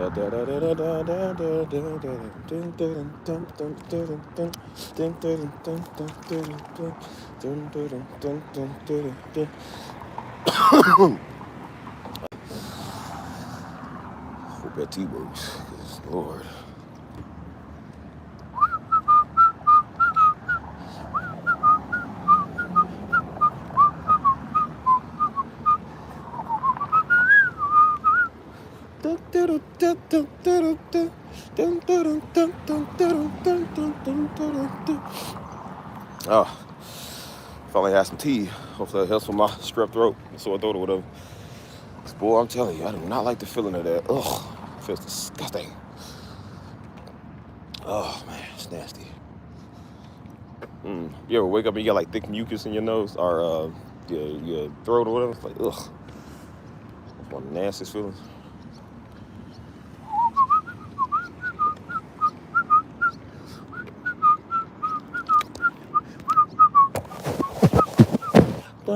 Hope that T works, 'cause Lord. Oh, finally had some tea. Hopefully that helps with my strep throat, sore throat or whatever. Boy, I'm telling you, I do not like the feeling of that. Ugh, it feels disgusting. Oh man, it's nasty. You ever wake up and you got like thick mucus in your nose or your throat or whatever? It's like, ugh, it's one of the nastiest feelings. I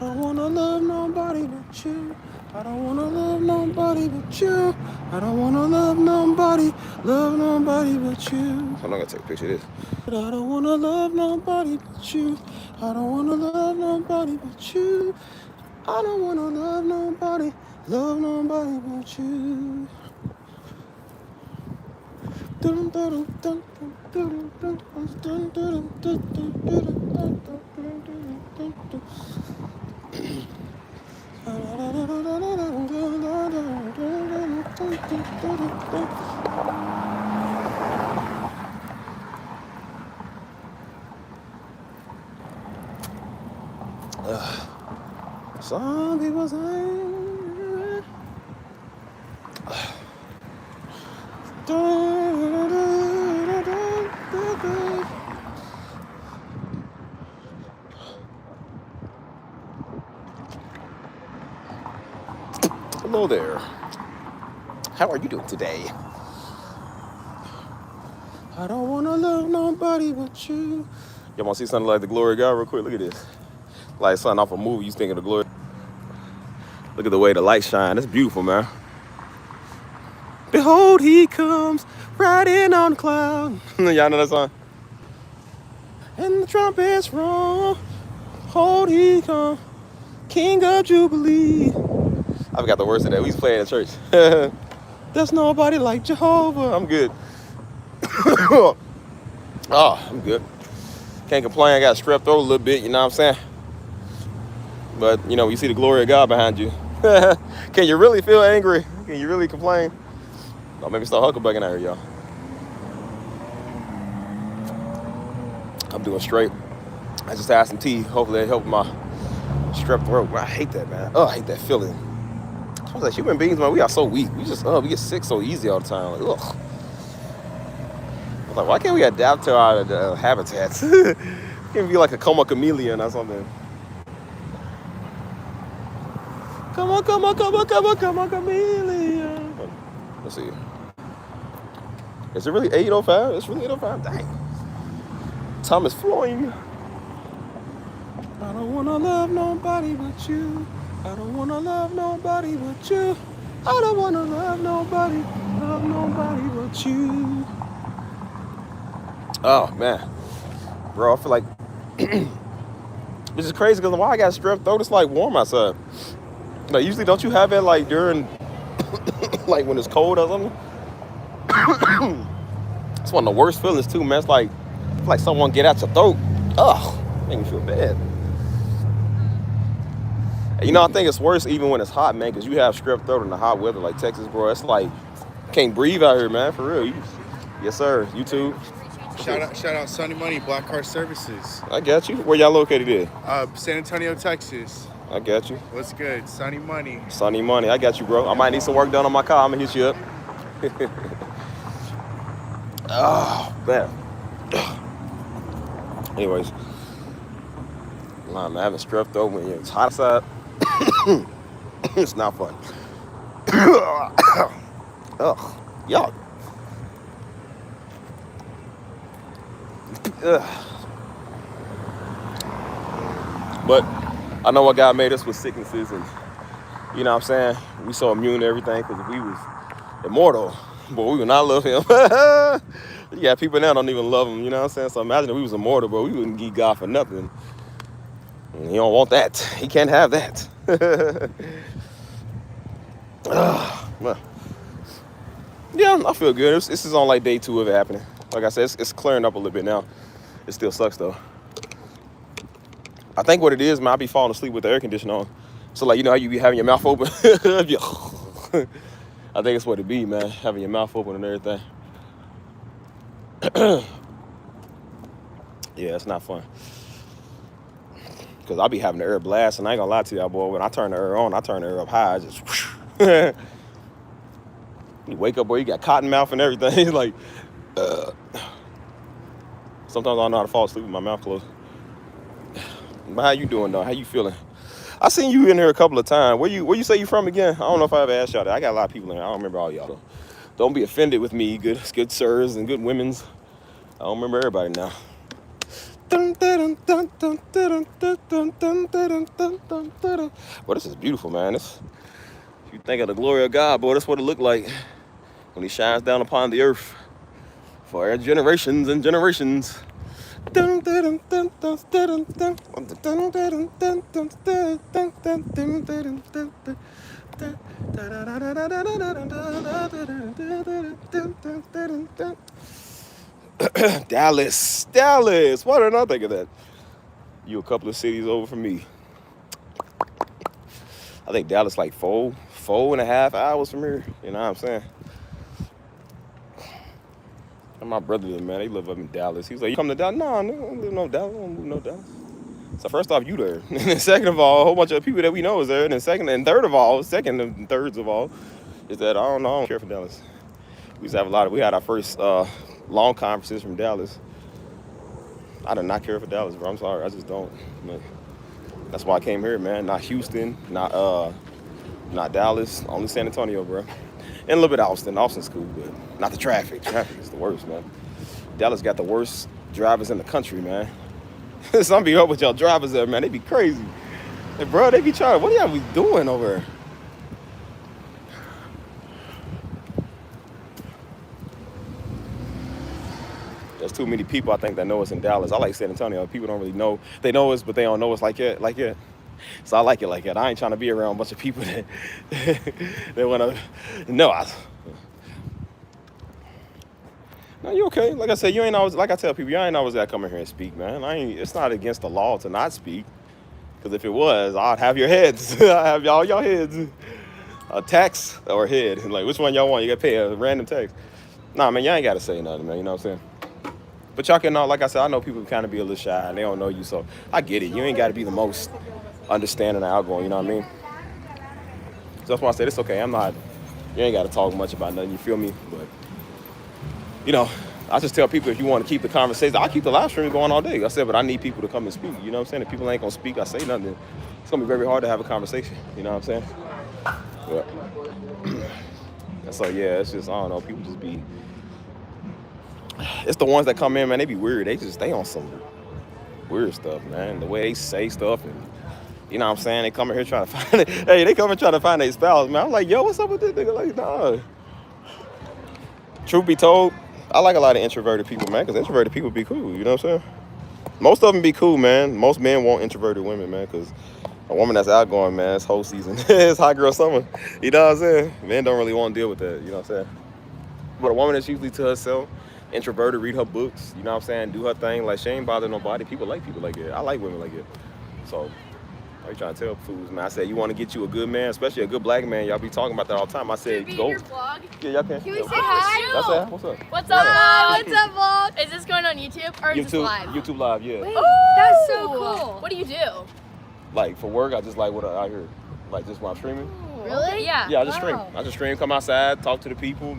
don't wanna love nobody but you. I don't wanna love nobody but you. I don't wanna love nobody but you. I'm not gonna take a picture of this. I don't wanna love nobody but you. I don't wanna love nobody but you. I don't wanna love nobody but you. Some people say hello there. How are you doing today? I don't wanna love nobody but you. Y'all wanna see something like the glory of God real quick? Look at this. Like something off a movie, you think of the glory. Look at the way the light shine. It's beautiful, man. Behold, he comes riding on the cloud. Y'all know that song? And the trumpets roll. Behold, he comes, King of Jubilee. I forgot the words of that. We used to play it at church. There's nobody like Jehovah. I'm good. Oh, I'm good. Can't complain. I got strep throat a little bit, you know what I'm saying? But, you know, you see the glory of God behind you. Can you really feel angry? Can you really complain? Oh, maybe start hucklebugging out here, y'all. I'm doing straight. I just had some tea. Hopefully it helped my strep throat. I hate that, man. Oh, I hate that feeling. I was like, human beings, man, we are so weak. We get sick so easy all the time. Like, ugh. I was like, why can't we adapt to our habitats? Can't be like a coma chameleon or something. Come on, chameleon. Let's see. Is it really 8:05? It's really 8:05? Dang. Time is flying. I don't wanna love nobody but you. I don't wanna love nobody but you. I don't wanna love nobody but you. Oh, man. Bro, I feel like this is crazy because while I got strep throat, it's like warm outside. Like, usually don't you have it like during, like when it's cold or something? It's one of the worst feelings too, man. It's like someone get at your throat. Ugh, make me feel bad. You know, I think it's worse even when it's hot, man, because you have strep throat in the hot weather like Texas, bro. It's like, can't breathe out here, man, for real. Yes, sir. You too. Shout out Sunny Money, Black Car Services. I got you. Where y'all located at? San Antonio, Texas. I got you. What's good? Sunny Money. Sunny Money. I got you, bro. I might need some work done on my car. I'm going to hit you up. Oh, man. Anyways. Nah, man, having strep throat when it's hot outside. It's not fun. Ugh. Yuck. But I know what God made us with sicknesses, and you know what I'm saying? We so immune to everything, because if we was immortal, boy, we would not love him. You got people now don't even love him, you know what I'm saying? So imagine if we was immortal, bro, we wouldn't give God for nothing. And he don't want that. He can't have that. Well, yeah, I feel good. This is on like day 2 of it happening. Like I said, it's clearing up a little bit now. It still sucks though. I think what it is, man, I be falling asleep with the air conditioner on. So like, you know how you be having your mouth open? I think it's what it be, man, having your mouth open and everything. Yeah, it's not fun. Because I be having the air blast, and I ain't gonna lie to y'all, boy. When I turn the air on, I turn the air up high. Just you wake up, boy, you got cotton mouth and everything. It's like, sometimes I don't know how to fall asleep with my mouth closed. But how you doing, though? How you feeling? I seen you in here a couple of times. Where you say you from again? I don't know if I ever asked y'all that. I got a lot of people in here. I don't remember all y'all, though. Don't be offended with me, good sirs and good women's. I don't remember everybody now. Well, this is beautiful, man. If you think of the glory of God, boy, that's what it looked like when he shines down upon the earth for our generations and generations. Dallas. Why didn't I think of that? You a couple of cities over from me. I think Dallas like 4.5 hours from here. You know what I'm saying? And my brother, man, they live up in Dallas. He was like, "You come to Dallas?" No, I don't live no Dallas. I don't move no Dallas. So first off, you there. And then second of all, a whole bunch of people that we know is there. And then second and third of all, is that I don't care for Dallas. We had our first long conferences from Dallas. I do not care for Dallas, bro. I'm sorry, I just don't. But that's why I came here, man. Not Houston, not Dallas, only San Antonio, bro. And a little bit of Austin. Austin's cool, but not the traffic. Traffic is the worst, man. Dallas got the worst drivers in the country, man. Some be up with y'all drivers there, man. They be crazy. Hey, bro, they be trying. What are y'all doing over there? There's too many people, I think, that know us in Dallas. I like San Antonio. People don't really know. They know us, but they don't know us like it. So I like it like that. I ain't trying to be around a bunch of people that that want to know us. No, you okay? Like I said, you ain't always, like I tell people, you ain't always got to come in here and speak, man. It's not against the law to not speak. Because if it was, I'd have your heads. I'd have y'all heads. A tax or head. Like, which one y'all want? You got to pay a random tax. Nah, man, y'all ain't got to say nothing, man. You know what I'm saying? But y'all can know, like I said, I know people kind of be a little shy and they don't know you, so I get it. You ain't got to be the most understanding and outgoing, you know what I mean? So that's why I said it's okay. You ain't got to talk much about nothing, you feel me? But, you know, I just tell people if you want to keep the conversation, I'll keep the live stream going all day. I said, but I need people to come and speak, you know what I'm saying? If people ain't going to speak, I say nothing, it's going to be very hard to have a conversation, you know what I'm saying? But, so yeah, it's just, I don't know, people just be, it's the ones that come in, man, they be weird. They just stay on some weird stuff, man. The way they say stuff and, you know what I'm saying? They come in here trying to find it. Hey, they come in trying to find their spouse, man. I'm like, yo, what's up with this nigga? Like, nah. Truth be told, I like a lot of introverted people, man, because introverted people be cool, you know what I'm saying? Most of them be cool, man. Most men want introverted women, man, because a woman that's outgoing, man, it's whole season. It's hot girl summer. You know what I'm saying? Men don't really want to deal with that, you know what I'm saying? But a woman that's usually to herself, introverted, read her books, you know what I'm saying, do her thing, like she ain't bother nobody. People like that. I like women like that. So I be trying to tell fools, man. I said, you want to get you a good man, especially a good black man. Y'all be talking about that all the time. I said, go. Your vlog? Yeah, y'all can. Can we say hi? I said, what's up? What's up, vlog? What's up, vlog? Is this going on YouTube or is this live? YouTube live, yeah. Wait, that's so cool. What do you do? Like for work, I just like what I hear. Like just when I'm streaming. Really? Yeah. Yeah, I just stream. I just stream, come outside, talk to the people.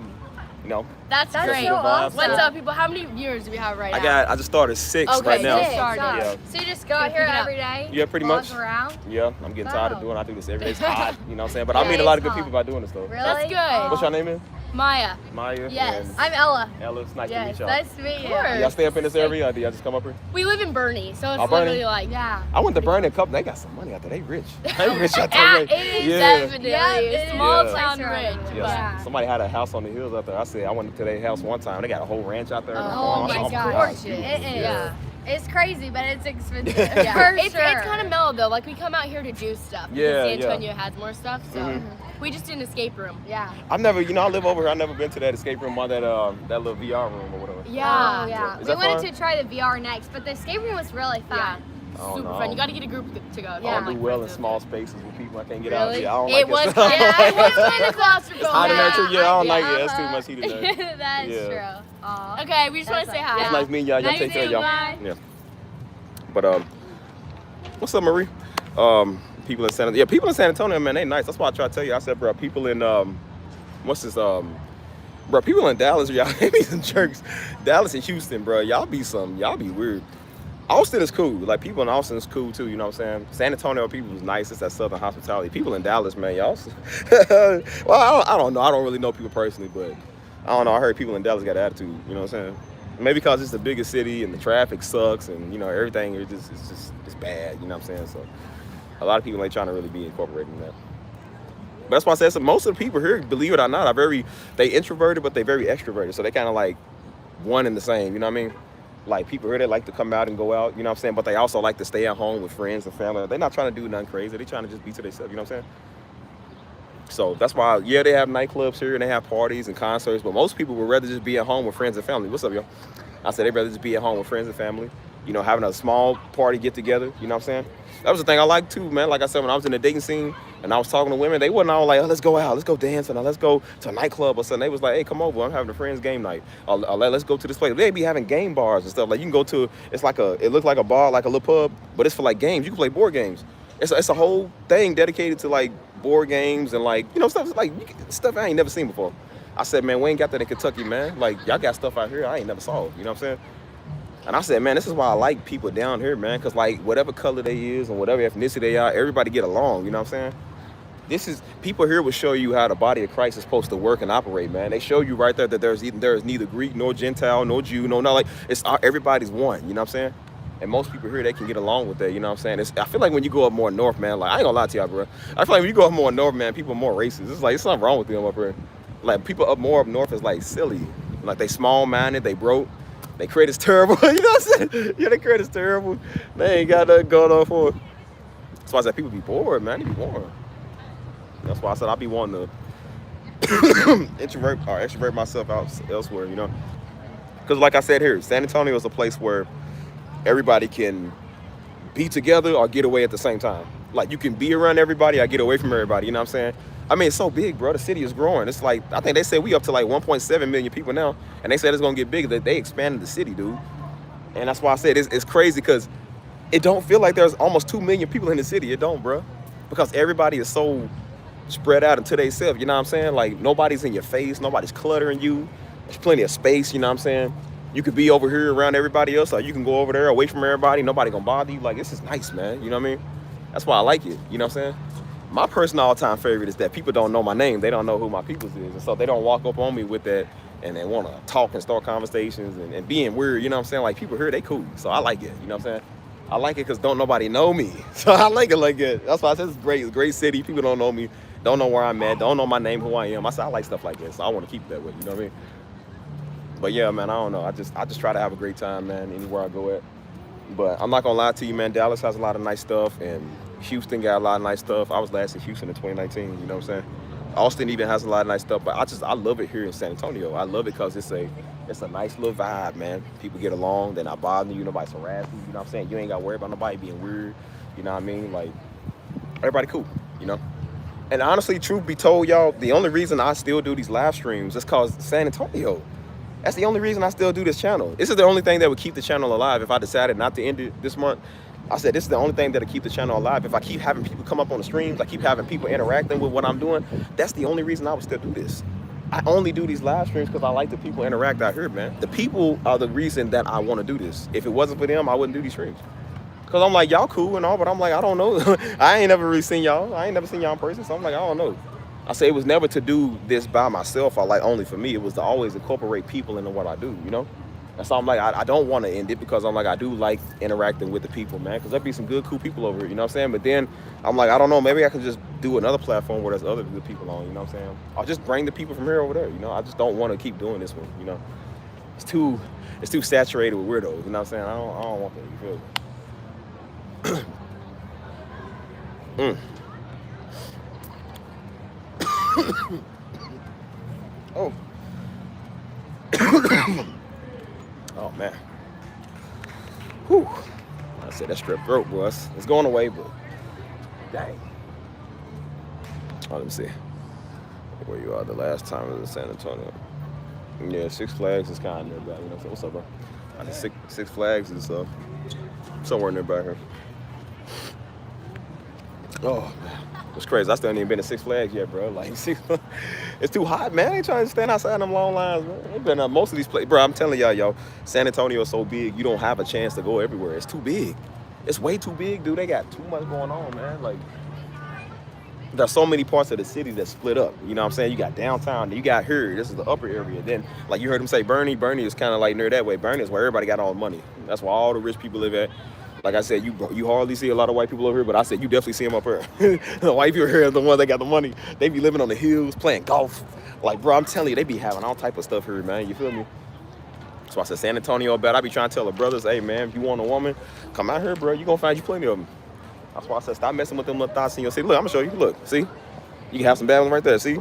You know, that's great. So awesome. What's up, people? How many viewers do we have right now? I just started 6 right now. Yeah. So you just go out here every day? Yeah, pretty much. Around? Yeah, I'm getting tired of doing it. I do this every day. It's hot, you know what I'm saying? But I meet a lot of good people by doing this though. Really? That's good. What's your name, man? Maya. Maya. Yes. And I'm Ella. Ella. It's nice to Yes. meet y'all. Nice to meet you. Y'all stay up in this area, or do y'all just come up here? We live in Bernie, so it's Bernie? literally like I went to Bernie a couple. They got some money out there. They rich. They rich out Yeah, there. it is Yeah. definitely is. small Yeah. town Yeah. rich. Somebody had a house on the hills out there. I said I went to their house one time. They got a whole ranch out there. Oh my gosh. It is. Yeah. It's crazy, but it's expensive. It's kind of mellow though. Like we come out here to do stuff because Yeah, San Antonio has more stuff. So we just did an escape room. Yeah. I've never, I live over here. I've never been to that escape room or that little VR room or whatever. Yeah. Is We that wanted fun? to try the VR next, but the escape room was really fun. Yeah. Oh, Super no. fun. You got to get a group to go. I don't do well in small spaces with people. I can't get out. Really? Yeah, I don't It like was that. kind of claustrophobic. It's hot in there too. Yeah, I don't like it. Uh-huh. That's too much heat in there. That's Yeah. true. Aw. Okay, we just want to say hi. It's nice meeting y'all. Y'all Nice take care, to y'all. meet you. Yeah. But what's up, Marie? People in people in San Antonio, man, they nice. That's why I try to tell you. I said, bro, people in bro, people in Dallas, y'all, they be some jerks. Dallas and Houston, bro, y'all be weird. Austin is cool. Like, people in Austin is cool too, you know what I'm saying? San Antonio people is nice. It's that southern hospitality. People in Dallas, man, y'all. Well, I don't know. I don't really know people personally, but I don't know. I heard people in Dallas got attitude, you know what I'm saying? Maybe because it's the biggest city and the traffic sucks and, everything is it's bad, you know what I'm saying? So a lot of people ain't trying to really be incorporated in that. But that's why I said, so most of the people here, believe it or not, they introverted, but they very extroverted. So they kind of like one and the same, you know what I mean? Like, people here, they like to come out and go out, you know what I'm saying? But they also like to stay at home with friends and family. They're not trying to do nothing crazy. They're trying to just be to themselves, you know what I'm saying? So that's why, yeah, they have nightclubs here and they have parties and concerts, but most people would rather just be at home with friends and family. What's up, y'all? I said they'd rather just be at home with friends and family, having a small party get together, you know what I'm saying? That was the thing I liked too, man. Like I said, when I was in the dating scene and I was talking to women, they wasn't all like, oh, let's go out, let's go dance, and let's go to a nightclub or something. They was like, hey, come over, I'm having a friend's game night. Let's go to this place. They be having game bars and stuff. Like, you can go to, it looks like a bar, like a little pub, but it's for like games. You can play board games. It's a whole thing dedicated to like board games and like, stuff I ain't never seen before. I said, man, we ain't got that in Kentucky, man. Like, y'all got stuff out here I ain't never saw, you know what I'm saying? And I said, man, this is why I like people down here, man, because, like, whatever color they is and whatever ethnicity they are, everybody get along, you know what I'm saying? People here will show you how the body of Christ is supposed to work and operate, man. They show you right there that there is neither Greek nor Gentile nor Jew, everybody's one, you know what I'm saying? And most people here, they can get along with that, you know what I'm saying? I feel like when you go up more north, man, like, I ain't gonna lie to y'all, bro. I feel like when you go up more north, man, people are more racist. It's like, there's something wrong with them up here. Like, people up north is, like, silly. Like, they small-minded, they broke. They credit is terrible, you know what I'm saying? Yeah, their credit is terrible. They ain't got nothing going on for it. That's why I said people be bored, man. They be bored. That's why I said I be wanting to introvert or extrovert myself out elsewhere, you know? Because like I said here, San Antonio is a place where everybody can be together or get away at the same time. Like, you can be around everybody or get away from everybody, you know what I'm saying? I mean, it's so big, bro. The city is growing. It's like, I think they said we up to like 1.7 million people now, and they said it's gonna get bigger. That they expanded the city, dude. And that's why I said it's crazy, because it don't feel like there's almost 2 million people in the city. It don't, bro, because everybody is so spread out into themselves. You know what I'm saying? Like, nobody's in your face. Nobody's cluttering you. There's plenty of space. You know what I'm saying? You could be over here around everybody else, or you can go over there away from everybody. Nobody gonna bother you. Like, this is nice, man. You know what I mean? That's why I like it. You know what I'm saying? My personal all-time favorite is that people don't know my name. They don't know who my peoples is. And so they don't walk up on me with that and they want to talk and start conversations and being weird. You know what I'm saying? Like, people here, they cool. So I like it. You know what I'm saying? I like it because don't nobody know me. So I like it like that. That's why I said it's great. It's a great city. People don't know me. Don't know where I'm at. Don't know my name, who I am. I said I like stuff like that. So I want to keep it that way. You know what I mean? But yeah, man, I don't know. I just try to have a great time, man, anywhere I go at. But I'm not going to lie to you, man. Dallas has a lot of nice stuff, and Houston got a lot of nice stuff. I was last in Houston in 2019, you know what I'm saying? Austin even has a lot of nice stuff, but I love it here in San Antonio. I love it because it's a nice little vibe, man. People get along. They're not bothering you. Nobody's harassing you, you know what I'm saying? You ain't got to worry about nobody being weird, you know what I mean? Like, everybody cool, you know? And honestly, truth be told, y'all, the only reason I still do these live streams is because San Antonio. That's the only reason I still do this channel. This is the only thing that would keep the channel alive if I decided not to end it this month. I said, this is the only thing that'll keep the channel alive. If I keep having people come up on the streams, I keep having people interacting with what I'm doing, that's the only reason I would still do this. I only do these live streams because I like the people interact out here, man. The people are the reason that I want to do this. If it wasn't for them, I wouldn't do these streams. Because I'm like, y'all cool and all, but I'm like, I don't know. I ain't never really seen y'all. I ain't never seen y'all in person, so I'm like, I don't know. I say it was never to do this by myself or like only for me. It was to always incorporate people into what I do, you know? And so I'm like, I don't want to end it because I'm like, I do like interacting with the people, man. Because there'd be some good, cool people over here, you know what I'm saying? But then I'm like, I don't know, maybe I could just do another platform where there's other good people on, you know what I'm saying? I'll just bring the people from here over there, you know? I just don't want to keep doing this one, you know? It's too saturated with weirdos, you know what I'm saying? I don't want that, you feel me? Oh. Oh, man. Whew. I said that strep throat, boy. It's going away, but dang. Oh, let me see. Where you are the last time was in San Antonio. Yeah, Six Flags is kind of nearby. You know, so what's up, bro? I think Six Flags is somewhere nearby here. Oh, man. It's crazy. I still ain't even been to Six Flags yet, bro. Like, it's too hot, man. I ain't trying to stand outside them long lines, man. I've been most of these places, bro. I'm telling y'all, yo, San Antonio is so big, you don't have a chance to go everywhere. It's too big. It's way too big, dude. They got too much going on, man. Like, there's so many parts of the city that split up. You know what I'm saying? You got downtown, you got here. This is the upper area. Then, like you heard him say, Bernie is kind of like near that way. Bernie is where everybody got all the money. That's where all the rich people live at. Like I said, you hardly see a lot of white people over here, but I said you definitely see them up here. The white people here are the ones that got the money. They be living on the hills, playing golf. Like, bro, I'm telling you, they be having all type of stuff here, man. You feel me? So I said, San Antonio, bet I be trying to tell the brothers, hey, man, if you want a woman, come out here, bro. You gonna find you plenty of them. That's why I said, stop messing with them little thoughts in your city. Look, I'm gonna show you. Look, see? You can have some bad ones right there, see?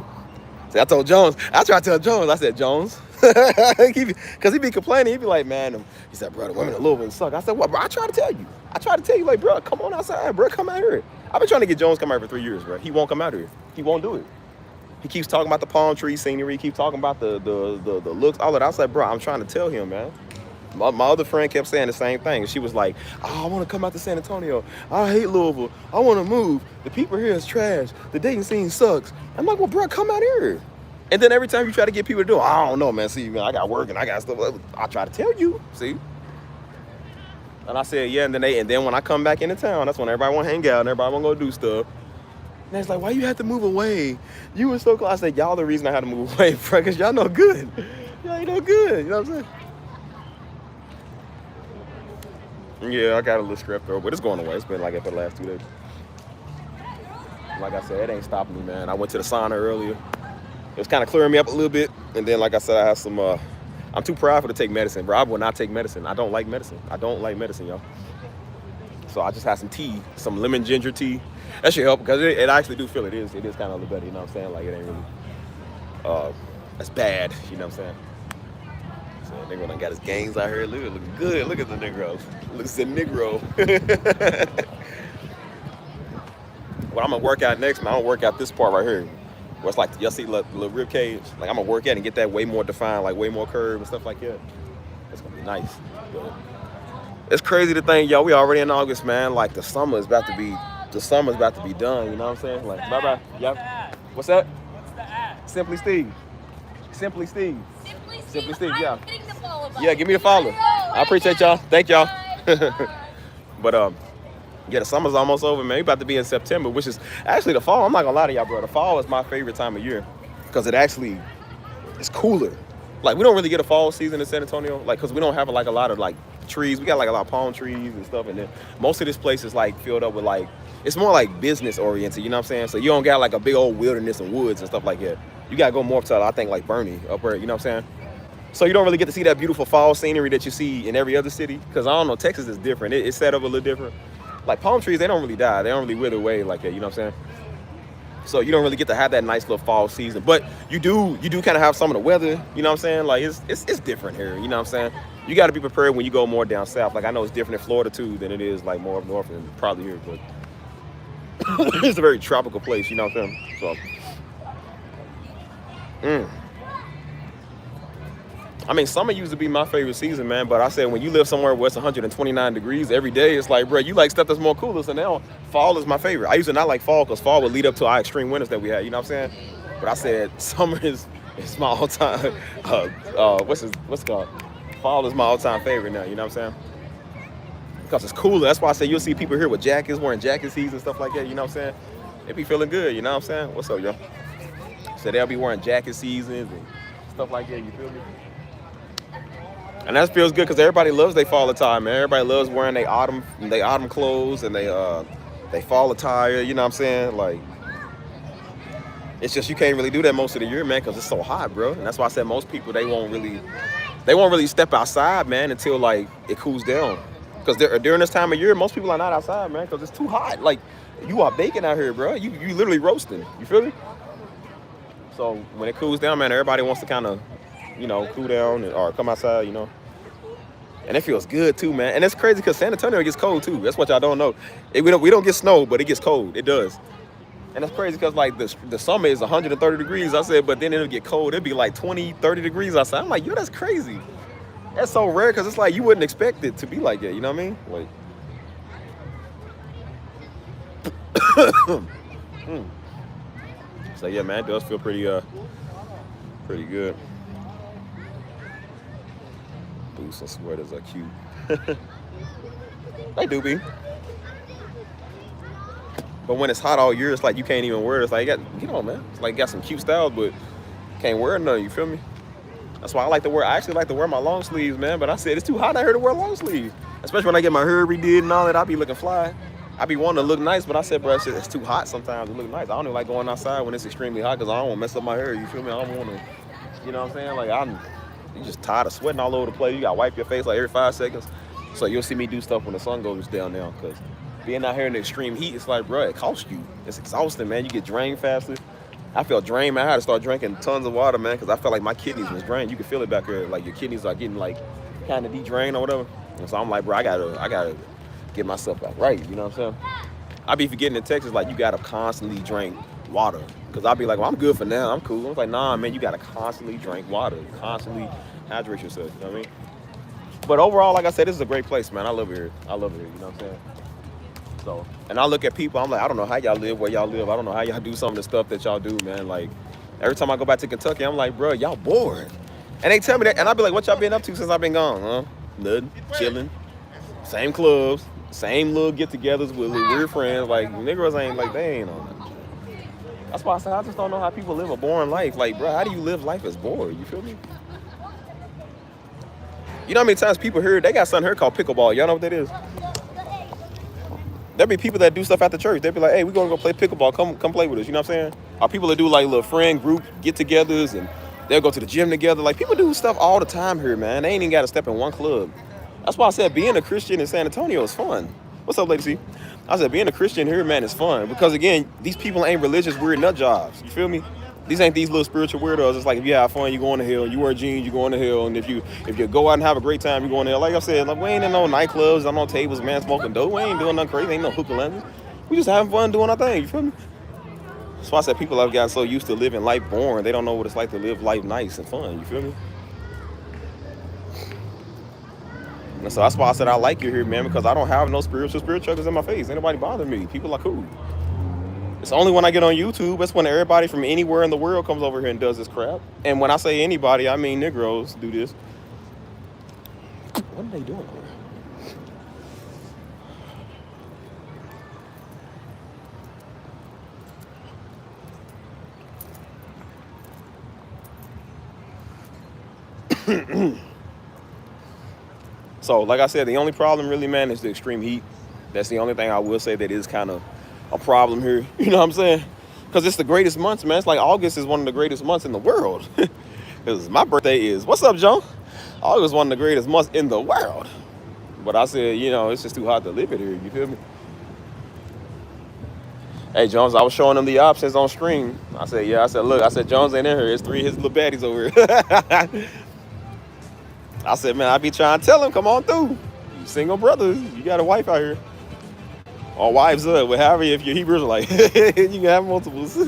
See, I told Jones. I tried to tell Jones. I said, Jones. Because he be complaining. He be like, man, he said, bro, the women in Louisville suck. I said, what, bro? I tried to tell you. Like, bro, come on outside, bro. Come out here. I've been trying to get Jones to come out here for 3 years, bro. He won't come out here. He won't do it. He keeps talking about the palm tree scenery. He keeps talking about the looks, all of that. I said, bro, I'm trying to tell him, man. My other friend kept saying the same thing. She was like, oh, I want to come out to San Antonio. I hate Louisville. I want to move. The people here is trash. The dating scene sucks. I'm like, well, bro, come out here. And then every time you try to get people to do it, I don't know, man. See, man, I got work and I got stuff. I try to tell you, see. And I said, yeah. And then when I come back into town, that's when everybody want to hang out and everybody want to go do stuff. And it's like, why you had to move away? You were so close. I said, y'all the reason I had to move away, bro, because y'all no good. Y'all ain't no good. You know what I'm saying? Yeah, I got a little strep throat, but it's going away. It's been like that for the last 2 days. Like I said, it ain't stopping me, man. I went to the sauna earlier. It was kind of clearing me up a little bit. And then, like I said, I have some, I'm too prideful to take medicine, bro. I will not take medicine. I don't like medicine. Y'all. So I just had some tea, some lemon ginger tea. That should help because it actually do feel it is kind of a little better, you know what I'm saying? Like, it ain't really, that's bad, you know what I'm saying? So nigga done got his gains out here. Looking good. Look at the Negroes. Looks at Negro. What I'm gonna work out next, man, I'm gonna work out this part right here. Where it's like, y'all see the little rib cage? Like, I'm gonna work out and get that way more defined, like way more curve and stuff like that. It's gonna be nice. But it's crazy to think, y'all, we already in August, man. Like, the summer is about to be done, you know what I'm saying? Like, bye-bye. Yeah. What's that? What's the app? Simply Steve. Simply Steve, yeah. Hitting the follow button. Yeah, give me the follow. I appreciate y'all. Thank y'all. But yeah, the summer's almost over, man. We about to be in September, which is actually the fall. I'm not gonna lie to y'all, bro. The fall is my favorite time of year because it's cooler. Like, we don't really get a fall season in San Antonio, like, because we don't have like a lot of like trees. We got like a lot of palm trees and stuff, and then most of this place is like filled up with like, it's more like business oriented, you know what I'm saying? So you don't got like a big old wilderness and woods and stuff like that. You gotta go more up to, I think, like Bernie up there, you know what I'm saying? So you don't really get to see that beautiful fall scenery that you see in every other city. Because I don't know, Texas is different. It's set up a little different. Like, palm trees, they don't really die. They don't really wither away like that, you know what I'm saying? So you don't really get to have that nice little fall season. But you do kind of have some of the weather, you know what I'm saying? Like, it's different here, you know what I'm saying? You got to be prepared when you go more down south. Like, I know it's different in Florida too than it is like more up north and probably here, but it's a very tropical place, you know what I'm saying? So, I mean, summer used to be my favorite season, man. But I said, when you live somewhere where it's 129 degrees every day, it's like, bro, you like stuff that's more cooler. So now fall is my favorite. I used to not like fall because fall would lead up to our extreme winters that we had. You know what I'm saying? But I said, summer is my all-time. What's it called? Fall is my all-time favorite now. You know what I'm saying? Because it's cooler. That's why I say you'll see people here with jackets, wearing jacket tees and stuff like that. You know what I'm saying? They be feeling good. You know what I'm saying? What's up, y'all? So they'll be wearing jacket seasons and stuff like that. You feel me? And that feels good because everybody loves their fall attire, man. Everybody loves wearing their autumn clothes and they fall attire. You know what I'm saying? Like, it's just you can't really do that most of the year, man, because it's so hot, bro. And that's why I said most people they won't really step outside, man, until like it cools down. Because during this time of year, most people are not outside, man, because it's too hot. Like, you are baking out here, bro. You literally roasting. You feel me? So when it cools down, man, everybody wants to kind of, cool down or come outside, And it feels good too, man. And it's crazy because San Antonio gets cold too. That's what y'all don't know. We don't get snow, but it gets cold. It does. And that's crazy because like the summer is 130 degrees. I said, but then it'll get cold. It'll be like 20, 30 degrees outside. I'm like, yo, that's crazy. That's so rare because it's like you wouldn't expect it to be like that. You know what I mean? Like. So yeah, man, it does feel pretty good. Boots and sweaters are cute. They do be. But when it's hot all year, it's like you can't even wear it. It's like, man. It's like you got some cute styles, but can't wear none. You feel me? That's why I actually like to wear my long sleeves, man. But I said it's too hot out here to wear long sleeves. Especially when I get my hair redid and all that, I'll be looking fly. I be wanting to look nice, but I said, bro, it's too hot sometimes to look nice. I don't even like going outside when it's extremely hot because I don't want to mess up my hair. You feel me? I don't want to, you know what I'm saying? Like, you just tired of sweating all over the place. You got to wipe your face like every 5 seconds. So you'll see me do stuff when the sun goes down now because being out here in the extreme heat, it's like, bro, it costs you. It's exhausting, man. You get drained faster. I felt drained, man. I had to start drinking tons of water, man, because I felt like my kidneys was drained. You can feel it back here. Like, your kidneys are getting, like, kind of de-drained or whatever. And so I'm like, bro, I gotta get myself back right. You know what I'm saying? I be forgetting in Texas, like, you got to constantly drink water. Because I'll be like, well, I'm good for now. I'm cool. I was like, nah, man, you got to constantly drink water. Constantly hydrate yourself. You know what I mean? But overall, like I said, this is a great place, man. I love it here. You know what I'm saying? So, and I look at people, I'm like, I don't know how y'all live where y'all live. I don't know how y'all do some of the stuff that y'all do, man. Like, every time I go back to Kentucky, I'm like, bro, y'all bored. And they tell me that, and I be like, what y'all been up to since I've been gone, huh? Nothing, chilling, same clubs, same little get-togethers with little weird friends. Like, niggas ain't, like, they ain't on that. That's why I said, I just don't know how people live a boring life. Like, bro, how do you live life as bored? You feel me? You know how many times people hear, they got something here called pickleball. Y'all know what that is? There'll be people that do stuff at the church. They'll be like, hey, we're going to go play pickleball. Come play with us. You know what I'm saying? Or people that do like little friend group get-togethers and they'll go to the gym together. Like, people do stuff all the time here, man. They ain't even got to step in one club. That's why I said being a Christian in San Antonio is fun. What's up, Lady C? I said being a Christian here, man, is fun. Because, again, these people ain't religious, weird nut jobs. You feel me? These ain't these little spiritual weirdos. It's like if you have fun, you go on the hill. You wear jeans, you go on the hill. And if you go out and have a great time, you go on the hill. Like I said, like, we ain't in no nightclubs, I'm on tables, man, smoking dope. We ain't doing nothing crazy. Ain't no hookah lounges. We just having fun doing our thing. You feel me? That's why I said people have gotten so used to living life boring. They don't know what it's like to live life nice and fun. You feel me? And so that's why I said I like you here, man, because I don't have no spiritual chuckers in my face. Ain't nobody bother me. People are cool. It's only when I get on YouTube, that's when everybody from anywhere in the world comes over here and does this crap. And when I say anybody, I mean Negroes do this. What are they doing here? So, like I said, the only problem really, man, is the extreme heat. That's the only thing I will say that is kind of a problem here. You know what I'm saying? Because it's the greatest months, man. It's like August is one of the greatest months in the world. Because my birthday is, what's up, John? August is one of the greatest months in the world. But I said, it's just too hot to live it here. You feel me? Hey, Jones, I was showing them the options on stream. I said, look, Jones ain't in here. It's 3 of his little baddies over here. I said, man, I be trying to tell him, come on through. You single brothers, you got a wife out here. Or wives, however, if you're Hebrews, like, you can have multiples. So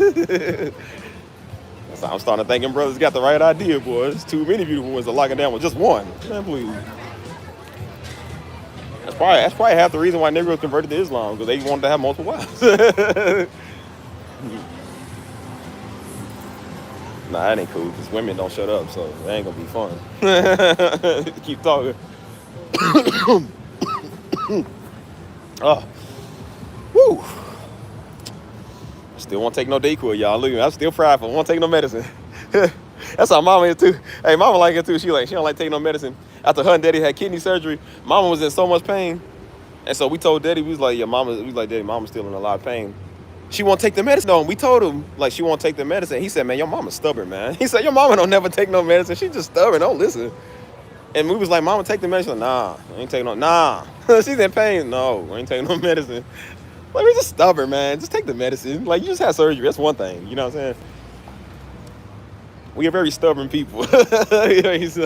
I'm starting to think brothers got the right idea, boy. There's too many beautiful ones to lock it down with just one. Man, please. That's probably half the reason why Negroes converted to Islam, because they wanted to have multiple wives. Nah, that ain't cool, because women don't shut up, so it ain't going to be fun. Keep talking. Woo. Still won't take no Dayquil, y'all. Look at me, I'm still prideful. Won't take no medicine. That's how mama is too. Hey, mama like it too. She don't like taking no medicine. After her and daddy had kidney surgery, mama was in so much pain. And so we told daddy, we was like, daddy, mama's still in a lot of pain. She won't take the medicine though. And we told him, like, she won't take the medicine. He said, man, your mama's stubborn, man. He said, your mama don't never take no medicine. She just stubborn, don't listen. And we was like, mama, take the medicine. Nah, I ain't taking no, nah. She's in pain. No, I ain't taking no medicine. Like, we're just stubborn, man. Just take the medicine. Like, you just had surgery. That's one thing. You know what I'm saying? We are very stubborn people. He's,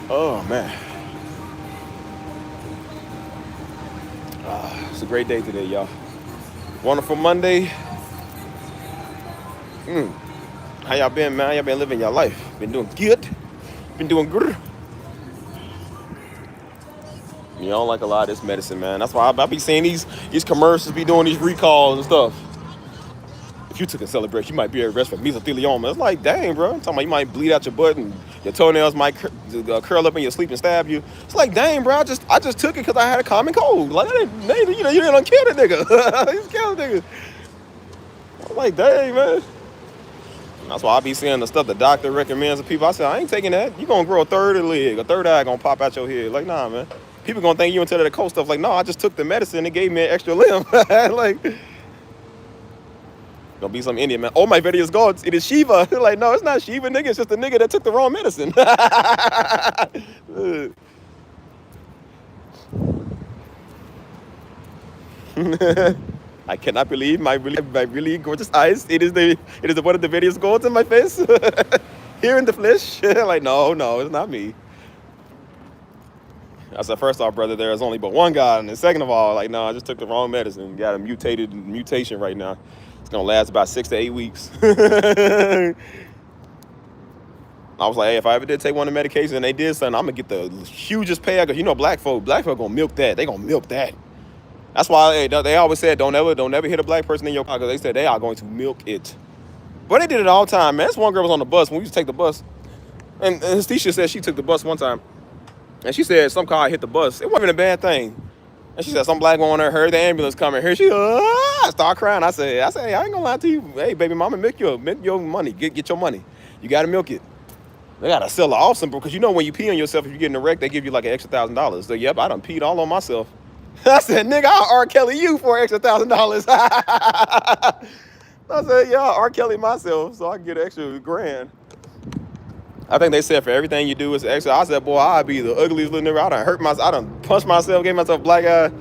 oh, man. It's a great day today, y'all. Wonderful Monday. How y'all been, man? Y'all been living your life? Been doing good? Been doing good? You don't like a lot of this medicine, man. That's why I be seeing these commercials be doing these recalls and stuff. If you took a celebration, you might be at risk for mesothelioma. It's like, dang, bro. I'm talking about you might bleed out your butt and your toenails might curl up in your sleep and stab you. It's like, dang, bro. I just took it because I had a common cold. Like, you didn't kill the nigga. You just killed the nigga. I'm like, dang, man. That's why I be seeing the stuff the doctor recommends to people. I said, I ain't taking that. You gonna grow a third leg, a third eye gonna pop out your head. Like, nah, man. People gonna think you into the cold stuff. Like, no, I just took the medicine. It gave me an extra limb. Like, gonna be some Indian man. Oh, my video's gone. It is Shiva. Like, no, it's not Shiva, nigga. It's just the nigga that took the wrong medicine. I cannot believe my really gorgeous eyes. It is one of the various goals in my face. Here in the flesh. Like, no, it's not me. I said, first off, brother, there is only but one God. And then second of all, like, no, I just took the wrong medicine. Got a mutation right now. It's gonna last about 6 to 8 weeks. I was like, hey, if I ever did take one of the medications and they did something, I'm gonna get the hugest payout. Cause you know, black folk gonna milk that. They gonna milk that. That's why they always said don't ever hit a black person in your car, because they said they are going to milk it. But they did it all the time, man. This one girl was on the bus when we used to take the bus, and his teacher said she took the bus one time, and she said some car hit the bus. It wasn't a bad thing, and she said some black woman there heard the ambulance coming. Here she start crying. I said, hey, I ain't gonna lie to you. Hey, baby mama, milk your money. Get your money. You gotta milk it. They gotta sell it off simple, because you know when you pee on yourself, if you get in a wreck, they give you like an extra $1,000. So yep, I done peed all on myself. I said, nigga, I'll R. Kelly you for an extra $1,000. I said, yeah, I'll R. Kelly myself so I can get an extra $1,000. I think they said for everything you do is extra. I said, boy, I'd be the ugliest little nigga. I done hurt myself. I done punched myself, gave myself a black eye.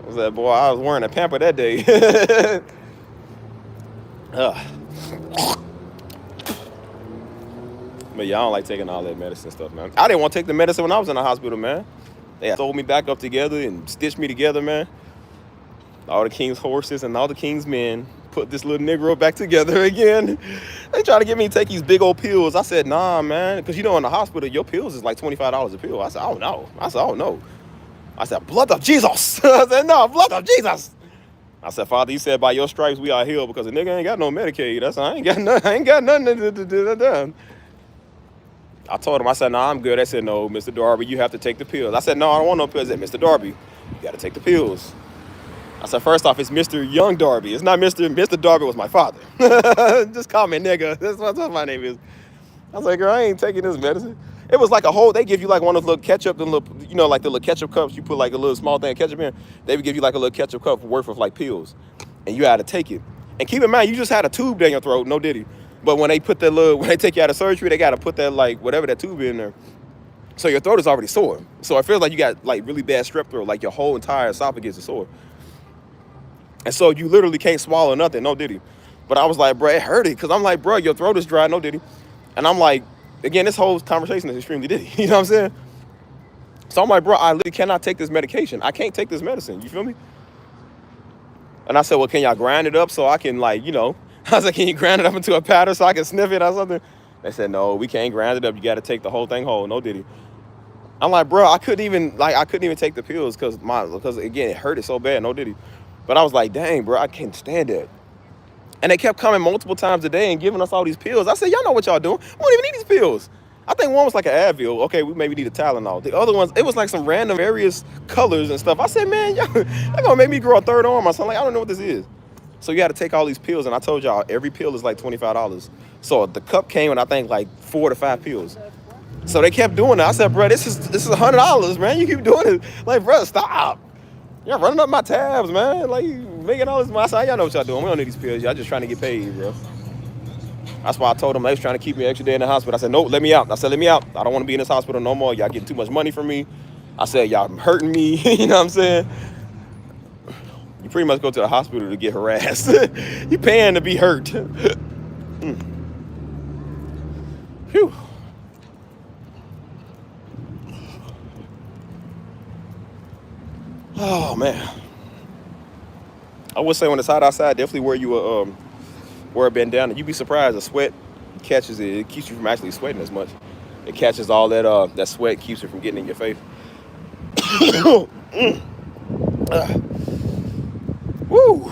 I said, boy, I was wearing a pamper that day. But yeah, I don't like taking all that medicine stuff, man. I didn't want to take the medicine when I was in the hospital, man. They sewed me back up together and stitched me together, man. All the king's horses and all the king's men put this little Negro back together again. They try to get me to take these big old pills. I said, nah, man. Because, you know, in the hospital, your pills is like $25 a pill. I said, oh, no. I said, blood of Jesus. I said, no, blood of Jesus. I said, Father, you said by your stripes we are healed, because the nigga ain't got no Medicaid. I ain't got nothing to do. I told him, I said, I'm good. They said, no, Mr. Darby, you have to take the pills. I said, no, I don't want no pills. They said, Mr. Darby, you got to take the pills. I said, first off, it's Mr. Young Darby. It's not Mr. Darby was my father. Just call me nigga. That's what my name is. I was like, girl, I ain't taking this medicine. It was like they give you like one of those little ketchup, like the little ketchup cups. You put like a little small thing of ketchup in. They would give you like a little ketchup cup worth of like pills. And you had to take it. And keep in mind, you just had a tube down your throat, no diddy. But when they take you out of surgery, they got to put that, like, whatever that tube in there. So your throat is already sore. So it feels like you got, like, really bad strep throat. Like, your whole entire esophagus is sore. And so you literally can't swallow nothing, no diddy. But I was like, bro, it hurt it. Because I'm like, bro, your throat is dry, no diddy. And I'm like, again, this whole conversation is extremely diddy. You know what I'm saying? So I'm like, bro, I literally cannot take this medication. I can't take this medicine. You feel me? And I said, well, can y'all grind it up so I can, like, you know. I was like, can you grind it up into a powder so I can sniff it or something? They said, no, we can't grind it up. You got to take the whole thing whole. No diddy. I'm like, bro, I couldn't even take the pills because again, it hurted so bad. No diddy. But I was like, dang, bro, I can't stand that. And they kept coming multiple times a day and giving us all these pills. I said, y'all know what y'all doing. We don't even need these pills. I think one was like an Advil. Okay, we maybe need a Tylenol. The other ones, it was like some random various colors and stuff. I said, man, y'all gonna make me grow a third arm or something. Like, I don't know what this is. So you got to take all these pills. And I told y'all, every pill is like $25. So the cup came and I think like 4 to 5 pills. So they kept doing it. I said, bro, this is $100, man. You keep doing it. Like, bro, stop. You're running up my tabs, man. Like, making all this money. I said, y'all know what y'all doing. We don't need these pills. Y'all just trying to get paid, bro. That's why I told them they was trying to keep me an extra day in the hospital. I said, no, let me out. I said, let me out. I don't want to be in this hospital no more. Y'all getting too much money from me. I said, y'all hurting me. You know what I'm saying? You pretty much go to the hospital to get harassed. You paying to be hurt. Phew. Oh, man. I would say when it's hot outside, definitely wear a bandana. You'd be surprised. The sweat catches it. It keeps you from actually sweating as much. It catches all that sweat, keeps it from getting in your face. Woo.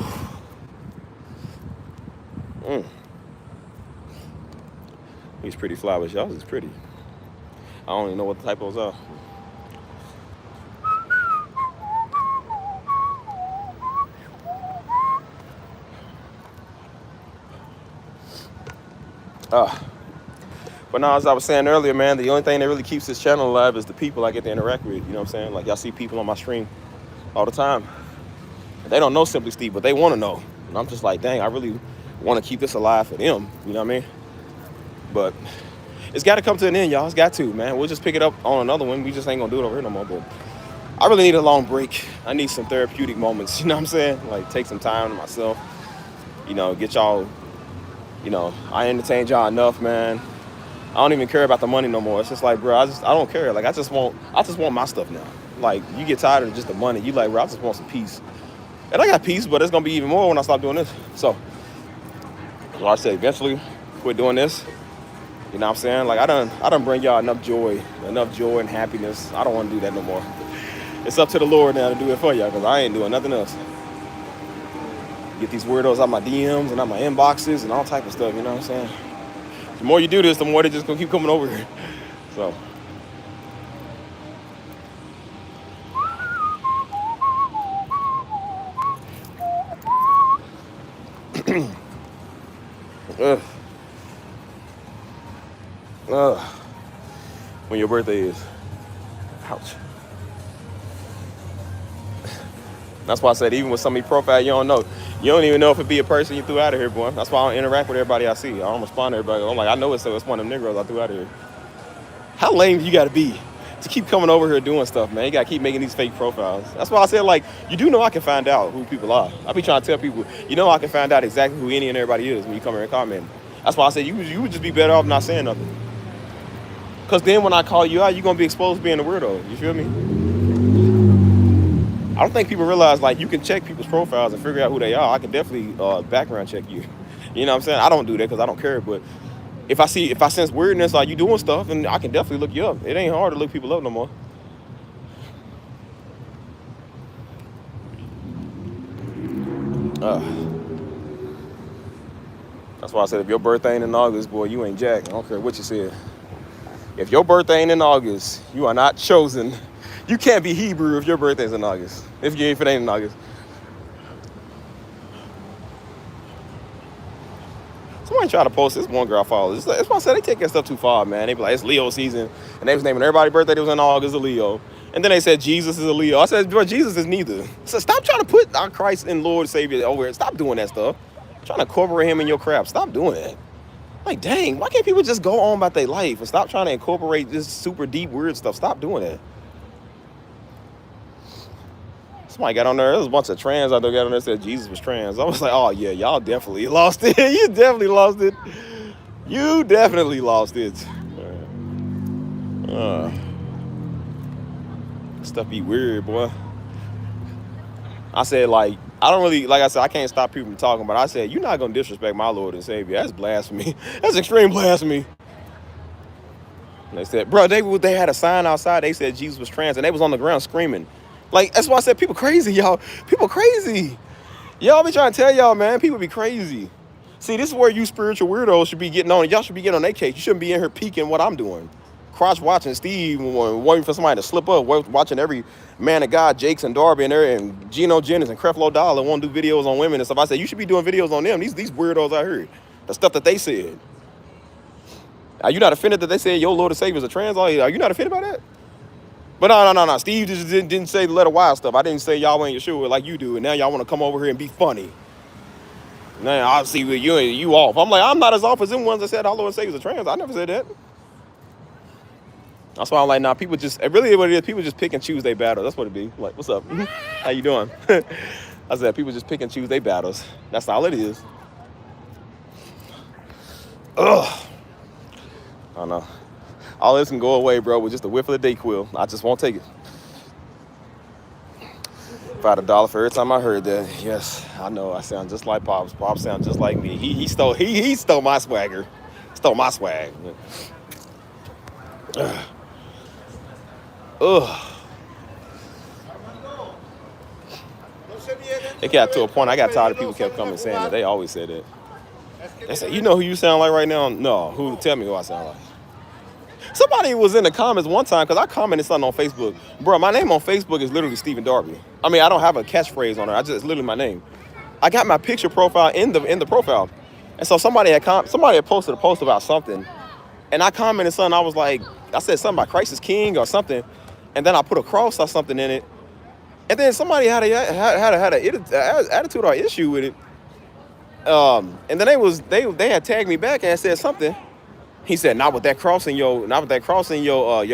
These pretty flowers, y'all. Is pretty. I don't even know what the typos are. But now, as I was saying earlier, man, the only thing that really keeps this channel alive is the people I get to interact with. You know what I'm saying? Like, y'all see people on my stream all the time. They don't know Simply Steve, but they want to know. And I'm just like, dang, I really want to keep this alive for them. You know what I mean? But it's got to come to an end, y'all. It's got to, man. We'll just pick it up on another one. We just ain't going to do it over here no more. But I really need a long break. I need some therapeutic moments. You know what I'm saying? Like, take some time to myself. You know, get y'all, you know, I entertained y'all enough, man. I don't even care about the money no more. It's just like, bro, I don't care. Like, I just want my stuff now. Like, you get tired of just the money. You like, bro, I just want some peace. And I got peace, but it's gonna be even more when I stop doing this. So I said, eventually, quit doing this. You know what I'm saying? Like, I done bring y'all enough joy and happiness. I don't want to do that no more. It's up to the Lord now to do it for y'all, because I ain't doing nothing else. Get these weirdos out my DMs and out my inboxes and all type of stuff. You know what I'm saying? The more you do this, the more they just gonna keep coming over here. So. When your birthday is. Ouch. That's why I said, even with some of these profiles, you don't know. You don't even know if it be a person you threw out of here, boy. That's why I don't interact with everybody I see. I don't respond to everybody. I'm like, I know it's one of them Negroes I threw out of here. How lame you gotta be to keep coming over here doing stuff, man? You gotta keep making these fake profiles. That's why I said, like, you do know I can find out who people are. I be trying to tell people, you know I can find out exactly who any and everybody is when you come here and comment. That's why I said you would just be better off not saying nothing. Because then when I call you out, you're going to be exposed to being a weirdo. You feel me? I don't think people realize, like, you can check people's profiles and figure out who they are. I can definitely background check you. You know what I'm saying? I don't do that because I don't care. But if I sense weirdness, like you doing stuff, and I can definitely look you up. It ain't hard to look people up no more. That's why I said, if your birthday ain't in August, boy, you ain't Jack. I don't care what you said. If your birthday ain't in August, you are not chosen. You can't be Hebrew if your birthday's in August. If it ain't in August. Somebody try to post this one girl I follow. That's why I said they take that stuff too far, man. They be like, it's Leo season. And they was naming everybody's birthday that was in August a Leo. And then they said Jesus is a Leo. I said, bro, Jesus is neither. So stop trying to put our Christ and Lord Savior over it. Stop doing that stuff. Trying to incorporate him in your crap. Stop doing that. Like, dang, why can't people just go on about their life and stop trying to incorporate this super deep, weird stuff? Stop doing that. Somebody got on there. There was a bunch of trans out there got on there that said Jesus was trans. I was like, oh, yeah, y'all definitely lost it. You definitely lost it. You definitely lost it. Stuff be weird, boy. I said, like, I don't really, like I said, I can't stop people from talking, but I said, you're not going to disrespect my Lord and Savior. That's blasphemy. That's extreme blasphemy. And they said, bro, they had a sign outside. They said Jesus was trans, and they was on the ground screaming. Like, that's why I said people crazy, y'all. People crazy. Y'all be trying to tell y'all, man, people be crazy. See, this is where you spiritual weirdos should be getting on. Y'all should be getting on their case. You shouldn't be in here peeking what I'm doing. Cross watching Steve, waiting for somebody to slip up, watching every man of God, Jakes and Darby and there, and Geno Jennings and Creflo Dollar want to do videos on women and stuff. I said, you should be doing videos on them. These weirdos out here. The stuff that they said. Are you not offended that they said your Lord and Savior is a trans? Are you not offended by that? But no. Steve just didn't say the letter Y stuff. I didn't say y'all ain't Yeshua like you do, and now y'all want to come over here and be funny. Now I see with you off. I'm like, I'm not as off as them ones that said our Lord and Savior is a trans. I never said that. That's why I'm like, nah, people just, really what it is, people just pick and choose their battles. That's what it be. Like, what's up? How you doing? I said, people just pick and choose their battles. That's all it is. Ugh. I don't know. All this can go away, bro, with just a whiff of the Dayquil. I just won't take it. If I had $1 for every time I heard that, yes, I know I sound just like Pops. Pops sound just like me. He stole my swagger. Stole my swag. Ugh. It got to a point I got tired of people kept coming saying that. They always said that. They said, you know who you sound like right now? No, who? Tell me who I sound like. Somebody was in the comments one time, because I commented something on Facebook. Bro, my name on Facebook is literally Stephen Darby. I mean, I don't have a catchphrase on it. It's literally my name. I got my picture profile in the profile. And so somebody had posted a post about something. And I commented something. I said something about Christ is King or something. And then I put a cross or something in it. And then somebody had an attitude or issue with it. And then they had tagged me back and said something. He said, not with that cross in your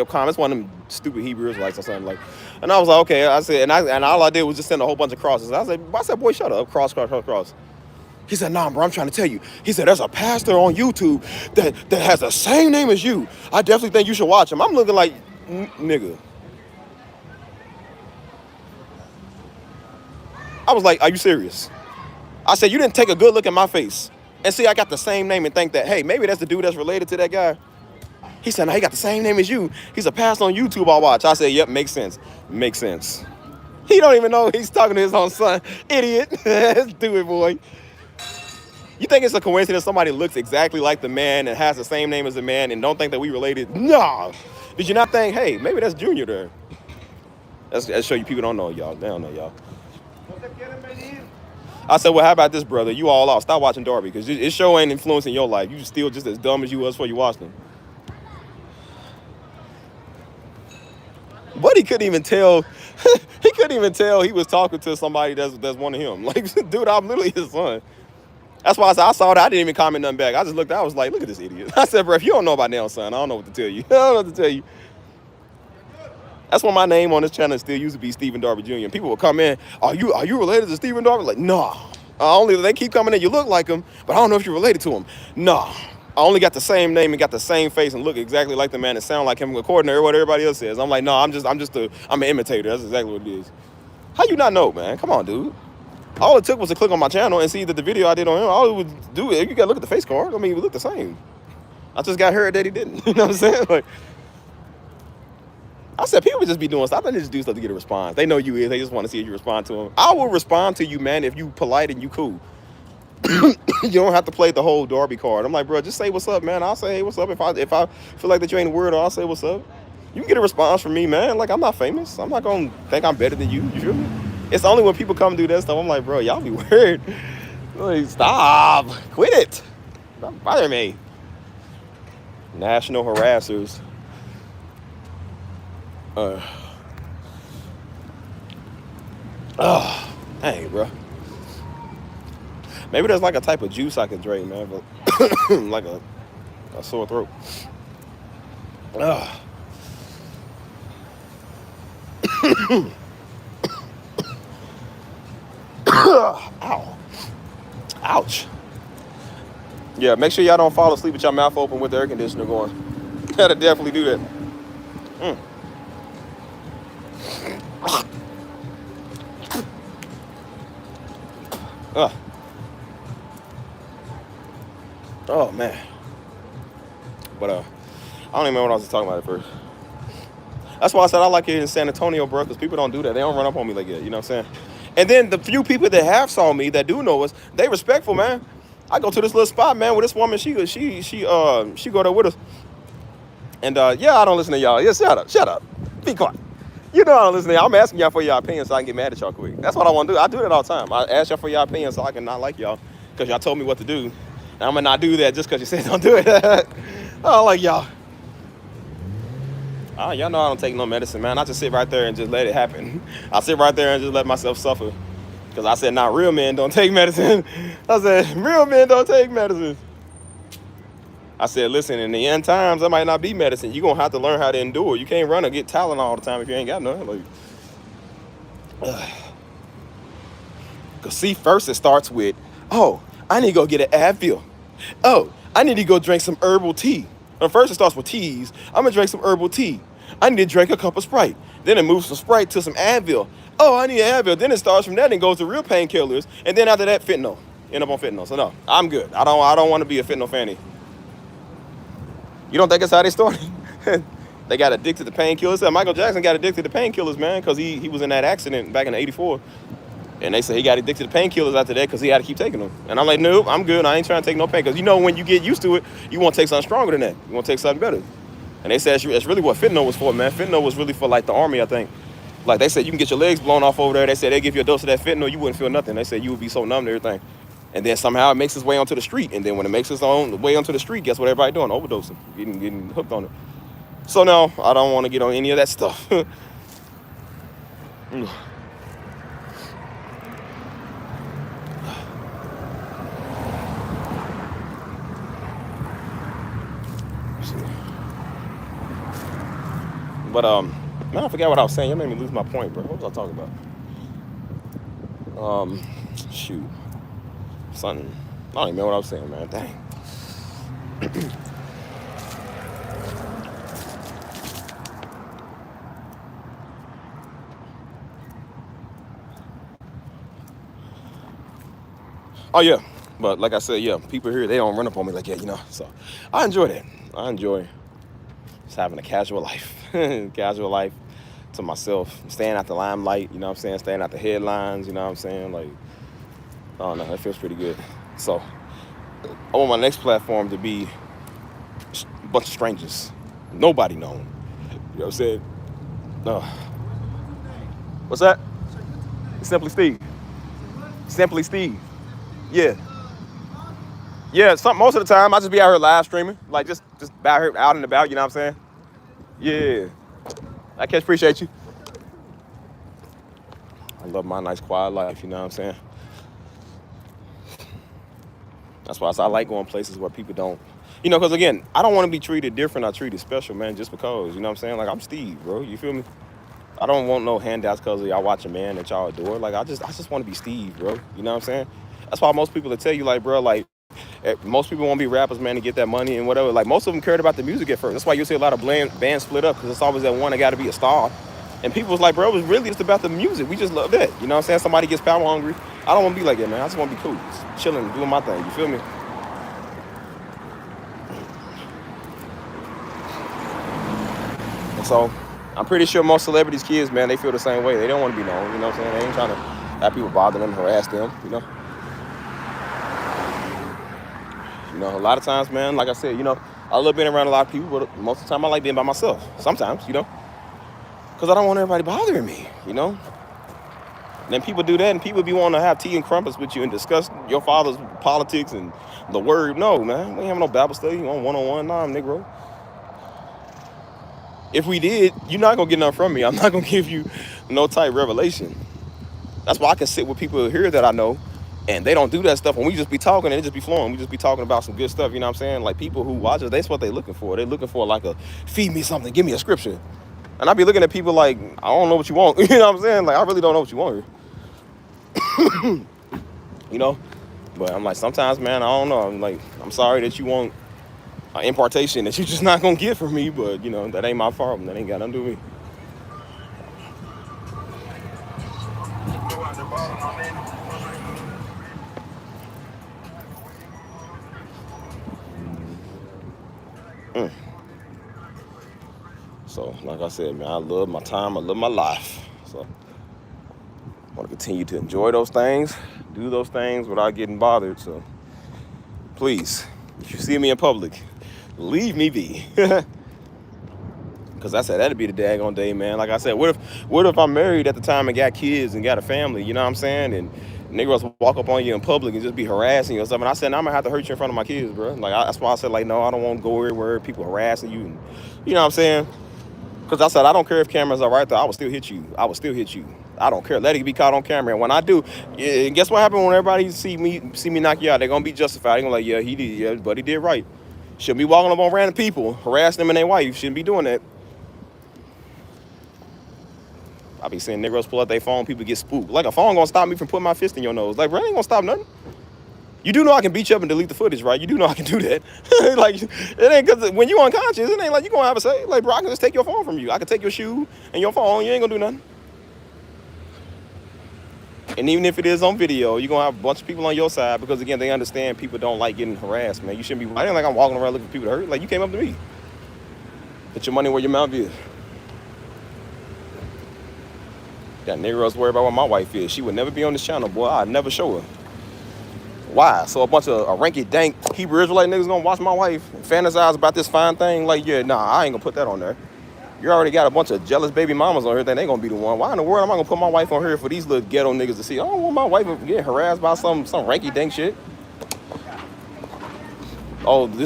comments. One of them stupid Hebrew Israelites or something like. And I was like, okay. I said, and all I did was just send a whole bunch of crosses. I said, boy, shut up. Cross. He said, nah, bro, I'm trying to tell you. He said, there's a pastor on YouTube that has the same name as you. I definitely think you should watch him. I'm looking like, nigga. I was like, are you serious? I said, you didn't take a good look at my face and see I got the same name and think that, hey, maybe that's the dude that's related to that guy. He said, no, he got the same name as you. He's a pastor on YouTube I watch. I said, yep, makes sense. Makes sense. He don't even know he's talking to his own son. Idiot. Stupid boy. You think it's a coincidence somebody looks exactly like the man and has the same name as the man and don't think that we related? No. Did you not think, hey, maybe that's Junior there? That's show you people don't know y'all. They don't know y'all. I said, well, how about this, brother? You all off. Stop watching Darby, because it sure ain't influencing your life. You still just as dumb as you was before you watched him. But he couldn't even tell. He couldn't even tell he was talking to somebody that's one of him. Like, dude, I'm literally his son. That's why I saw that. I didn't even comment nothing back. I just looked. I was like, look at this idiot. I said, bro, if you don't know about now, son, I don't know what to tell you. I don't know what to tell you. That's why my name on this channel still used to be Stephen Darby Jr. And people will come in, are you related to Stephen Darby? Like, nah. Only they keep coming in, you look like him, but I don't know if you're related to him. Nah. I only got the same name and got the same face and look exactly like the man and sound like him according to what everybody else says. I'm like, no, I'm an imitator. That's exactly what it is. How you not know, man? Come on, dude. All it took was to click on my channel and see that the video I did on him, all it would do is, you gotta look at the face card. I mean, we look the same. I just got heard that he didn't. You know what I'm saying? Like, I said, people just be doing stuff. I think they just do stuff to get a response. They know you is. They just want to see if you respond to them. I will respond to you, man, if you polite and you cool. You don't have to play the whole Darby card. I'm like, bro, just say what's up, man. I'll say, hey, what's up. If I feel like that you ain't a weirdo, I'll say what's up. You can get a response from me, man. Like, I'm not famous. I'm not going to think I'm better than you. You feel me? It's only when people come do that stuff, I'm like, bro, y'all be weird. Like, stop. Quit it. Don't bother me. National harassers. Dang, bro. Maybe there's like a type of juice I can drink, man, but like a sore throat. Ow. Ouch. Yeah, make sure y'all don't fall asleep with your mouth open with the air conditioner going. Gotta definitely do that. Oh man. But I don't even remember what I was talking about at first. That's why I said I like it in San Antonio, bro, because people don't do that. They don't run up on me like that, you know what I'm saying? And then the few people that have saw me that do know us, they respectful, man. I go to this little spot, man, with this woman. She go there with us. And yeah, I don't listen to y'all. Yeah, shut up, be quiet. You know I don't listen to y'all. I'm asking y'all for your opinion so I can get mad at y'all quick. That's what I want to do. I do that all the time. I ask y'all for your opinion so I can not like y'all because y'all told me what to do. And I'm gonna not do that just because you said don't do it. I don't like y'all. Y'all know I don't take no medicine, man. I just sit right there and just let it happen. I sit right there and just let myself suffer. Because I said, real men don't take medicine. I said, real men don't take medicine. I said, listen, in the end times, that might not be medicine. You're going to have to learn how to endure. You can't run or get Tylenol all the time if you ain't got none. Because see, first it starts with, oh, I need to go get an Advil. Oh, I need to go drink some herbal tea. First it starts with teas. I'm going to drink some herbal tea. I need to drink a cup of Sprite. Then it moves from Sprite to some Advil. Oh, I need an Advil. Then it starts from that and goes to real painkillers. And then after that, fentanyl. End up on fentanyl. So no, I'm good. I don't want to be a fentanyl fanny. You don't think that's how they started? They got addicted to painkillers. Michael Jackson got addicted to painkillers, man, because he was in that accident back in '84. And they said he got addicted to painkillers after that because he had to keep taking them. And I'm like, nope, I'm good. I ain't trying to take no pain. Because you know when you get used to it, you want to take something stronger than that. You want to take something better. And they said it's really what fentanyl was for, man. Fentanyl was really for, like, the army, I think. Like, they said you can get your legs blown off over there. They said they give you a dose of that fentanyl, you wouldn't feel nothing. They said you would be so numb to everything. And then somehow it makes its way onto the street. And then when it makes its own way onto the street, guess what everybody doing? Overdosing, getting hooked on it. So no, I don't want to get on any of that stuff. But man, I forgot what I was saying. You made me lose my point, bro. What was I talking about? Shoot, something. I don't even know what I was saying, man. Dang. Oh yeah, but like I said, yeah, people here, they don't run up on me like, yeah, you know. So I enjoy that. I enjoy just having a casual life, casual life to myself, staying out the limelight, you know what I'm saying, staying out the headlines, you know what I'm saying, like, I don't know, that feels pretty good. So I want my next platform to be a bunch of strangers, nobody known, you know what I'm saying. What's that? Simply Steve. Simply Steve. Yeah. Yeah, most of the time I just be out here live streaming, like just out here out and about, you know what I'm saying? Yeah. I can appreciate you. I love my nice quiet life, you know what I'm saying? That's why I like going places where people don't, you know, because again, I don't want to be treated different or treated special, man, just because, you know what I'm saying? Like, I'm Steve, bro, you feel me? I don't want no handouts because y'all watch a man that y'all adore. Like, I just want to be Steve, bro, you know what I'm saying? That's why most people will tell you, like, bro, like, most people want to be rappers, man, to get that money and whatever. Like, most of them cared about the music at first. That's why you'll see a lot of bands split up, because it's always that one that got to be a star. And people was like, bro, it was really just about the music. We just love that. You know what I'm saying? Somebody gets power hungry. I don't want to be like that, man. I just want to be cool. Just chilling, doing my thing. You feel me? And so, I'm pretty sure most celebrities' kids, man, they feel the same way. They don't want to be known. You know what I'm saying? They ain't trying to have people bother them, harass them, you know? You know, a lot of times, man, like I said, you know, I love being around a lot of people, but most of the time I like being by myself. Sometimes, you know, because I don't want everybody bothering me, you know. And then people do that, and people be wanting to have tea and crumpets with you and discuss your father's politics and the word. No, man, we ain't having no Bible study. You want one-on-one? Nah, Negro. If we did, you're not going to get nothing from me. I'm not going to give you no type revelation. That's why I can sit with people here that I know, and they don't do that stuff. When we just be talking, and it just be flowing. We just be talking about some good stuff, you know what I'm saying? Like, people who watch us, that's what they looking for. They're looking for, like, feed me something, give me a scripture. And I be looking at people like, I don't know what you want. You know what I'm saying? Like, I really don't know what you want here. You know? But I'm like, sometimes, man, I don't know. I'm like, I'm sorry that you want an impartation that you're just not going to get from me. But, you know, that ain't my problem. That ain't got nothing to do with me. So, like I said, man, I love my time. I love my life. So, I want to continue to enjoy those things, do those things without getting bothered. So, please, if you see me in public, leave me be. Cause I said that'd be the daggone day, man. Like I said, what if I'm married at the time and got kids and got a family? You know what I'm saying? And niggas walk up on you in public and just be harassing you or something. I said, I'm gonna have to hurt you in front of my kids, bro. Like that's why I said, like, no, I don't want to go everywhere people harassing you. And, you know what I'm saying? Cause I said I don't care if cameras are right there. I will still hit you. I will still hit you. I don't care. Let it be caught on camera. And when I do, yeah, guess what happened when everybody see me knock you out? They're gonna be justified. They're gonna like, yeah, he did, yeah, but he did right. Shouldn't be walking up on random people, harassing them and their wife. Shouldn't be doing that. I be seeing niggas pull out their phone, people get spooked. Like a phone gonna stop me from putting my fist in your nose. Like, bro, it ain't gonna stop nothing. You do know I can beat you up and delete the footage, right? You do know I can do that. Like, it ain't cause when you unconscious, it ain't like you gonna have a say. Like, bro, I can just take your phone from you. I can take your shoe and your phone, you ain't gonna do nothing. And even if it is on video, you're gonna have a bunch of people on your side because again, they understand people don't like getting harassed, man. You shouldn't be, I ain't like I'm walking around looking for people to hurt. Like, you came up to me. Put your money where your mouth is. That niggas worry about what my wife is. She would never be on this channel, boy. I'd never show her. Why? So a bunch of ranky-dank Hebrew Israelite niggas gonna watch my wife and fantasize about this fine thing? Like, yeah, nah, I ain't gonna put that on there. You already got a bunch of jealous baby mamas on here that ain't gonna be the one. Why in the world am I gonna put my wife on here for these little ghetto niggas to see? I don't want my wife getting harassed by some ranky-dank shit. Oh, the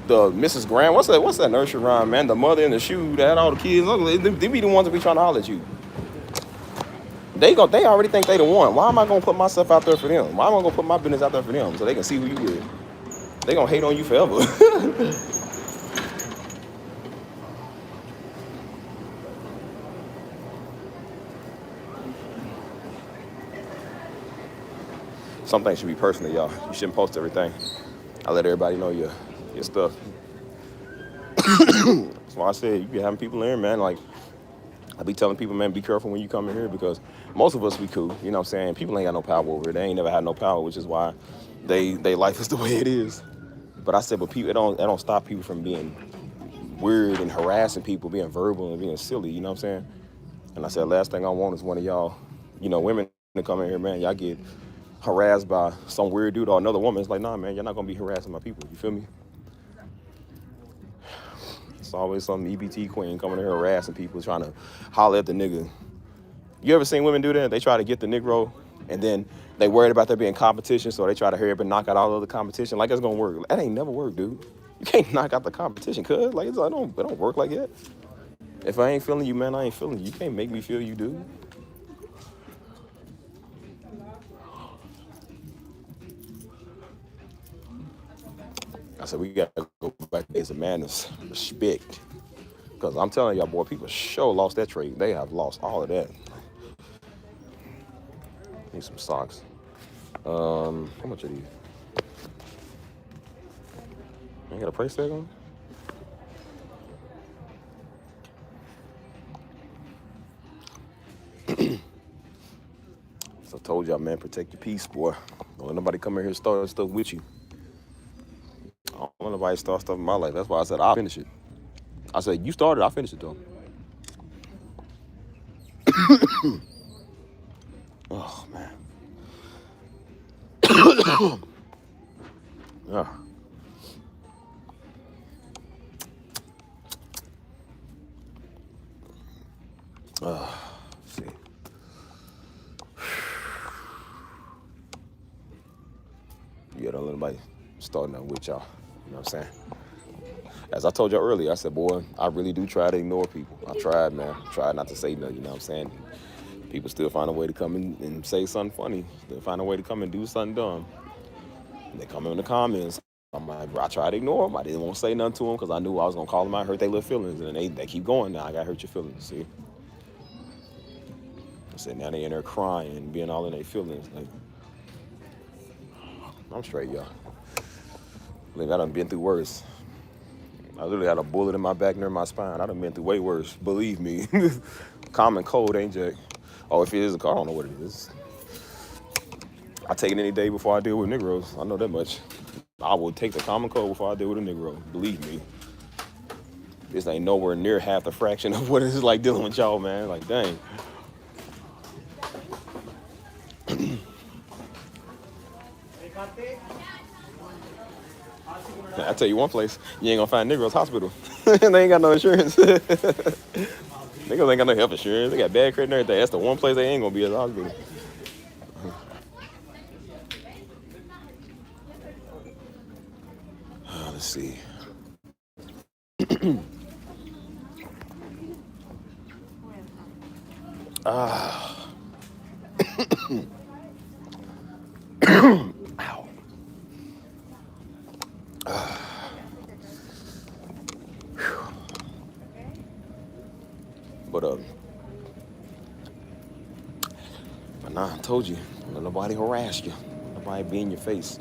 Mrs. Grant, what's that nursery rhyme, man? The mother in the shoe that had all the kids. Look, they be the ones that be trying to holler at you. They already think they the one. Why am I gonna put myself out there for them? Why am I gonna put my business out there for them so they can see who you is? They gonna hate on you forever. Some things should be personal, y'all. You shouldn't post everything. I let everybody know your stuff. That's why I said you be having people in here, man. Like, I be telling people, man, be careful when you come in here because most of us be cool. You know what I'm saying? People ain't got no power over it. They ain't never had no power, which is why they life is the way it is. But I said, but people, it don't stop people from being weird and harassing people, being verbal and being silly. You know what I'm saying? And I said, last thing I want is one of y'all, women to come in here, man. Y'all get harassed by some weird dude or another woman. It's like, nah, man, you're not gonna be harassing my people. You feel me? It's always some EBT queen coming in here harassing people, trying to holler at the nigga. You ever seen women do that? They try to get the Negro, and then they worried about there being competition, so they try to hurry up and knock out all of the competition. Like, that's gonna work. That ain't never worked, dude. You can't knock out the competition, cuz. Like, it don't work like that. If I ain't feeling you, man, I ain't feeling you. You can't make me feel you, dude. I said, we gotta go back to days of madness, respect. Because I'm telling y'all, boy, people sure lost that trade. They have lost all of that. Need some socks. How much are these? You got a price tag on? So I told y'all, man, protect your peace, boy. Don't let nobody come in here and start stuff with you. I don't let nobody start stuff in my life. That's why I said I'll finish it. I said, you started, I'll finish it, though. Oh, man. Yeah. See. Yeah, don't let nobody start nothing with y'all. You know what I'm saying? As I told y'all earlier, I said, boy, I really do try to ignore people. I tried, man. I tried not to say nothing, you know what I'm saying? People still find a way to come in and say something funny. They find a way to come and do something dumb. And they come in the comments. I'm like, bro, I tried to ignore them. I didn't want to say nothing to them because I knew I was going to call them out, hurt their little feelings. And they keep going now. I got to hurt your feelings, see? I said, now they in there crying and being all in their feelings. Like, I'm straight, y'all. I done been through worse. I literally had a bullet in my back near my spine. I done been through way worse. Believe me. Common cold ain't jack. Oh, if it is a car, I don't know what it is. I take it any day before I deal with Negroes. I know that much. I will take the common cold before I deal with a Negro. Believe me. This ain't nowhere near half the fraction of what it's like dealing with y'all, man. Like, dang. I tell you one place, you ain't gonna find Negroes hospital. They ain't got no insurance. Niggas ain't got no health insurance. They got bad credit and everything. That's the one place they ain't gonna be at the hospital. Let's see. Ow. But nah, I told you, don't let nobody harass you. Nobody be in your face.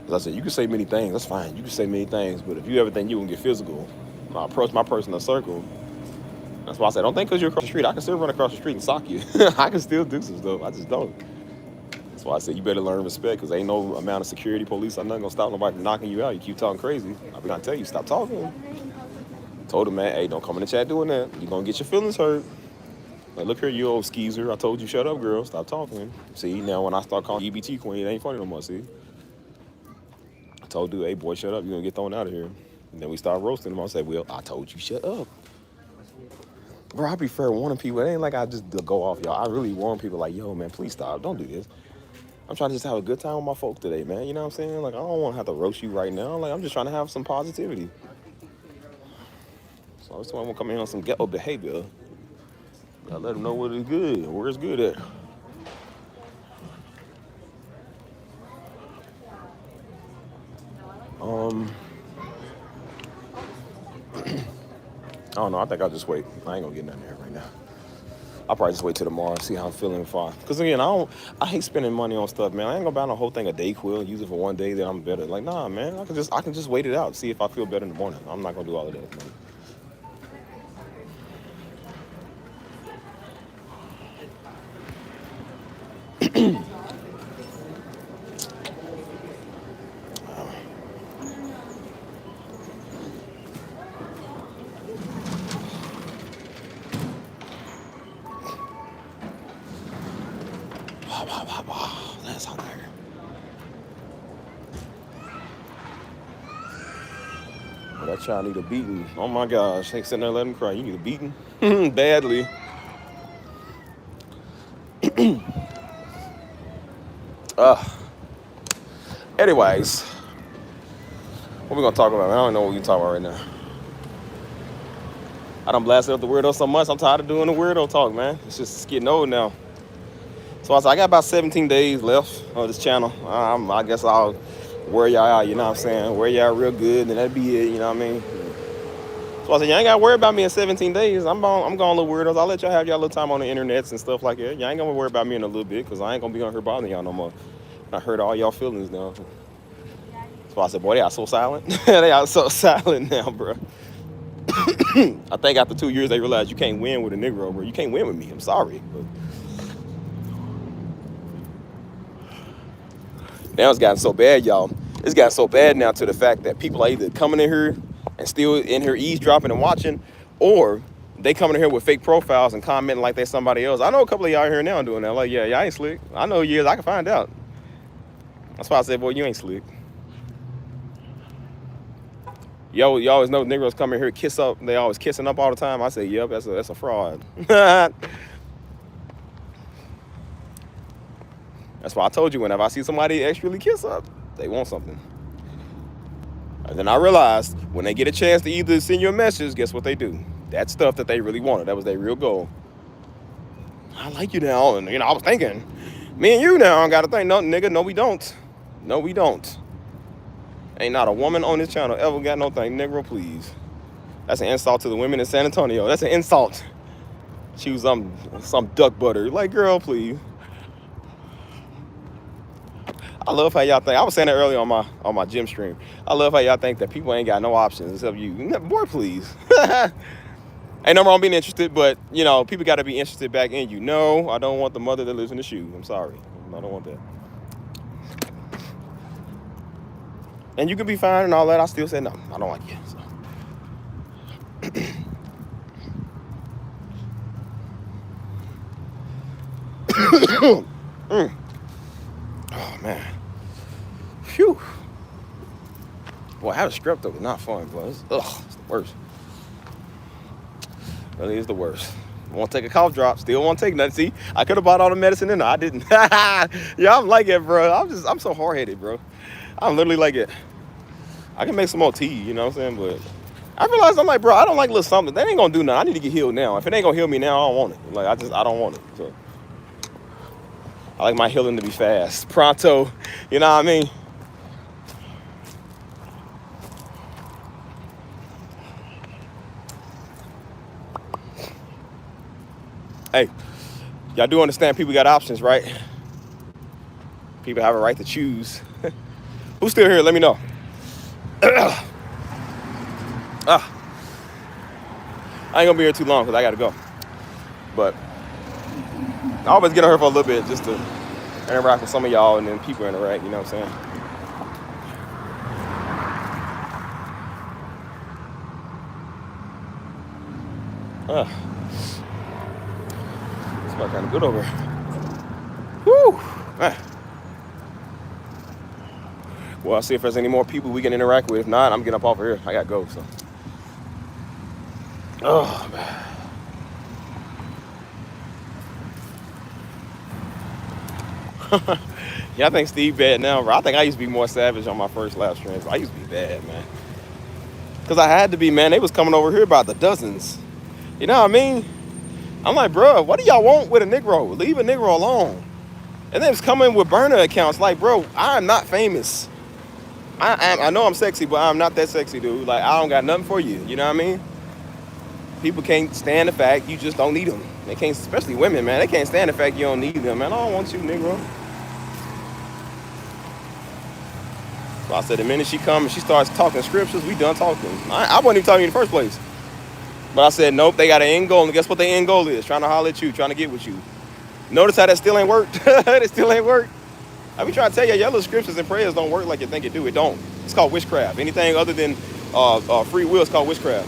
As I said, you can say many things. That's fine. You can say many things, but if you ever think you can get physical, I approach my personal circle. That's why I said, don't think because you're across the street, I can still run across the street and sock you. I can still do some stuff. I just don't. That's why I said you better learn respect, because ain't no amount of security, police, I'm not gonna stop nobody from knocking you out. You keep talking crazy, I'll be gonna tell you, stop talking. Told him, man, hey, don't come in the chat doing that. You're gonna get your feelings hurt. Like, look here, you old skeezer. I told you, shut up, girl. Stop talking. See, now when I start calling you EBT queen, it ain't funny no more, see? I told dude, hey, boy, shut up. You're gonna get thrown out of here. And then we start roasting him. I said, well, I told you, shut up. Bro, I be fair warning people. It ain't like I just go off, y'all. I really warn people like, yo, man, please stop. Don't do this. I'm trying to just have a good time with my folks today, man. You know what I'm saying? Like, I don't want to have to roast you right now. Like, I'm just trying to have some positivity. So I just want to come in on some ghetto behavior. I let them know what is good, where it's good at. I don't know. I think I'll just wait. I ain't gonna get nothing there right now. I'll probably just wait till tomorrow and see how I'm feeling before. Because again, I hate spending money on stuff, man. I ain't gonna buy no whole thing of Dayquil and use it for one day that I'm better. Like, nah, man. I can just wait it out, see if I feel better in the morning. I'm not gonna do all of that, man. That's hot there. Well, that child need a beating. Oh my gosh, they sitting there letting him cry. You need a beating? Badly. Anyways, what we gonna talk about? I don't know what we can talk about right now. I done blasted up the weirdo so much, I'm tired of doing the weirdo talk, man. It's getting old now. So I got about 17 days left on this channel. I guess I'll wear y'all out, you know what I'm saying? Wear y'all real good, and that'd be it, you know what I mean? So I said, y'all ain't gotta worry about me in 17 days. I'm going little weirdos. I'll let y'all have y'all little time on the internets and stuff like that. Y'all ain't gonna worry about me in a little bit, because I ain't gonna be on here bothering y'all no more. I hurt all y'all feelings now. So I said, boy, they are so silent. They are so silent now, bro. I think after 2 years, they realized you can't win with a Negro, bro. You can't win with me. I'm sorry. But now it's gotten so bad, y'all. It's gotten so bad now to the fact that people are either coming in here and still in here eavesdropping and watching, or they coming in here with fake profiles and commenting like they're somebody else. I know a couple of y'all here now doing that. Like, yeah, y'all ain't slick. I know you is. I can find out. That's why I said, boy, you ain't slick. You always know Negroes come in here kiss up. They always kissing up all the time. I say, yep, that's a fraud. That's why I told you, whenever I see somebody actually kiss up, they want something. And then I realized when they get a chance to either send you a message, guess what they do? That stuff that they really wanted. That was their real goal. I like you now. And, I was thinking, me and you now got to think, no, nigga, no, we don't. No, we don't. Ain't not a woman on this channel ever got no thing. Negro, please. That's an insult to the women in San Antonio. That's an insult. She was some duck butter. Like, girl, please. I love how y'all think. I was saying that earlier on my gym stream. I love how y'all think that people ain't got no options except you. Boy, please. Ain't no wrong being interested, but, people got to be interested back in you. No, I don't want the mother that lives in the shoe. I'm sorry. I don't want that. And you can be fine and all that. I still say no. I don't like you. So. Oh, man. Phew. Boy, having strep throat is not fun, bro. It's the worst. Really is the worst. Won't take a cough drop. Still won't take nothing. See, I could have bought all the medicine in there. I didn't. Yeah, I'm like it, bro. I'm so hard-headed, bro. I'm literally like it. I can make some more tea, you know what I'm saying? But I realized I'm like, bro, I don't like little something. That ain't gonna do nothing. I need to get healed now. If it ain't gonna heal me now, I don't want it. Like, I don't want it. So I like my healing to be fast. Pronto. You know what I mean? Hey, y'all do understand people got options, right? People have a right to choose. Who's still here? Let me know. I ain't gonna be here too long because I gotta go. But I always get on here for a little bit just to interact with some of y'all and then people interact, you know what I'm saying? Kind of good over. Woo! Well, I'll see if there's any more people we can interact with. If not, I'm getting up off of here. I gotta go. So. Oh man. Yeah, I think Steve bad now, bro. I think I used to be more savage on my first live streams. I used to be bad, man. Cause I had to be, man. They was coming over here by the dozens. You know what I mean? I'm like, bro, what do y'all want with a Negro? Leave a Negro alone. And then it's coming with burner accounts. Like, bro, I'm not famous. I know I'm sexy, but I'm not that sexy, dude. Like, I don't got nothing for you. You know what I mean? People can't stand the fact you just don't need them. They can't, especially women, man. They can't stand the fact you don't need them, man. I don't want you, Negro. So I said, the minute she comes and she starts talking scriptures, we done talking. I wasn't even talking in the first place. But I said, nope, they got an end goal. And guess what their end goal is? Trying to holler at you, trying to get with you. Notice how that still ain't worked? It still ain't worked. I be trying to tell you, your little scriptures and prayers don't work like you think it do. It don't. It's called witchcraft. Anything other than free will is called witchcraft.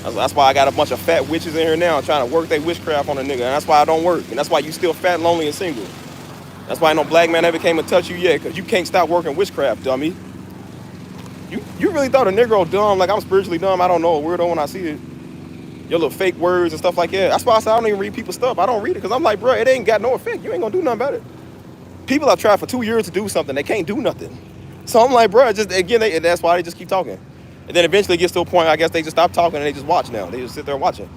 That's why I got a bunch of fat witches in here now trying to work their witchcraft on a nigga. And that's why I don't work. And that's why you still fat, lonely, and single. That's why no black man ever came to touch you yet, because you can't stop working witchcraft, dummy. You really thought a Negro dumb, like I'm spiritually dumb. I don't know, a weirdo when I see it. Your little fake words and stuff like that. That's why I said I don't even read people's stuff. I don't read it because I'm like, bro, it ain't got no effect. You ain't gonna do nothing about it. People have tried for 2 years to do something. They can't do nothing. So I'm like, bro, just again, that's why they just keep talking. And then eventually it gets to a point, I guess they just stop talking and they just watch now. They just sit there watching.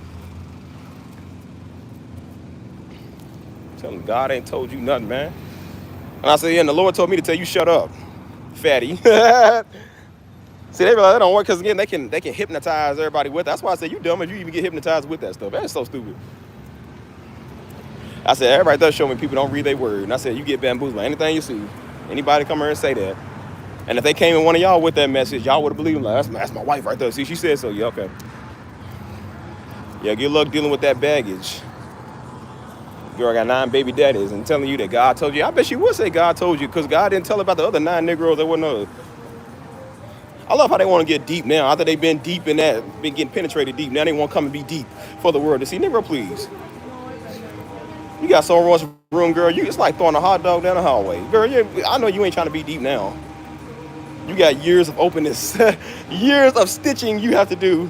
Tell them God ain't told you nothing, man. And I said, yeah, and the Lord told me to tell you shut up, fatty. See, they realize that don't work because, again, they can hypnotize everybody with that. That's why I said, you dumb if you even get hypnotized with that stuff. That's so stupid. I said, everybody does show me people don't read their word. And I said, you get bamboozled by anything you see. Anybody come here and say that. And if they came in one of y'all with that message, y'all would have believed them. Like, that's my wife right there. See, she said so. Yeah, okay. Yeah, good luck dealing with that baggage. Girl got 9 baby daddies and telling you that God told you. I bet she would say God told you because God didn't tell about the other 9 Negroes that wasn't other. I love how they want to get deep now. After they've been deep in that, been getting penetrated deep, now they want to come and be deep for the world to see. Negro, please. You got so much room, girl. It's like throwing a hot dog down the hallway. Girl, I know you ain't trying to be deep now. You got years of openness, years of stitching you have to do.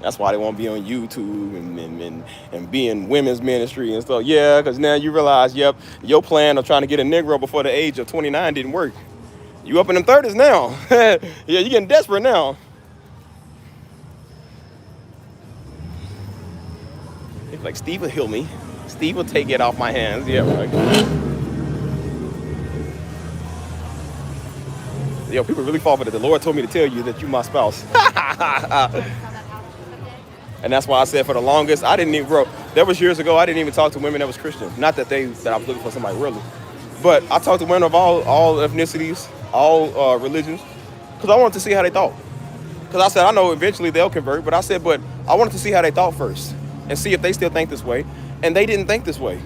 That's why they want to be on YouTube and be in women's ministry and stuff. Yeah, because now you realize, yep, your plan of trying to get a Negro before the age of 29 didn't work. You up in them 30s now. Yeah, you're getting desperate now. He's like, Steve will heal me. Steve will take it off my hands. Yeah, right. Yo, people really fall for that. The Lord told me to tell you that you my spouse. And that's why I said for the longest, I didn't even, bro, that was years ago, I didn't even talk to women that was Christian. Not that I was looking for somebody really. But I talked to women of all ethnicities, all religions, because I wanted to see how they thought. Because I said, I know eventually they'll convert, but I said, but I wanted to see how they thought first and see if they still think this way. And they didn't think this way.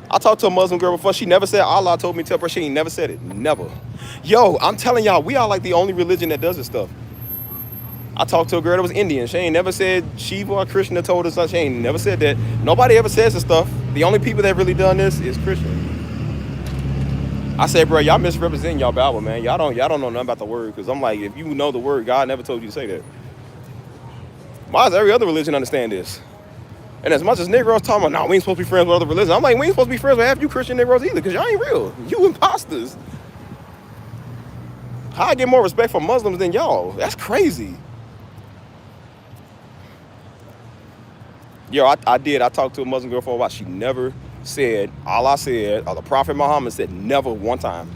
I talked to a Muslim girl before. She never said Allah told me to tell her. She ain't never said it. Never. Yo, I'm telling y'all, we are like the only religion that does this stuff. I talked to a girl that was Indian. She ain't never said Shiva or Krishna told us. She ain't never said that. Nobody ever says this stuff. The only people that really done this is Christian. I said, bro, y'all misrepresenting y'all Bible, man. Y'all don't know nothing about the word. Because I'm like, if you know the word, God never told you to say that. Why does every other religion understand this? And as much as Negroes talking about, no, we ain't supposed to be friends with other religions. I'm like, we ain't supposed to be friends with half you Christian Negroes either, because y'all ain't real. You imposters. How I get more respect from Muslims than y'all? That's crazy. Yo, I did. I talked to a Muslim girl for a while. She never said, Allah said, or the Prophet Muhammad said, never one time.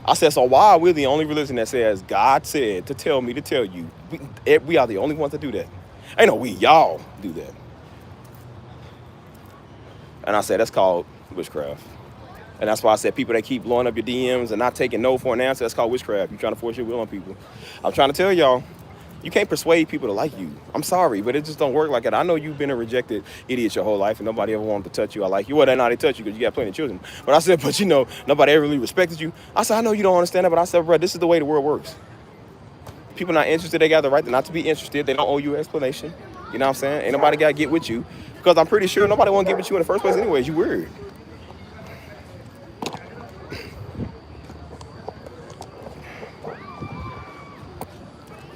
I said, so why are we the only religion that says God said to tell me to tell you? We are the only ones that do that. Ain't no we, y'all do that. And I said, that's called witchcraft. And that's why I said people that keep blowing up your DMs and not taking no for an answer, that's called witchcraft. You're trying to force your will on people. I'm trying to tell y'all, you can't persuade people to like you. I'm sorry, but it just don't work like that. I know you've been a rejected idiot your whole life and nobody ever wanted to touch you. I like you. Well, they touch you because you got plenty of children. But I said, but you know, nobody ever really respected you. I said, I know you don't understand that, but I said, bro, this is the way the world works. People not interested, they got the right not to be interested. They don't owe you an explanation. You know what I'm saying? Ain't nobody got to get with you. Because I'm pretty sure nobody want to get with you in the first place anyways. You weird.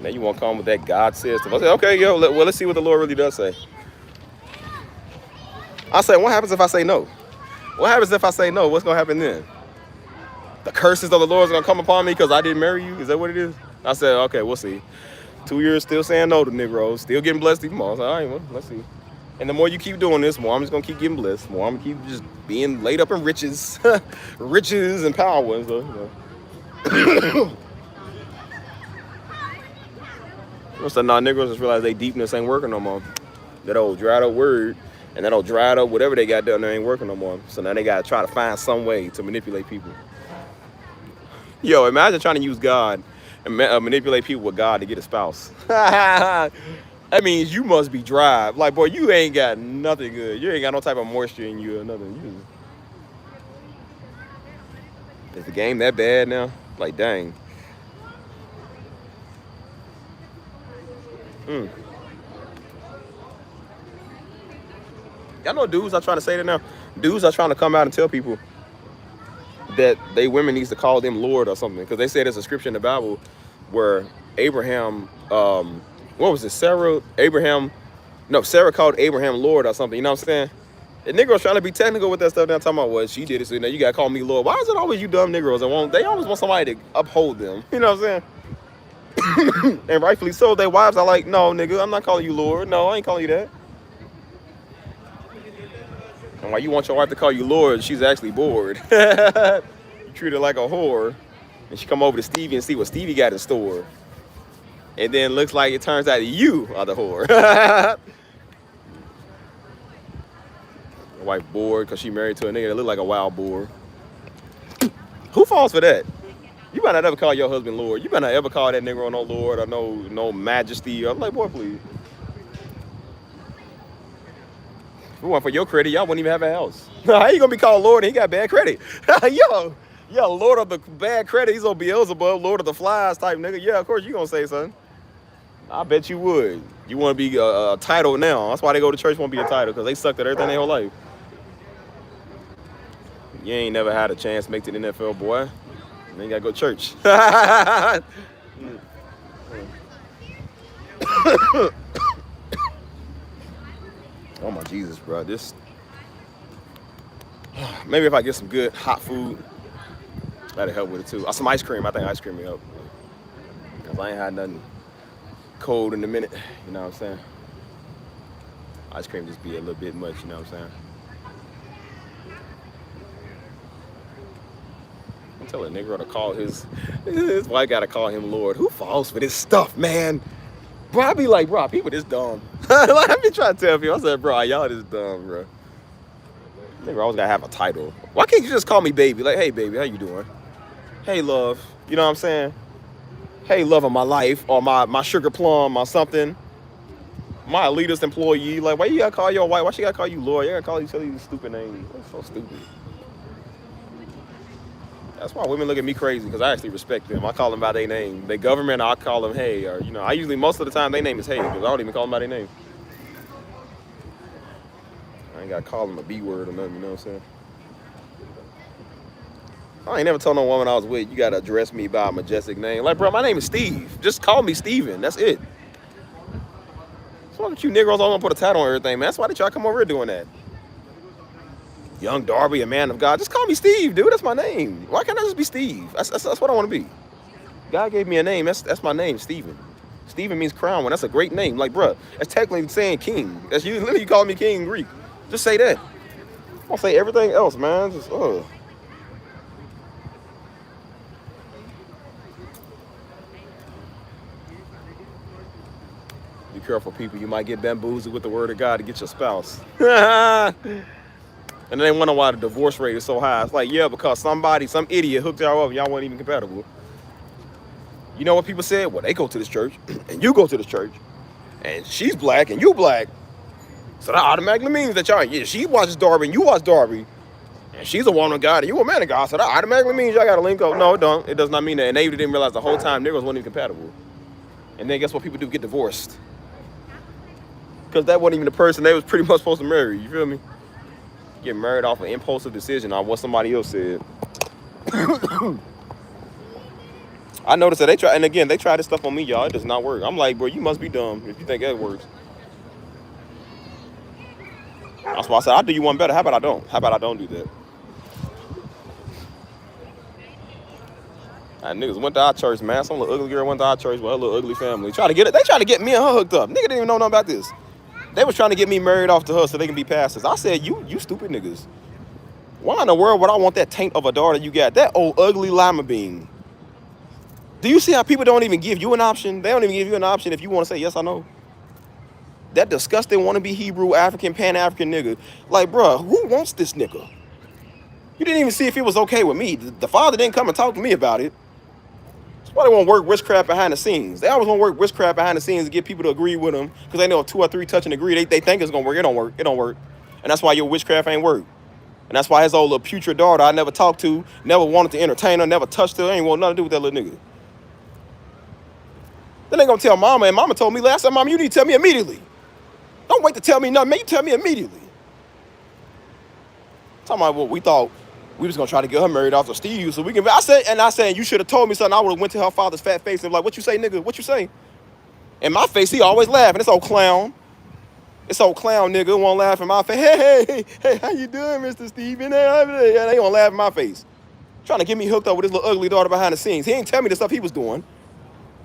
Now you want to come with that God says stuff. I said, okay, yo, let's see what the Lord really does say. I said, what happens if I say no? What happens if I say no? What's going to happen then? The curses of the Lord is going to come upon me because I didn't marry you? Is that what it is? I said, okay, we'll see. 2 years still saying no to Negroes, still getting blessed even more. I said, all right, well, let's see. And the more you keep doing this, more I'm just going to keep getting blessed. More I'm going to keep just being laid up in riches. Riches and power. And so, you know. So now Negroes just realize they deepness ain't working no more. That old dried up word and that old dried up whatever they got down there ain't working no more. So now they got to try to find some way to manipulate people. Yo, imagine trying to use God and manipulate people with God to get a spouse. That means you must be dry. Like, boy, you ain't got nothing good. You ain't got no type of moisture in you or nothing. Is the game that bad now? Like, dang. Y'all know dudes are trying to say that now? Dudes are trying to come out and tell people that they women needs to call them Lord or something. Because they say there's a scripture in the Bible where Abraham, what was it? Sarah called Abraham Lord or something. You know what I'm saying? The Negroes trying to be technical with that stuff. They're talking about what she did it. So now you got to call me Lord. Why is it always you dumb Negroes? They always want somebody to uphold them. You know what I'm saying? And rightfully so, their wives are like, no, nigga, I'm not calling you Lord. No, I ain't calling you that. And why you want your wife to call you Lord, she's actually bored. You treat her like a whore. And she come over to Stevie and see what Stevie got in store. And then looks like it turns out you are the whore. Your wife bored because she married to a nigga that look like a wild boar. Who falls for that? You better not ever call your husband Lord. You better not ever call that nigga no Lord or no majesty. I'm like, boy, please. If it weren't for your credit, y'all wouldn't even have a house. How you gonna be called Lord and he got bad credit? Yo, Lord of the bad credit. He's gonna be Beelzebub, Lord of the flies type nigga. Yeah, of course you gonna say something. I bet you would. You want to be a title now. That's why they go to church, want to be a title, because they sucked at everything their whole life. You ain't never had a chance to make it to the NFL, boy. You ain't got to go to church. Oh, my Jesus, bro. Maybe if I get some good hot food, that'll help with it, too. Some ice cream. I think ice cream will help. Because I ain't had nothing cold in a minute. You know what I'm saying? Ice cream just be a little bit much, you know what I'm saying? I'm telling a nigga to call his wife gotta call him Lord. Who falls for this stuff, man? Bro, I be like, bro, people this dumb. I be trying to tell people, I said, bro, y'all this dumb, bro. Nigga always gotta have a title. Why can't you just call me baby? Like, hey, baby, how you doing? Hey, love. You know what I'm saying? Hey, love of my life, or my sugar plum, or something. My elitist employee. Like, why you gotta call your wife? Why she gotta call you Lord? You gotta call each other these stupid names. That's so stupid. That's why women look at me crazy, because I actually respect them. I call them by their name. They government, I call them hey, or, you know, I usually, most of the time, their name is hey, because I don't even call them by their name. I ain't gotta call them a B word or nothing, you know what I'm saying? I ain't never told no woman I was with, you gotta address me by a majestic name. Like, bro, my name is Steve. Just call me Steven. That's it. That's why you Negroes all gonna put a title on everything, man. That's why they try to come over here doing that. Young Darby, a man of God. Just call me Steve, dude. That's my name. Why can't I just be Steve? That's what I want to be. God gave me a name. That's my name, Steven. Steven means crown one. That's a great name. Like, bruh, that's technically saying king. That's you literally calling me king in Greek. Just say that. I won't say everything else, man. Just Be careful, people. You might get bamboozled with the word of God to get your spouse. And then they wonder why the divorce rate is so high. It's like, yeah, because some idiot hooked y'all up and y'all weren't even compatible. You know what people said? Well, they go to this church, and you go to this church, and she's black, and you black. So that automatically means that she watches Darby, and you watch Darby, and she's a woman of God, and you a man of God. So that automatically means y'all got to link up. No, it don't. It does not mean that. And they didn't realize the whole time niggas weren't even compatible. And then guess what people do? Get divorced. Because that wasn't even the person they was pretty much supposed to marry. You feel me? Get married off an impulsive decision on what somebody else said. I noticed that they try this stuff on me, y'all. It does not work. I'm like, bro, you must be dumb if you think that works. That's why I said, I'll do you one better. How about I don't? How about I don't do that? Niggas went to our church, man. Some little ugly girl went to our church with her little ugly family. They tried to get me and her hooked up. Nigga didn't even know nothing about this. They was trying to get me married off to her so they can be pastors. I said, you stupid niggas. Why in the world would I want that taint of a daughter you got? That old ugly lima bean. Do you see how people don't even give you an option? They don't even give you an option if you want to say yes or no. That disgusting wannabe Hebrew, African, Pan-African nigga. Like, bruh, who wants this nigga? You didn't even see if it was okay with me. The father didn't come and talk to me about it. That's why they want to work witchcraft behind the scenes. They always want to work witchcraft behind the scenes to get people to agree with them because they know if 2 or 3 touch and agree, they think it's going to work. It don't work. It don't work. And that's why your witchcraft ain't work. And that's why his old little putrid daughter I never talked to, never wanted to entertain her, never touched her, ain't want nothing to do with that little nigga. Then they gonna tell mama, and mama told me last time, mama, you need to tell me immediately. Don't wait to tell me nothing, man. You tell me immediately. Talking about what we thought we was gonna try to get her married off to Steve so we can. I said, you should have told me something. I would have went to her father's fat face and be like, what you say, nigga? What you say? In my face, he always laughing. This old clown. This old clown nigga won't laugh in my face. Hey, how you doing, Mr. Steven? Hey, they won't laugh in my face. Trying to get me hooked up with his little ugly daughter behind the scenes. He ain't tell me the stuff he was doing.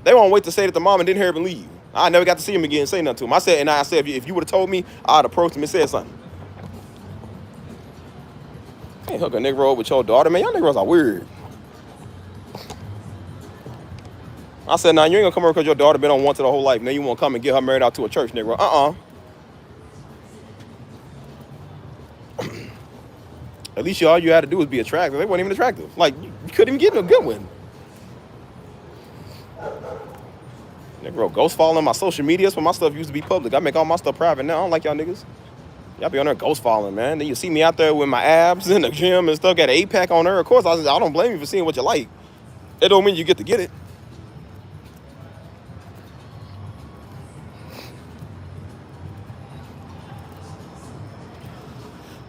They won't wait to say that the mom and didn't hear him leave. I never got to see him again and say nothing to him. I said, if you would have told me, I'd approached him and said something. Can't hook a nigga up with your daughter, man. Y'all niggas are weird. I said, nah, you ain't gonna come over because your daughter been on wanted her whole life. Now you wanna come and get her married out to a church nigga. At least all you had to do was be attractive. They weren't even attractive. Like, you couldn't even get no good one. Nigga, ghost following my social medias when my stuff used to be public. I make all my stuff private now. I don't like y'all niggas. Y'all be on there ghost following, man. Then you see me out there with my abs in the gym and stuff, got an 8-pack on there. Of course, I don't blame you for seeing what you like. It don't mean you get to get it.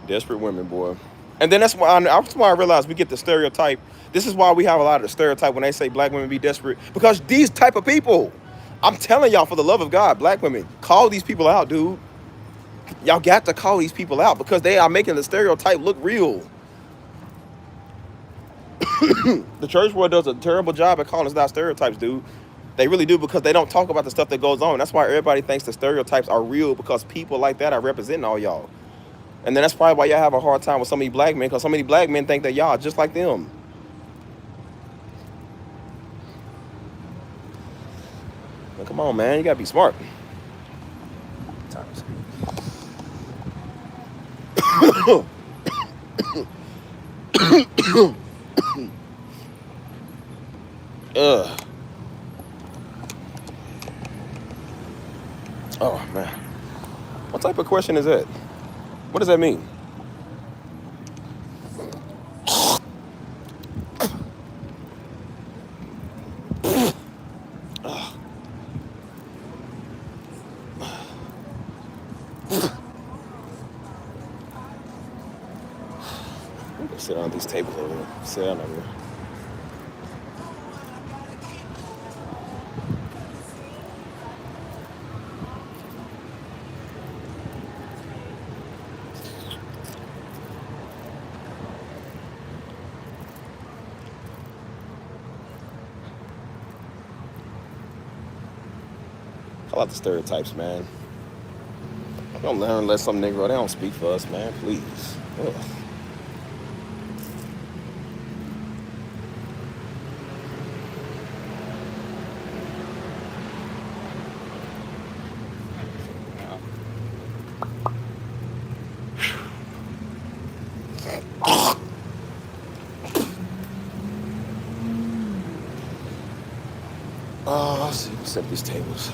Desperate women, boy. And then that's why I realized we get the stereotype. This is why we have a lot of the stereotype when they say black women be desperate. Because these type of people, I'm telling y'all, for the love of God, black women, call these people out, dude. Y'all got to call these people out because they are making the stereotype look real. The church world does a terrible job at calling us out stereotypes, dude. They really do because they don't talk about the stuff that goes on. That's why everybody thinks the stereotypes are real because people like that are representing all y'all. And then that's probably why y'all have a hard time with so many black men because so many black men think that y'all are just like them. Well, come on, man. You got to be smart. Oh, man. What type of question is that? What does that mean? Sit on these tables over here. Sit down over here. I like the stereotypes, man. Don't learn let some Negro. They don't speak for us, man. Please. Ugh. Oh, let's see. Set these tables.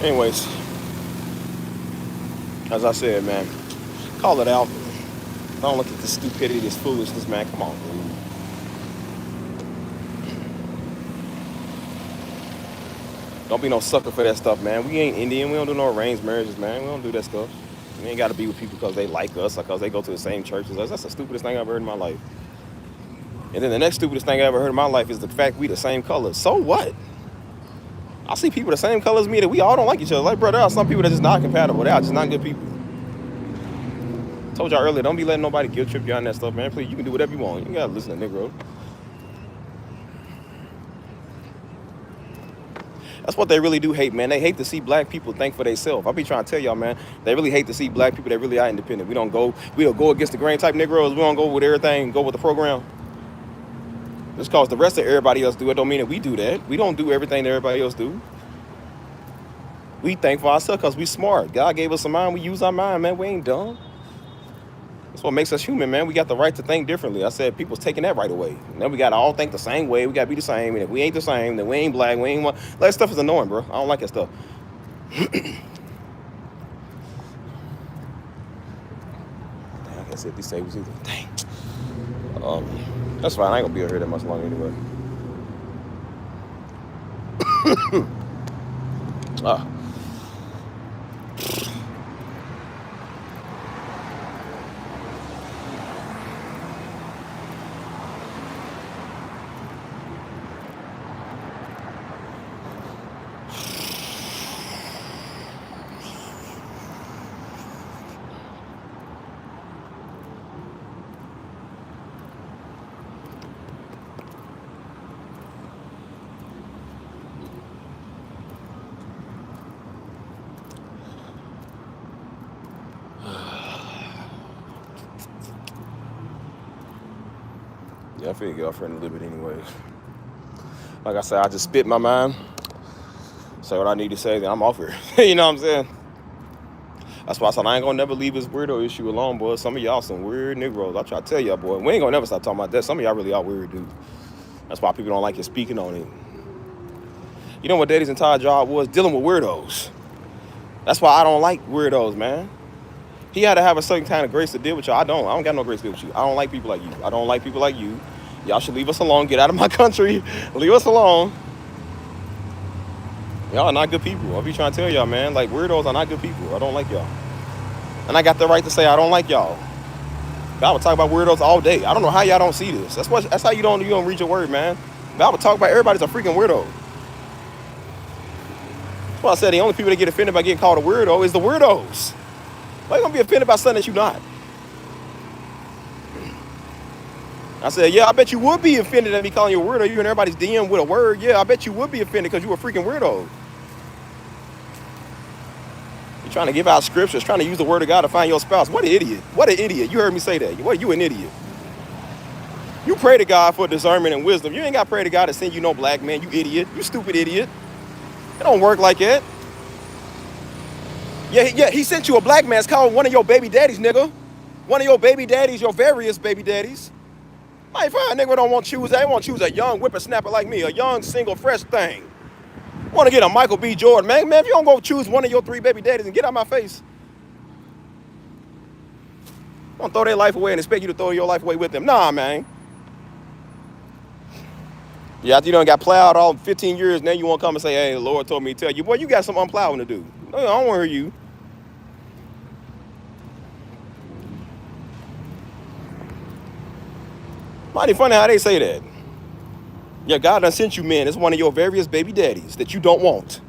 Anyways, as I said, man, call it out. Don't look at the stupidity, this foolishness, man. Come on, dude. Don't be no sucker for that stuff, man. We ain't Indian. We don't do no arranged marriages, man. We don't do that stuff. We ain't got to be with people because they like us or because they go to the same church as us. That's the stupidest thing I've ever heard in my life. And then the next stupidest thing I ever heard in my life is the fact we the same color. So what? I see people the same color as me that we all don't like each other. Like, bro, there are some people that just not compatible. They are just not good people. Told y'all earlier, don't be letting nobody guilt trip you on that stuff, man. Please, you can do whatever you want. You gotta listen to Negro. That's what they really do hate, man. They hate to see black people think for themselves. I be trying to tell y'all, man, they really hate to see black people that really are independent. We don't go against the grain type Negroes. We don't go with everything, go with the program. Just cause the rest of everybody else do it don't mean that we do that. We don't do everything that everybody else do. We think for ourselves because we smart. God gave us a mind. We use our mind, man. We ain't dumb. That's what makes us human, man. We got the right to think differently. I said people's taking that right away. Now we got to all think the same way. We got to be the same. And if we ain't the same, then we ain't black. We ain't one. That stuff is annoying, bro. I don't like that stuff. Damn, I can't sit at these tables either. Dang. That's fine. I ain't gonna be here that much longer anyway. Ah. Yeah, I figure get off here in a little bit anyways. Like I said, I just spit my mind. Say what I need to say, then I'm off here. You know what I'm saying? That's why I said I ain't gonna never leave this weirdo issue alone, boy. Some of y'all some weird Negroes. I try to tell y'all, boy. We ain't gonna never stop talking about that. Some of y'all really are weird dudes. That's why people don't like you speaking on it. You know what Daddy's entire job was? Dealing with weirdos. That's why I don't like weirdos, man. He had to have a certain kind of grace to deal with y'all. I don't got no grace to deal with you. I don't like people like you. I don't like people like you. Y'all should leave us alone. Get out of my country. Leave us alone. Y'all are not good people. I'll be trying to tell y'all, man. Like, weirdos are not good people. I don't like y'all. And I got the right to say I don't like y'all. God would talk about weirdos all day. I don't know how y'all don't see this. That's how you don't read your word, man. God would talk about everybody's a freaking weirdo. That's why I said the only people that get offended by getting called a weirdo is the weirdos. Why you gonna be offended by something that you're not? I said, yeah, I bet you would be offended at me calling you a weirdo. You in everybody's DM with a word. Yeah, I bet you would be offended because you a freaking weirdo. You're trying to give out scriptures, trying to use the word of God to find your spouse. What an idiot. What an idiot. You heard me say that. What, you an idiot. You pray to God for discernment and wisdom. You ain't got to pray to God to send you no black man, you idiot. You stupid idiot. It don't work like that. Yeah, he sent you a black man. It's called one of your baby daddies, nigga. One of your baby daddies, your various baby daddies. Might find a nigga don't want to choose. They want to choose a young whippersnapper like me, a young, single, fresh thing. Want to get a Michael B. Jordan, man. Man, if you don't go choose one of your 3 baby daddies and get out my face. Don't throw their life away and expect you to throw your life away with them. Nah, man. Yeah, after you done got plowed all 15 years, now you want to come and say, hey, the Lord told me to tell you. Boy, you got some unplowing to do. I don't want to hear you. Mighty funny how they say that. Yeah, God done sent you men. It's one of your various baby daddies that you don't want.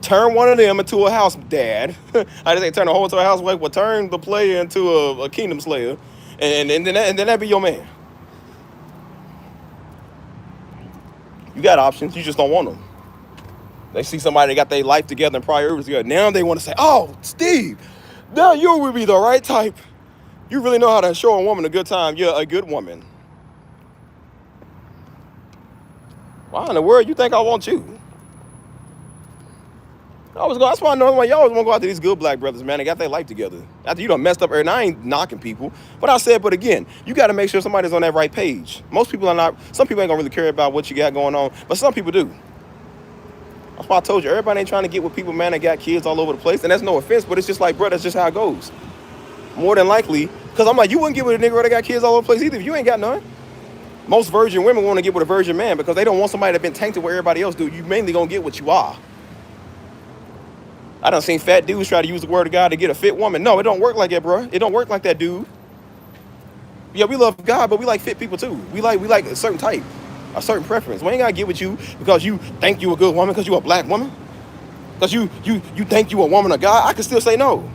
Turn one of them into a house dad. I just say turn the whole into a housewife. Well, turn the player into a kingdom slayer. And then that be your man. You got options. You just don't want them. They see somebody that got their life together and priorities together. Now they want to say, oh, Steve, now you would be the right type. You really know how to show a woman a good time. You're a good woman. Why in the world you think I want you? That's why I know y'all always want to go after these good black brothers, man. They got their life together. After you done messed up, and I ain't knocking people. But again, you got to make sure somebody's on that right page. Most people are not. Some people ain't going to really care about what you got going on. But some people do. That's why I told you, everybody ain't trying to get with people, man, that got kids all over the place. And that's no offense, but it's just like, bro, that's just how it goes. More than likely. Because I'm like, you wouldn't get with a nigga that got kids all over the place either if you ain't got none. Most virgin women want to get with a virgin man because they don't want somebody that's been tainted where everybody else do. You mainly going to get what you are. I done seen fat dudes try to use the word of God to get a fit woman. No, it don't work like that, bro. It don't work like that, dude. Yeah, we love God, but we like fit people too. We like a certain type, a certain preference. We ain't gotta get with you because you think you a good woman, because you a black woman, because you think you a woman of God. I can still say no.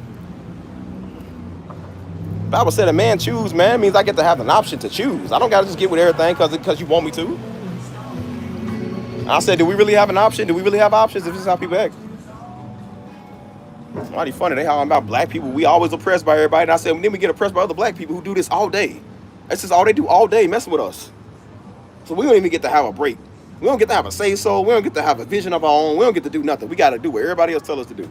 Bible said a man choose, man. It means I get to have an option to choose. I don't gotta just get with everything because you want me to. I said, do we really have an option? Do we really have options if this is how people act? It's mighty funny. They hollering about black people. We always oppressed by everybody. And I said, then we get oppressed by other black people who do this all day. That's just all they do all day, messing with us. So we don't even get to have a break. We don't get to have a say-so. We don't get to have a vision of our own. We don't get to do nothing. We got to do what everybody else tell us to do.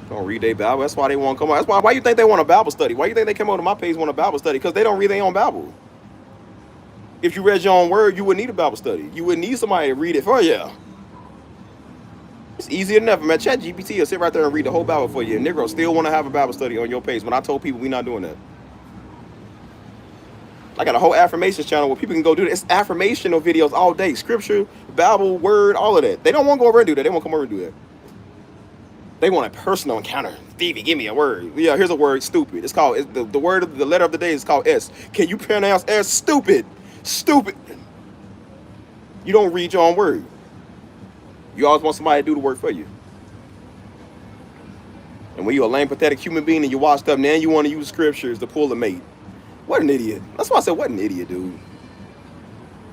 Don't read their Bible. That's why they want to come on. That's why you think they want a Bible study? Why you think they come over to my page and want a Bible study? Because they don't read their own Bible. If you read your own word, you wouldn't need a Bible study. You wouldn't need somebody to read it for you. It's easier than ever, man. ChatGPT will sit right there and read the whole Bible for you. And Negro still want to have a Bible study on your page when I told people we're not doing that. I got a whole affirmations channel where people can go do this. It's affirmational videos all day. Scripture, Bible, word, all of that. They don't want to go over and do that. They want to come over and do that. They want a personal encounter. Stevie, give me a word. Yeah, here's a word, stupid. It's called, the word of the letter of the day is called S. Can you pronounce S? Stupid. Stupid. You don't read your own word. You always want somebody to do the work for you. And when you're a lame, pathetic human being and you washed up, now you want to use scriptures to pull a mate. What an idiot. That's why I said, what an idiot, dude.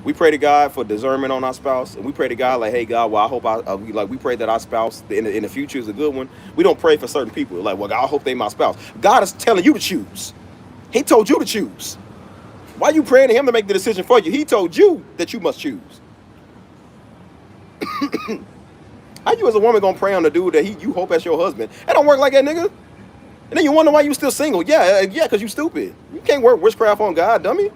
We pray to God for discernment on our spouse, and we pray to God like, hey, God, well, I hope we pray that our spouse in the future is a good one. We don't pray for certain people. Like, well, God, I hope they my spouse. God is telling you to choose. He told you to choose. Why are you praying to him to make the decision for you? He told you that you must choose. How you as a woman gonna pray on the dude that you hope as your husband? It don't work like that, nigga. And then you wonder why you still single. Yeah, because you stupid. You can't work witchcraft on God, dummy.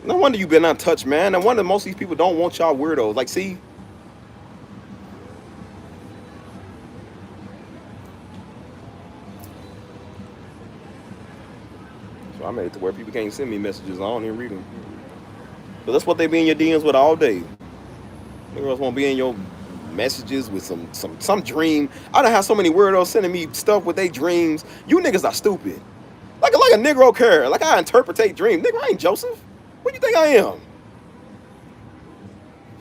No wonder you been untouched, man. No wonder most of these people don't want y'all weirdos. Like, see? So I made it to where people can't send me messages. I don't even read them. But that's what they be in your DMs with all day. Niggas want to be in your messages with some dream. I done have so many weirdos sending me stuff with their dreams. You niggas are stupid. Like a Negro care. Like I interpretate dreams. Nigga, I ain't Joseph. What do you think I am?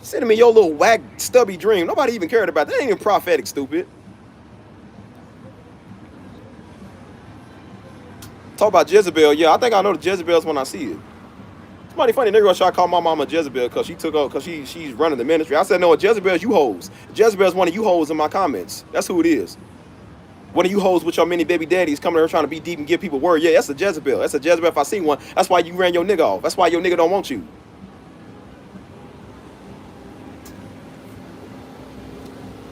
Sending me your little whack, stubby dream. Nobody even cared about that. That ain't even prophetic, stupid. Talk about Jezebel. Yeah, I think I know the Jezebels when I see it. Somebody funny nigga try to call my mama Jezebel because she took over because she's running the ministry. I said no, Jezebel's you hoes. Jezebel's one of you hoes in my comments. That's who it is. One of you hoes with your many baby daddies coming here trying to be deep and give people word. Yeah, that's a Jezebel. That's a Jezebel if I see one. That's why you ran your nigga off. That's why your nigga don't want you.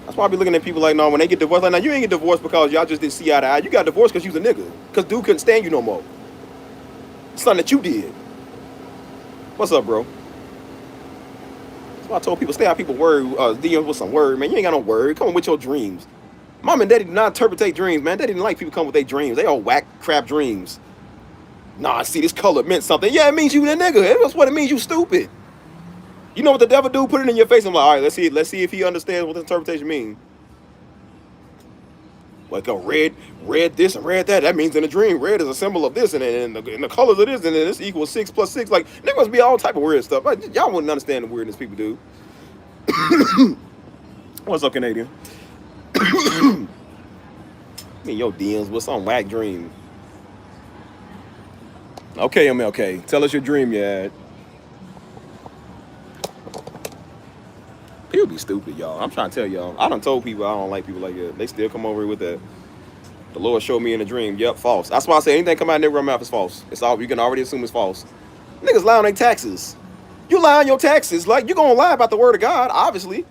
That's why I be looking at people like, no, when they get divorced, like, now you ain't get divorced because y'all just didn't see eye to eye. You got divorced because you was a nigga. Because dude couldn't stand you no more. Something that you did. What's up, bro? That's why I told people, stay out people's word, DMs with some word, man. You ain't got no word. Come on with your dreams. Mom and daddy did not interpret dreams, man. They didn't like people come with their dreams. They all whack crap dreams. Nah, see, this color meant something. Yeah, it means you the nigga. That's what it means, you stupid. You know what the devil do? Put it in your face. I'm like, all right, let's see if he understands what the interpretation means. Like a red this and red that. That means in a dream, red is a symbol of this, and the colors of this, and then this equals 6 + 6. Like, there must be all type of weird stuff. Like, y'all wouldn't understand the weirdness people do. What's up, Canadian? I mean, your DMs with some whack dream. Okay, MLK, tell us your dream you had. People be stupid, y'all. I'm trying to tell y'all. I done told people I don't like people like that. They still come over here with that. The Lord showed me in a dream. Yep, false. That's why I say anything come out of their mouth is false. It's all you can already assume it's false. Niggas lie on their taxes. You lie on your taxes. Like, you gonna lie about the word of God, obviously.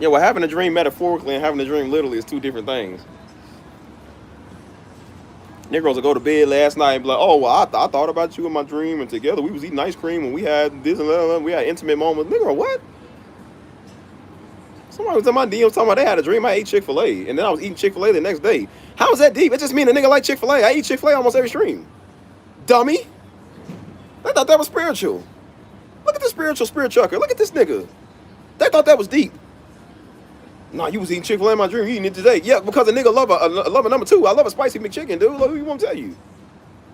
Yeah, well, having a dream metaphorically and having a dream literally is two different things. Negroes will go to bed last night and be like, oh, well, I thought about you in my dream, and together we was eating ice cream and we had this and that, we had intimate moments. Negro, what? Somebody was in my DMs talking about they had a dream I ate Chick-fil-A, and then I was eating Chick-fil-A the next day. How is that deep? It just means a nigga like Chick-fil-A. I eat Chick-fil-A almost every stream. Dummy. They thought that was spiritual. Look at this spiritual chucker. Look at this nigga. They thought that was deep. Nah, you was eating Chick-fil-A in my dream. You eating it today. Yeah, because a nigga love a number two. I love a spicy McChicken, dude. Look, who you want to tell you?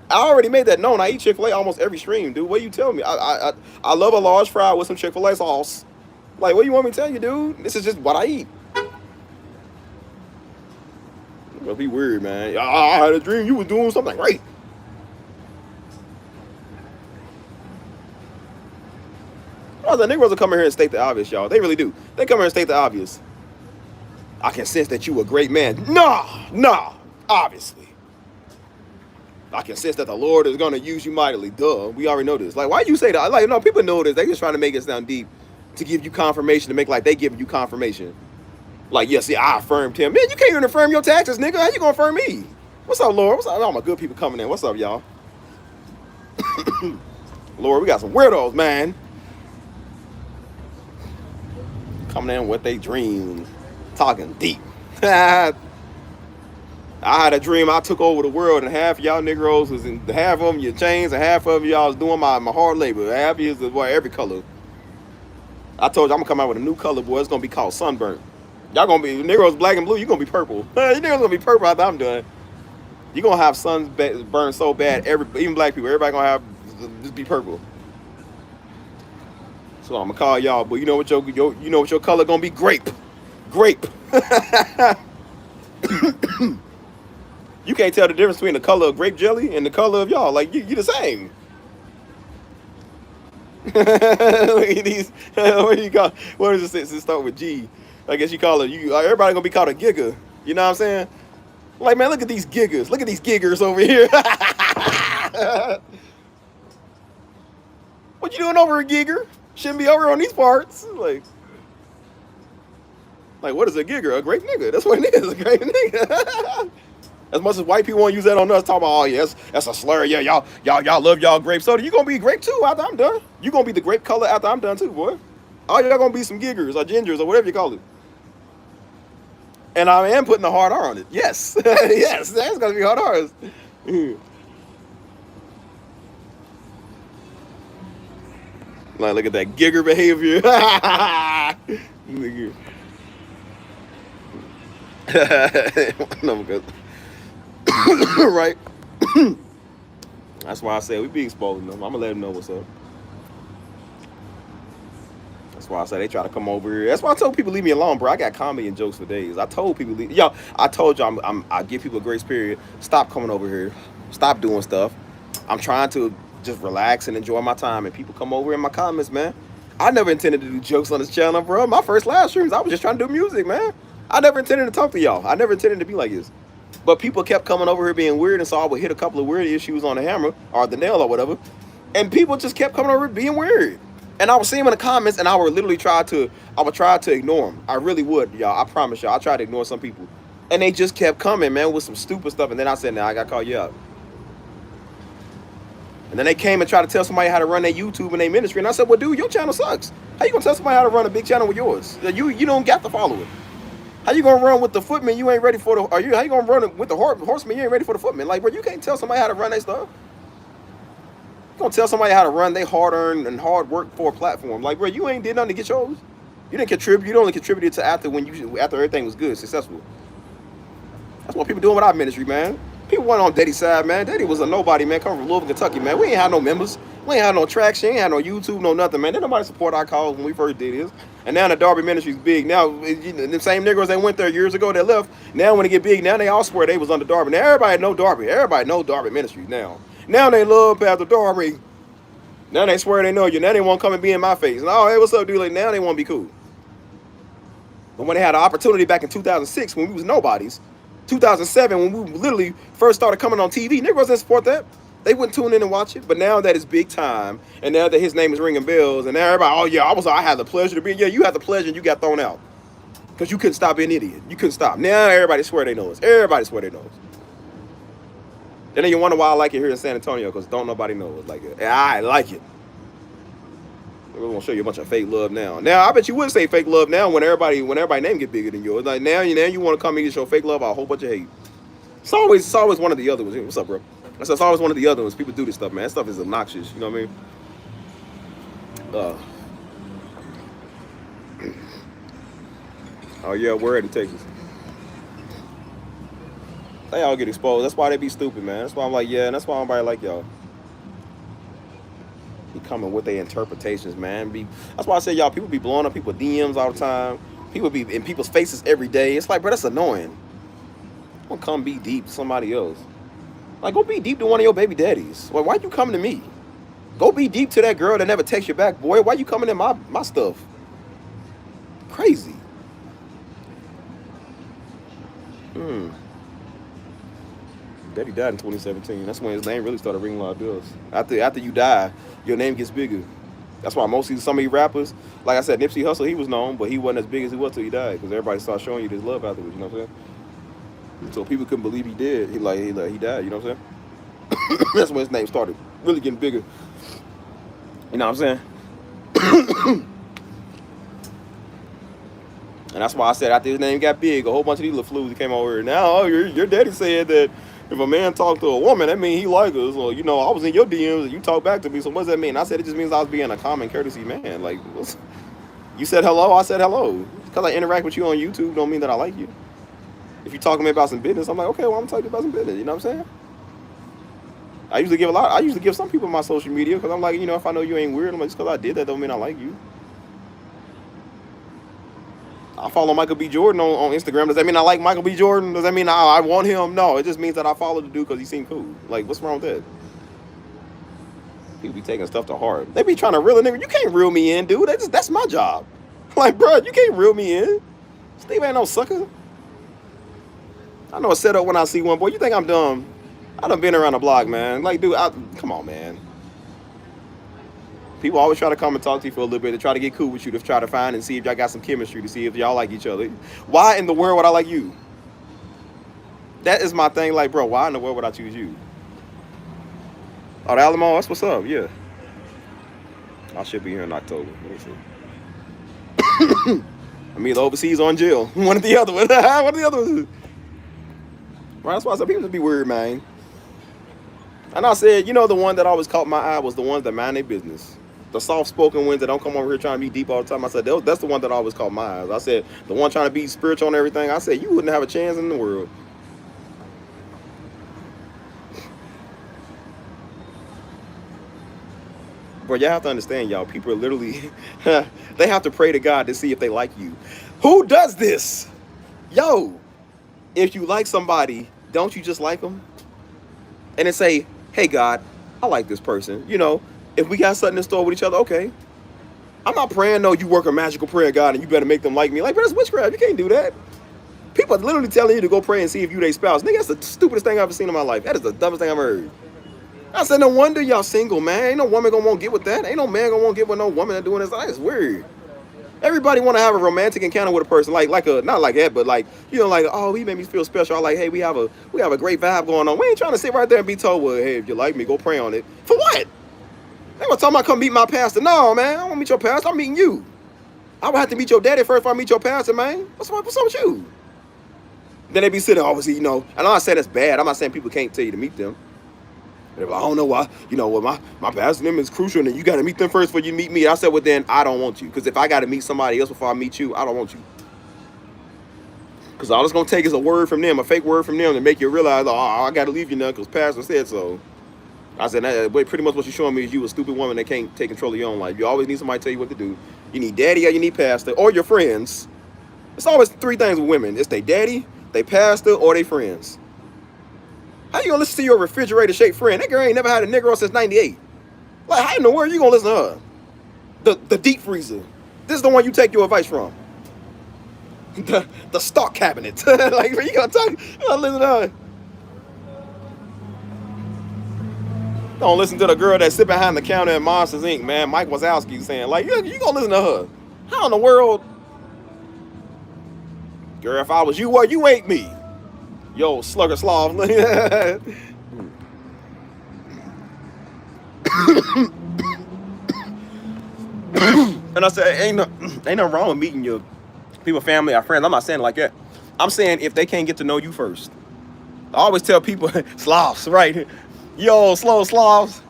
I already made that known. I eat Chick-fil-A almost every stream, dude. What you tell me? I love a large fry with some Chick-fil-A sauce. Like, what do you want me to tell you, dude? This is just what I eat. It'll be weird, man. I had a dream you was doing something great. Oh, the niggas will come in here and state the obvious, y'all. They really do. They come here and state the obvious. I can sense that you a great man. Nah, obviously. I can sense that the Lord is going to use you mightily. Duh, we already know this. Like, why you say that? Like, no, people know this. They just trying to make it sound deep to give you confirmation, to make like they giving you confirmation. Like, yeah, see, I affirmed him. Man, you can't even affirm your taxes, nigga. How you going to affirm me? What's up, Lord? What's up? All my good people coming in. What's up, y'all? Lord, we got some weirdos, man. Coming in with they dreams. Talking deep. I had a dream I took over the world, and half of y'all Negroes was in, half of them your chains, and half of y'all was doing my hard labor. Half of you is every color. I told you I'm gonna come out with a new color, boy. It's gonna be called sunburnt. Y'all gonna be Negroes black and blue. You gonna be purple. You niggas gonna be purple after I'm done. You gonna have suns burn so bad, even black people, everybody gonna have just be purple. So I'm gonna call y'all, but you know what your color gonna be? Grape. You can't tell the difference between the color of grape jelly and the color of y'all. Like, you the same. Look at these. What do you call? What does it start with G? I guess you call it. Everybody gonna be called a gigger. You know what I'm saying? Like, man, look at these giggers. Look at these giggers over here. What you doing over a gigger? Shouldn't be over on these parts. Like, what is a gigger? A great nigga. That's what it is. A great nigga. As much as white people want to use that on us, talking about, oh, yes, that's a slur. Yeah, y'all love y'all grape soda. You gonna be grape too after I'm done. You gonna be the grape color after I'm done too, boy. Oh, y'all gonna be some giggers or gingers or whatever you call it. And I am putting a hard R on it. Yes. Yes, that's gonna be hard R's. Like, look at that gigger behavior. No, good. Right. That's why I say we be exposing them. I'm gonna let them know what's up. That's why I say they try to come over here. That's why I told people leave me alone, bro. I got comedy and jokes for days. I told people, yo, I told you I give people a grace period. Stop coming over here. Stop doing stuff. I'm trying to just relax and enjoy my time. And people come over in my comments, man. I never intended to do jokes on this channel, bro. My first live streams, I was just trying to do music, man. I never intended to talk to y'all. I never intended to be like this. But people kept coming over here being weird, and so I would hit a couple of weird issues on the hammer or the nail or whatever. And people just kept coming over being weird. And I would see them in the comments, and I would literally try to ignore them. I really would, y'all. I promise y'all. I tried to ignore some people. And they just kept coming, man, with some stupid stuff. And then I said, nah, I got to call you out. And then they came and tried to tell somebody how to run their YouTube and their ministry. And I said, well, dude, your channel sucks. How you going to tell somebody how to run a big channel with yours? You don't got to follow it. How you going to run with the footman you ain't ready for the... How you going to run with the horseman you ain't ready for the footman? Like, bro, you can't tell somebody how to run their stuff. You gonna tell somebody how to run they hard-earned and hard work for a platform. Like, bro, you ain't did nothing to get yours. You didn't contribute. You only contributed to after everything was good, successful. That's what people doing with our ministry, man. People went on Daddy's side, man. Daddy was a nobody, man. Coming from Louisville, Kentucky, man. We ain't had no members. We ain't had no traction. Ain't had no YouTube, no nothing, man. Didn't nobody support our cause when we first did this. And now the Darby ministry's big. Now, the same niggas that went there years ago that left, now when they get big, now they all swear they was under Darby. Now everybody know Darby. Everybody know Darby ministry now. Now they love Pastor Darby. Now they swear they know you. Now they won't come and be in my face. And, oh, hey, what's up, dude? Like, now they want to be cool. But when they had an opportunity back in 2006 when we was nobodies, 2007 when we literally first started coming on TV, niggas didn't support that. They wouldn't tune in and watch it. But now that it's big time, and now that his name is ringing bells, and now everybody, oh yeah, I had the pleasure to be. Yeah, you had the pleasure and you got thrown out. Because you couldn't stop being an idiot. You couldn't stop. Now everybody swear they know us. Everybody swear they know us. And then you wonder why I like it here in San Antonio, because don't nobody know us like it. I like it. We're gonna show you a bunch of fake love now. Now I bet you would say fake love now when everybody name get bigger than yours. Like now you want to come in and show fake love a whole bunch of hate. It's always one of the other ones. What's up, bro? It's always one of the other ones. People do this stuff, man. That stuff is obnoxious. You know what I mean? Oh yeah, we're in Texas. They all get exposed. That's why they be stupid, man. That's why I'm like, yeah, and that's why nobody like y'all. Be coming with their interpretations, man. That's why I say, y'all, people be blowing up people DMs all the time. People be in people's faces every day. It's like, bro, that's annoying. Don't come be deep to somebody else. Like, go be deep to one of your baby daddies. Like, why you coming to me? Go be deep to that girl that never texts you back, boy. Why you coming in my stuff? Crazy. Daddy died in 2017. That's when his name really started ringing a lot of bells. After you die, your name gets bigger. That's why some of these rappers, like I said, Nipsey Hussle, he was known, but he wasn't as big as he was till he died, because everybody started showing you this love afterwards. You know what I'm saying? So people couldn't believe he did. He died. You know what I'm saying? That's when his name started really getting bigger. You know what I'm saying? And that's why I said after his name got big, a whole bunch of these little flus came over here. Now, your daddy said that if a man talked to a woman, that means he like us. Or, I was in your DMs and you talk back to me. So what does that mean? I said it just means I was being a common courtesy man. Like, you said hello, I said hello. Because I interact with you on YouTube don't mean that I like you. If you talking to me about some business, I'm like, okay, well, I'm talking about some business. You know what I'm saying? I usually give some people my social media because I'm like, if I know you ain't weird, I'm like, just because I did that don't mean I like you. I follow Michael B. Jordan on Instagram. Does that mean I like Michael B. Jordan? Does that mean I want him? No, it just means that I follow the dude because he seemed cool. Like, what's wrong with that? People be taking stuff to heart. They be trying to reel a nigga. You can't reel me in, dude. That's my job. Like, bro, you can't reel me in. Steve ain't no sucker. I know a setup when I see one. Boy, you think I'm dumb? I done been around the block, man. Like, dude, come on, man. People always try to come and talk to you for a little bit to try to get cool with you, to try to find and see if y'all got some chemistry, to see if y'all like each other. Why in the world would I like you? That is my thing. Like, bro, why in the world would I choose you? Oh, the Alamo, that's what's up. Yeah. I should be here in October. Let me see. I'm either overseas or in jail. One or the other one. One of the other ones. Right, that's why I said people just be weird, man. And I said, the one that always caught my eye was the ones that mind their business. The soft-spoken ones that don't come over here trying to be deep all the time. I said, that's the one that always caught my eyes. I said, the one trying to be spiritual and everything, I said, you wouldn't have a chance in the world. But y'all have to understand, y'all. People are literally, they have to pray to God to see if they like you. Who does this? Yo, if you like somebody, don't you just like them? And then say, hey, God, I like this person. You know, if we got something in store with each other, okay. I'm not praying, no, you work a magical prayer, God, and you better make them like me. Like, bro, that's witchcraft. You can't do that. People are literally telling you to go pray and see if you their spouse. Nigga, that's the stupidest thing I've ever seen in my life. That is the dumbest thing I've ever heard. I said, no wonder y'all single, man. Ain't no woman gonna want to get with that. Ain't no man gonna want to get with no woman that doing this. That's weird. Everybody want to have a romantic encounter with a person, like a not like that, but like, you know, like, oh, he made me feel special. Like, hey, we have a great vibe going on. We ain't trying to sit right there and be told, well, hey, if you like me, go pray on it. For what? They gonna tell me I come meet my pastor. No, man, I don't want to meet your pastor. I'm meeting you. I would have to meet your daddy first before I meet your pastor, man. What's up with you? Then they be sitting, obviously, you know, and I'm not saying that's bad. I'm not saying people can't tell you to meet them. But I don't know why, you know, well, my pastor name is crucial, and you got to meet them first before you meet me. I said, well, then I don't want you. Because if I got to meet somebody else before I meet you, I don't want you. Because all it's going to take is a word from them, a fake word from them to make you realize, oh, I got to leave you now because pastor said so. I said, pretty much what you're showing me is you a stupid woman that can't take control of your own life. You always need somebody to tell you what to do. You need daddy or you need pastor or your friends. It's always three things with women. It's they daddy, they pastor, or they friends. How you gonna listen to your refrigerator-shaped friend? That girl ain't never had a nigga on since 98. Like, how in the world you gonna listen to her? The deep freezer. This is the one you take your advice from. The stock cabinet. Like, you gonna listen to her. Don't listen to the girl that sit behind the counter at Monsters Inc., man. Mike Wazowski saying, like, you gonna listen to her. How in the world? Girl, if I was you, what? You ain't me. Yo, slugger sloth. And I said, ain't nothing wrong with meeting your people, family, or friends. I'm not saying it like that. I'm saying if they can't get to know you first. I always tell people, sloths, right? Yo, slow sloths.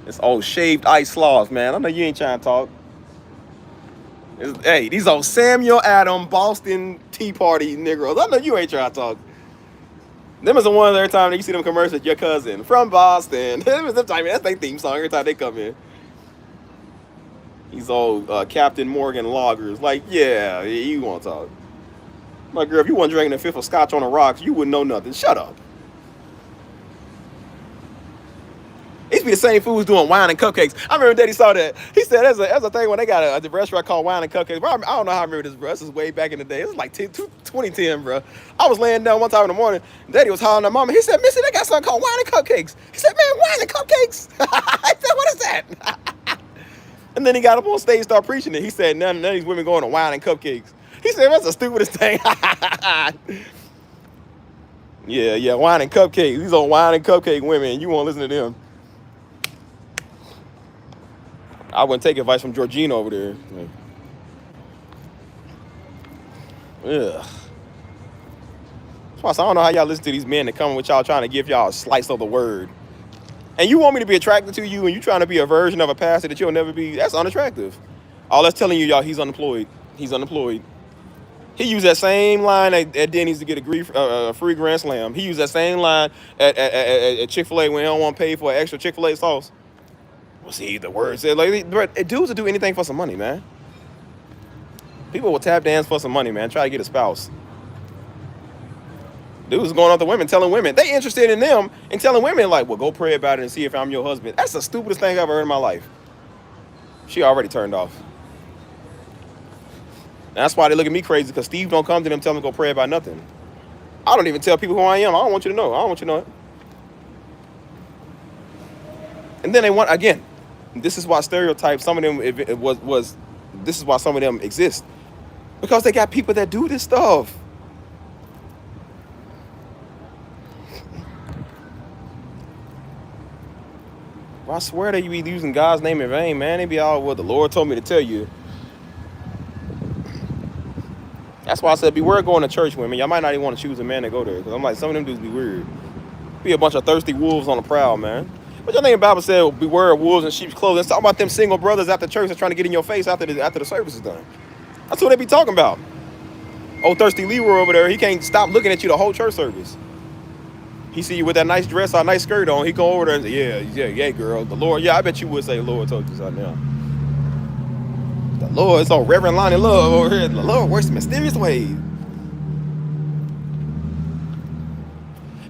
It's old shaved ice sloths, man. I know you ain't trying to talk. Hey, these old Samuel Adam Boston Tea Party Negroes. I know you ain't trying to talk. Them is the ones every time you see them commercials, your cousin from Boston. That's their theme song every time they come in. These old Captain Morgan loggers. Like, yeah, you want to talk. My girl, if you weren't drinking a fifth of scotch on the rocks, you wouldn't know nothing. Shut up. It used to be the same foods doing wine and cupcakes. I remember Daddy saw that. He said, there's a thing when they got a restaurant called Wine and Cupcakes. Bro, I don't know how I remember this, bro. This is way back in the day. It was like 2010, bro. I was laying down one time in the morning. Daddy was hollering at Mama. He said, Missy, they got something called Wine and Cupcakes. He said, man, wine and cupcakes? I said, what is that? And then he got up on stage and started preaching it. He said, none of these women going to wine and cupcakes. He said, that's the stupidest thing. Yeah, wine and cupcakes. These are wine and cupcake women. You won't listen to them. I wouldn't take advice from Georgina over there. Ugh. So I don't know how y'all listen to these men that come with y'all trying to give y'all a slice of the word. And you want me to be attracted to you and you trying to be a version of a pastor that you'll never be. That's unattractive. All that's telling you, y'all, he's unemployed. He's unemployed. He used that same line at Denny's to get a free Grand Slam. He used that same line at Chick-fil-A when he don't want to pay for an extra Chick-fil-A sauce. Well, see, the word said, like, dudes will do anything for some money, man. People will tap dance for some money, man. Try to get a spouse. Dudes going after women, telling women. They interested in them and telling women, like, well, go pray about it and see if I'm your husband. That's the stupidest thing I've ever heard in my life. She already turned off. And that's why they look at me crazy, because Steve don't come to them, tell them to go pray about nothing. I don't even tell people who I am. I don't want you to know. I don't want you to know it. And then they want, again, this is why stereotypes, some of them, this is why some of them exist. Because they got people that do this stuff. Well, I swear they be using God's name in vain, man. They be all, well, the Lord told me to tell you. That's why I said beware going to church, women. Y'all might not even want to choose a man to go there. Because I'm like, some of them dudes be weird. Be a bunch of thirsty wolves on the prowl, man. But your name the Bible said, beware of wolves in sheep's clothing. It's talking about them single brothers after church that's trying to get in your face after the service is done. That's what they be talking about. Old thirsty Leroy over there, he can't stop looking at you the whole church service. He see you with that nice dress or nice skirt on, he go over there and say, yeah, girl. The Lord, I bet you would say, Lord told you something now. The Lord, it's on Reverend Lonnie Love over here. The Lord works in mysterious ways.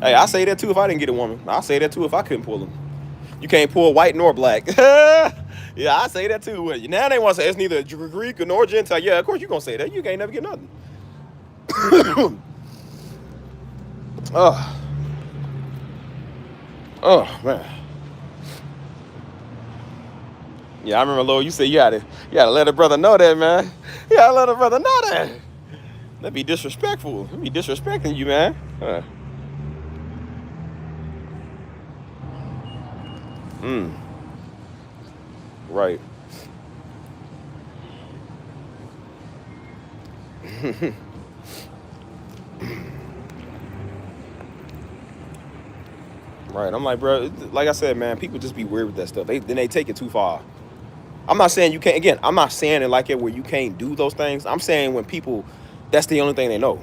Hey, I say that too if I didn't get a woman. I say that too if I couldn't pull them. You can't pull white nor black. Yeah, I say that too. Now they want to say it's neither Greek nor Gentile. Yeah, of course you're going to say that. You can't never get nothing. Oh, man. Yeah, I remember, Lord, you said you gotta let a brother know that, man. You gotta let a brother know that. That'd be disrespectful. That'd be disrespecting you, man. Right. Right. I'm like, bro, like I said, man, people just be weird with that stuff. Then they take it too far. I'm not saying you can't, again, I'm not saying it like it where you can't do those things. I'm saying when people, that's the only thing they know.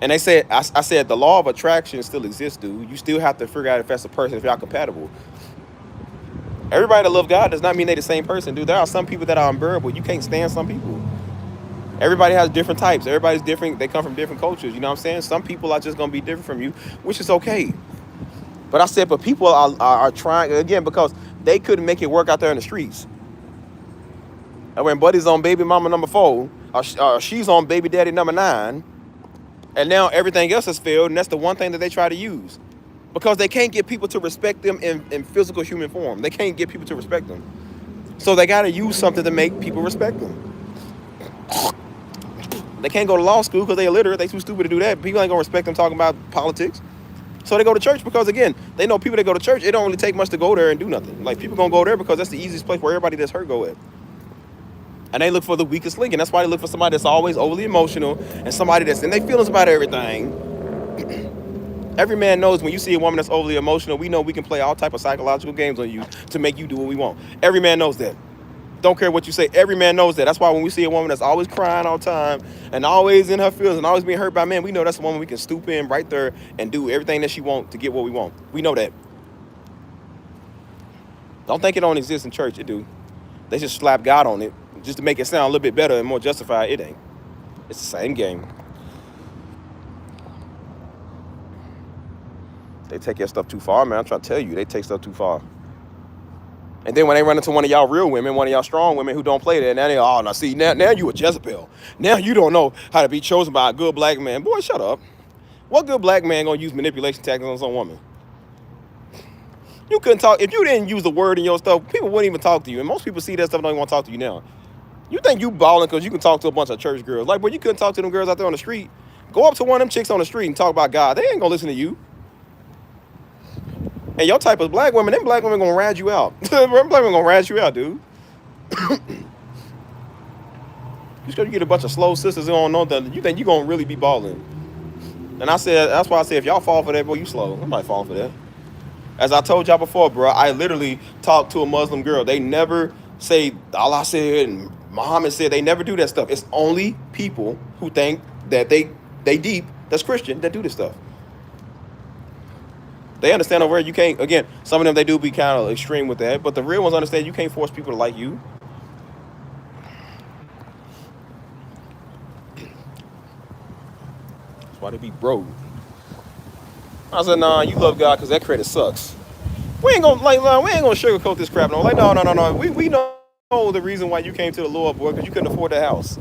And they said, I said the law of attraction still exists, dude. You still have to figure out if that's a person, if y'all compatible. Everybody that love God does not mean they the same person, dude. There are some people that are unbearable. You can't stand some people. Everybody has different types. Everybody's different. They come from different cultures. You know what I'm saying? Some people are just going to be different from you, which is okay. But I said, but people are trying, again, because they couldn't make it work out there in the streets. And when Buddy's on baby mama number 4, or she's on baby daddy number 9, and now everything else has failed, and that's the one thing that they try to use. Because they can't get people to respect them in physical human form. They can't get people to respect them. So they got to use something to make people respect them. They can't go to law school because they're illiterate. They too stupid to do that. People ain't going to respect them talking about politics. So they go to church because, again, they know people that go to church, it don't really take much to go there and do nothing. Like, people going to go there because that's the easiest place where everybody that's hurt go at. And they look for the weakest link. And that's why they look for somebody that's always overly emotional and somebody that's in their feelings about everything. Every man knows when you see a woman that's overly emotional, we know we can play all type of psychological games on you to make you do what we want. Every man knows that. Don't care what you say. Every man knows that. That's why when we see a woman that's always crying all the time and always in her feelings and always being hurt by men, we know that's a woman we can stoop in right there and do everything that she wants to get what we want. We know that. Don't think it don't exist in church. It do. They just slap God on it just to make it sound a little bit better and more justified. It ain't. It's the same game. They take your stuff too far, man. I'm trying to tell you, they take stuff too far. And then when they run into one of y'all real women, one of y'all strong women who don't play that, now they, oh, now see, now you a Jezebel. Now you don't know how to be chosen by a good black man. Boy, shut up. What good black man gonna use manipulation tactics on some woman? You couldn't talk, if you didn't use the word in your stuff, people wouldn't even talk to you. And most people see that stuff and don't even want to talk to you now. You think you balling because you can talk to a bunch of church girls. Like, boy, you couldn't talk to them girls out there on the street. Go up to one of them chicks on the street and talk about God. They ain't gonna listen to you. And your type of black women, them black women gonna rat you out. Them black women gonna rat you out, dude. Just because you get a bunch of slow sisters who don't know that, you think you gonna really be balling. And I said, that's why I said, if y'all fall for that, boy, you slow. I might fall for that. As I told y'all before, bro, I literally talked to a Muslim girl. They never say Allah said and Muhammad said. They never do that stuff. It's only people who think that they deep, that's Christian, that do this stuff. They understand over here you can't, again, some of them, they do be kind of extreme with that, but the real ones understand you can't force people to like you. That's why they be broke. I said, nah, you love God because that credit sucks. We ain't gonna sugarcoat this crap. No, like, no. We know the reason why you came to the Lord, boy, because you couldn't afford the house.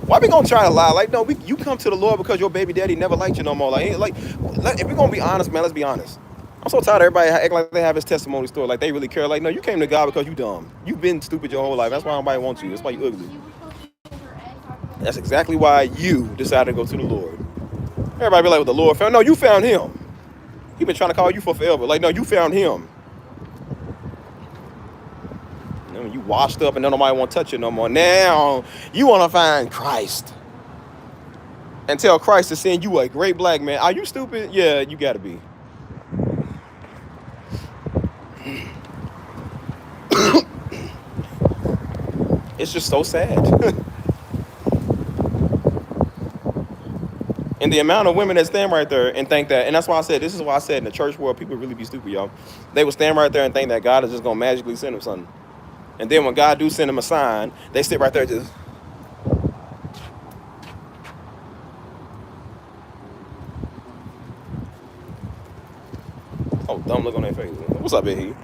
Why we gonna try to lie? Like, no, you come to the Lord because your baby daddy never liked you no more. Like, if we're gonna be honest, man, let's be honest. I'm so tired of everybody acting like they have his testimony story, like they really care. Like, no, you came to God because you dumb. You've been stupid your whole life. That's why nobody wants you. That's why you ugly. That's exactly why you decided to go to the Lord. Everybody be like, well, the Lord found. No, you found him. He been trying to call you for forever. Like, no, you found him. You know, you washed up and then nobody want to touch you no more. Now you want to find Christ and tell Christ to send you a great black man. Are you stupid? Yeah, you got to be. It's just so sad. And the amount of women that stand right there and think that, and that's why I said, this is why I said in the church world, people really be stupid, y'all. They would stand right there and think that God is just going to magically send them something. And then when God do send them a sign, they sit right there just. Oh, dumb look on their face. What's up, Ehi?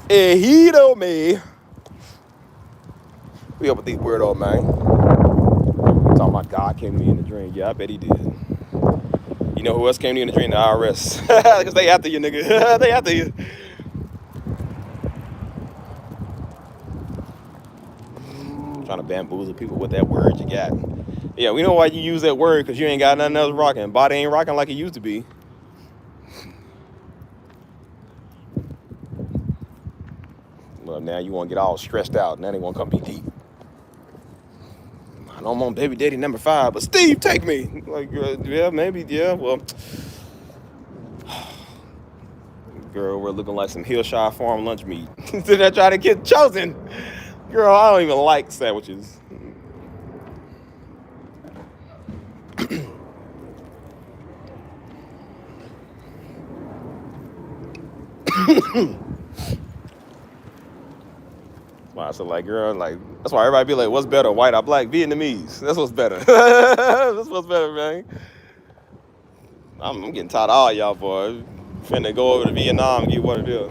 Ehito me. We up with these weirdo, man. Talking about God came to me in the dream. Yeah, I bet he did. You know who else came to you in the dream? The IRS. Because they after you, nigga. They after you. Trying to bamboozle people with that word you got. Yeah, we know why you use that word, because you ain't got nothing else rocking. Body ain't rocking like it used to be. Well, now you want to get all stressed out. Now they want to come be deep. I know I'm on baby daddy number 5, but Steve, take me. Like, yeah, maybe, yeah, well. Girl, we're looking like some Hillshire Farm lunch meat. Did I try to get chosen? Girl, I don't even like sandwiches. I said, like, girl, like, that's why everybody be like, what's better, white or black? Vietnamese. That's what's better. That's what's better, man. I'm getting tired of all y'all, boy. Finna go over to Vietnam and get what it is.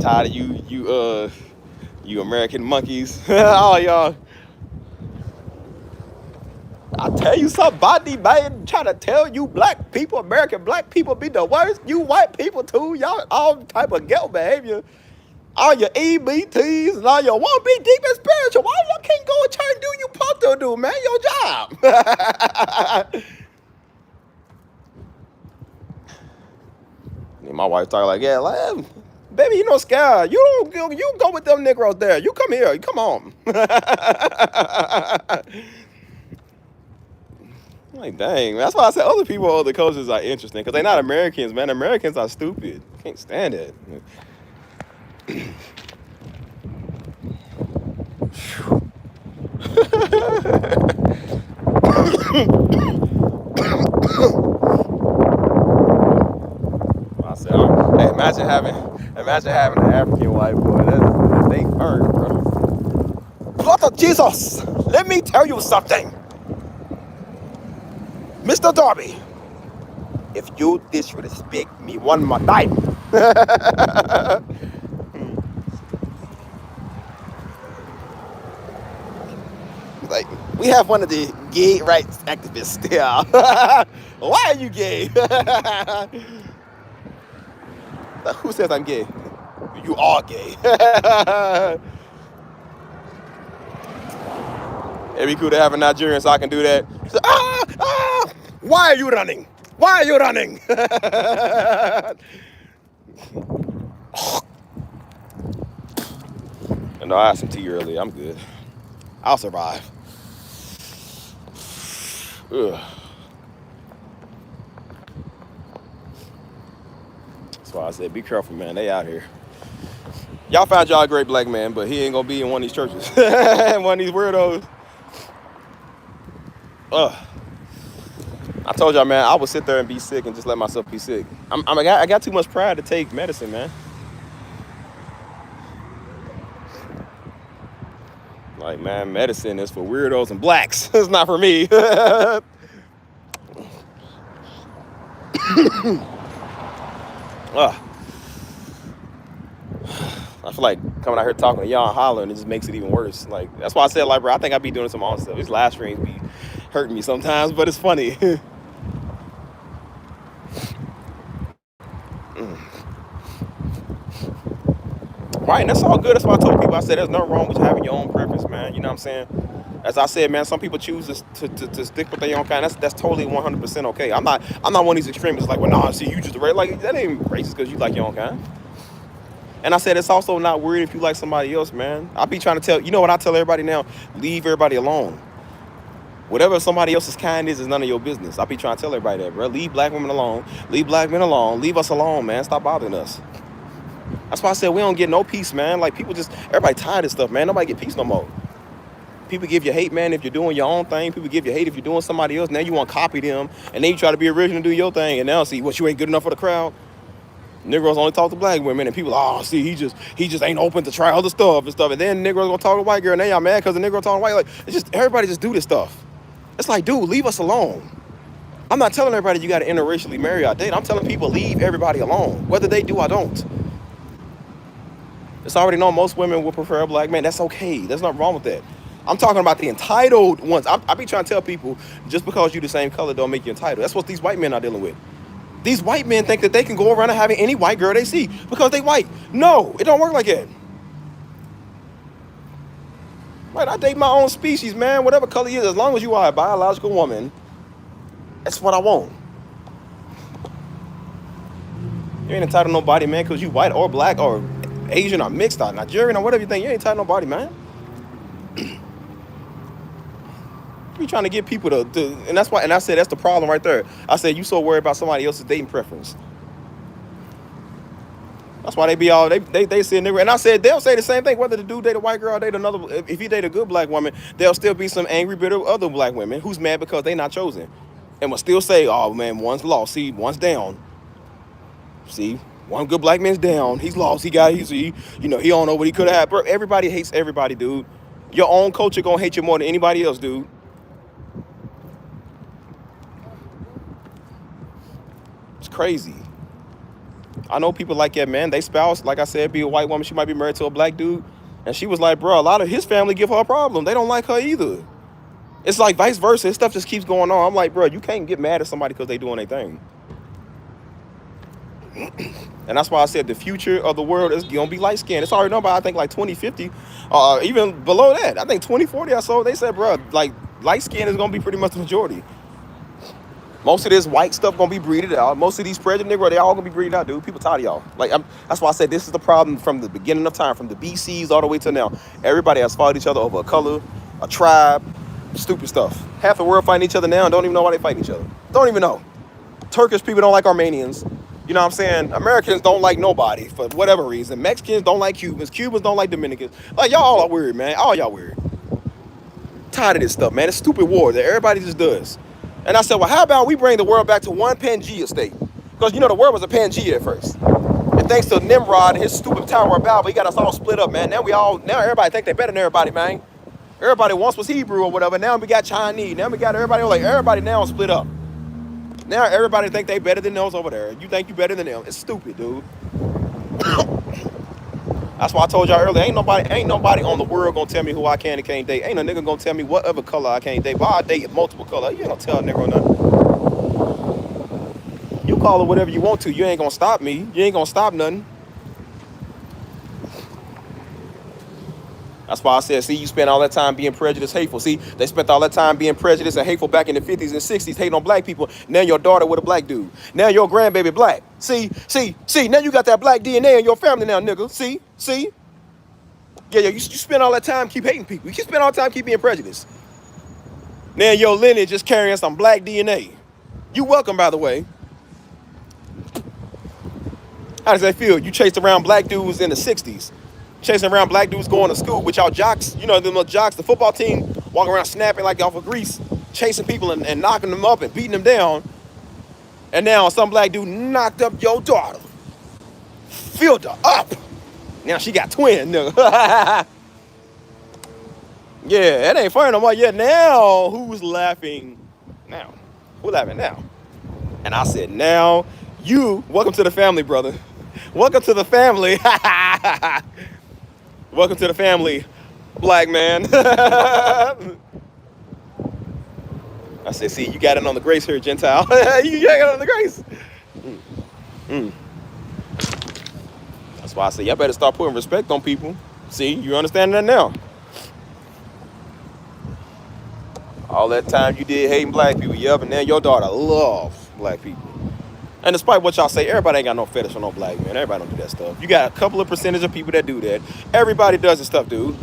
Tired of you American monkeys. All y'all. I tell you somebody, man, trying to tell you black people, American black people be the worst. You white people too. Y'all all type of ghetto behavior. All your EBTs and all your won't be deep and spiritual. Why y'all can't go and try and do what you supposed to do, man? Your job. And my wife talking like, yeah, like, baby, you know, Sky, you go with them Negroes there. You come here. Come on. Like, dang, man. That's why I said other people, other cultures are interesting, because they're not Americans, man. Americans are stupid. Can't stand it. I said, hey, imagine having an African white boy. They earned, bro. Blood of Jesus, let me tell you something. Mr. Darby, if you disrespect me one more time. Like, we have one of the gay rights activists still. Why are you gay? Who says I'm gay? You are gay. It'd be cool to have a Nigerian so I can do that. So, why are you running? Why are you running? No, I had some tea earlier. I'm good. I'll survive. Ugh. That's why I said, be careful, man. They out here. Y'all found y'all a great black man, but he ain't gonna be in one of these churches. One of these weirdos. I told y'all, man, I would sit there and be sick and just let myself be sick. I got too much pride to take medicine, man. Like, man, medicine is for weirdos and blacks. It's not for me. I feel like coming out here talking to y'all and hollering, it just makes it even worse. Like, that's why I said, like, bro, I think I be doing some own stuff. These live streams be hurting me sometimes, but it's funny. Right, and that's all good. That's why I told people, I said, there's nothing wrong with having your own preference, man. You know what I'm saying? As I said, man, some people choose to stick with their own kind. That's totally 100% okay. I'm not one of these extremists like, well, nah, see, you just like, that ain't racist because you like your own kind. And I said, it's also not weird if you like somebody else, man. I be trying to tell, you know what I tell everybody now? Leave everybody alone. Whatever somebody else's kind is none of your business. I be trying to tell everybody that, bro. Leave black women alone. Leave black men alone. Leave us alone, man. Stop bothering us. That's why I said we don't get no peace, man. Like, people just, everybody tired of stuff, man. Nobody get peace no more. People give you hate, man, if you're doing your own thing. People give you hate if you're doing somebody else. Now you want to copy them, and then you try to be original and do your thing, and now see what you ain't good enough for the crowd. Negroes only talk to black women, and people, oh, see, he just ain't open to try other stuff and stuff. And then Negroes gonna talk to a white girl, and then y'all mad because the Negro talking white. Like, it's just everybody just do this stuff. It's like, dude, leave us alone. I'm not telling everybody you got to interracially marry or date. I'm telling people leave everybody alone, whether they do or don't. It's already known most women will prefer a black man. That's okay. There's nothing wrong with that. I'm talking about the entitled ones. I be trying to tell people, just because you the same color don't make you entitled. That's what these white men are dealing with. These white men think that they can go around and having any white girl they see because they white. No, it don't work like that. Right, I date my own species, man. Whatever color you is, as long as you are a biological woman, that's what I want. You ain't entitled to nobody, man, because you white or black or Asian or mixed or Nigerian or whatever you think. You ain't entitled to nobody, man. You trying to get people to and that's why, and I said that's the problem right there. I said you so worried about somebody else's dating preference. That's why they be all they sitting there, and I said they'll say the same thing whether the dude date a white girl or date another. If he date a good black woman, there'll still be some angry, bitter other black women who's mad because they not chosen, and will still say, "Oh man, one's lost. See, one's down. See, one good black man's down. He's lost. He don't know what he could have had." Everybody hates everybody, dude. Your own culture gonna hate you more than anybody else, dude. It's crazy. I know people like that, man. They spouse, like I said, be a white woman. She might be married to a black dude. And she was like, bro, a lot of his family give her a problem. They don't like her either. It's like vice versa. This stuff just keeps going on. I'm like, bro, you can't get mad at somebody because they doing their thing. And that's why I said the future of the world is going to be light skinned. It's already known by, I think, like 2050. Even below that. I think 2040 or so, they said, bro, like light skin is going to be pretty much the majority. Most of this white stuff gonna be breeded out. Most of these prejudice Negro, they all gonna be breeded out, dude. People tired of y'all. Like, that's why I said this is the problem from the beginning of time, from the BCs all the way to now. Everybody has fought each other over a color, a tribe, stupid stuff. Half the world fighting each other now and don't even know why they fighting each other. Don't even know. Turkish people don't like Armenians. You know what I'm saying? Americans don't like nobody for whatever reason. Mexicans don't like Cubans. Cubans don't like Dominicans. Like, y'all all are weird, man. All y'all weird. Tired of this stuff, man. It's stupid war that everybody just does. And I said, well, how about we bring the world back to one Pangea state? Because, you know, the world was a Pangea at first. And thanks to Nimrod and his stupid Tower of Babel, he got us all split up, man. Now everybody think they better than everybody, man. Everybody once was Hebrew or whatever. Now we got Chinese. Now we got everybody now is split up. Now everybody think they better than those over there. You think you better than them. It's stupid, dude. That's why I told y'all earlier, ain't nobody on the world gonna tell me who I can and can't date. Ain't a nigga gonna tell me what other color I can't date. But I date multiple color. You ain't gonna tell a nigga nothing. You call it whatever you want to. You ain't gonna stop me. You ain't gonna stop nothing. That's why I said, see, you spend all that time being prejudiced, hateful. See, they spent all that time being prejudiced and hateful back in the 50s and 60s, hating on black people. Now your daughter with a black dude. Now your grandbaby black. See, now you got that black DNA in your family now, nigga. See? Yeah, you spend all that time keep hating people. You spend all the time keep being prejudiced. Now your lineage is carrying some black DNA. You welcome, by the way. How does that feel? You chased around black dudes in the 60s. Chasing around black dudes going to school with y'all jocks. You know, them little jocks, the football team, walking around snapping like off of grease, chasing people and knocking them up and beating them down. And now some black dude knocked up your daughter. Filled her up. Now she got twins, nigga. Yeah, that ain't funny no more. Yeah, now who's laughing now? Who's laughing now? And I said, now welcome to the family, brother. Welcome to the family. Welcome to the family, black man. I said, see, you got it on the grace here, Gentile. You got it on the grace. That's why I say, y'all better start putting respect on people. See, you understand that now. All that time you did hating black people, yep, and now your daughter loves black people. And despite what y'all say, everybody ain't got no fetish on no black man. Everybody don't do that stuff. You got a couple of percentage of people that do that. Everybody does this stuff, dude.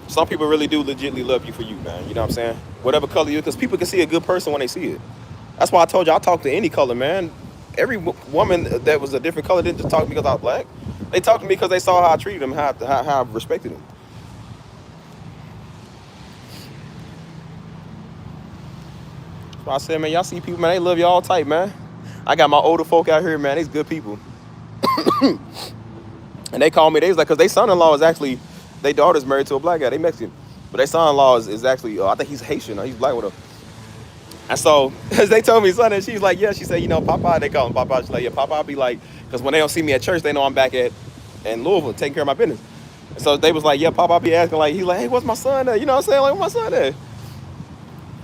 Some people really do legitimately love you for you, man. You know what I'm saying? Whatever color you, because people can see a good person when they see it. That's why I told you I talk to any color, man. Every woman that was a different color didn't just talk to me because I was black. They talked to me because they saw how I treated them, how I respected them. So I said, man, y'all see people, man, they love you all tight, man. I got my older folk out here, man. They's good people. And they called me. They was like, because their son-in-law is actually, their daughter's married to a black guy. They Mexican. But their son-in-law is actually, I think he's Haitian. Or he's black with her. And so, as they told me son, and she's like, yeah. She said, you know, Papa, they call him Papa. She's like, yeah, Papa be like, because when they don't see me at church, they know I'm back in Louisville taking care of my business. And so they was like, yeah, Papa be asking, like, he's like, hey, what's my son at? You know what I'm saying? Like, what's my son at?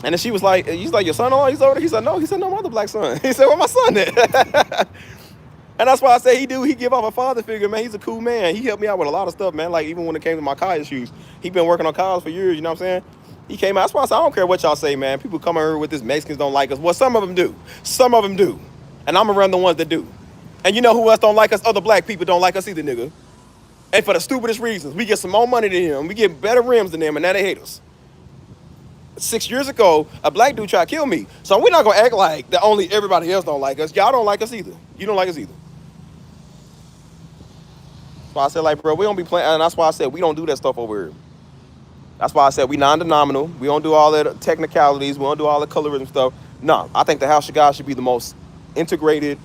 And then she was like, he's like, your son-in-law, he's over there? He said, no. He said, no, my other black son. He said, where my son at? And that's why I say he give off a father figure, man. He's a cool man. He helped me out with a lot of stuff, man. Like, even when it came to my car issues, he been working on cars for years, you know what I'm saying? He came out. That's why I said, I don't care what y'all say, man. People come here with this, Mexicans don't like us. Well, some of them do. Some of them do. And I'm around the ones that do. And you know who else don't like us? Other black people don't like us either, nigga. And for the stupidest reasons. We get some more money than him. We get better rims than them, and now they hate us. 6 years ago, a black dude tried to kill me. So we're not going to act like that only everybody else don't like us. Y'all don't like us either. You don't like us either. So I said, like, bro, we don't be playing. And that's why I said we don't do that stuff over here. That's why I said we non-denominational. We don't do all that technicalities. We don't do all the colorism stuff. No, I think the house of God should be the most integrated,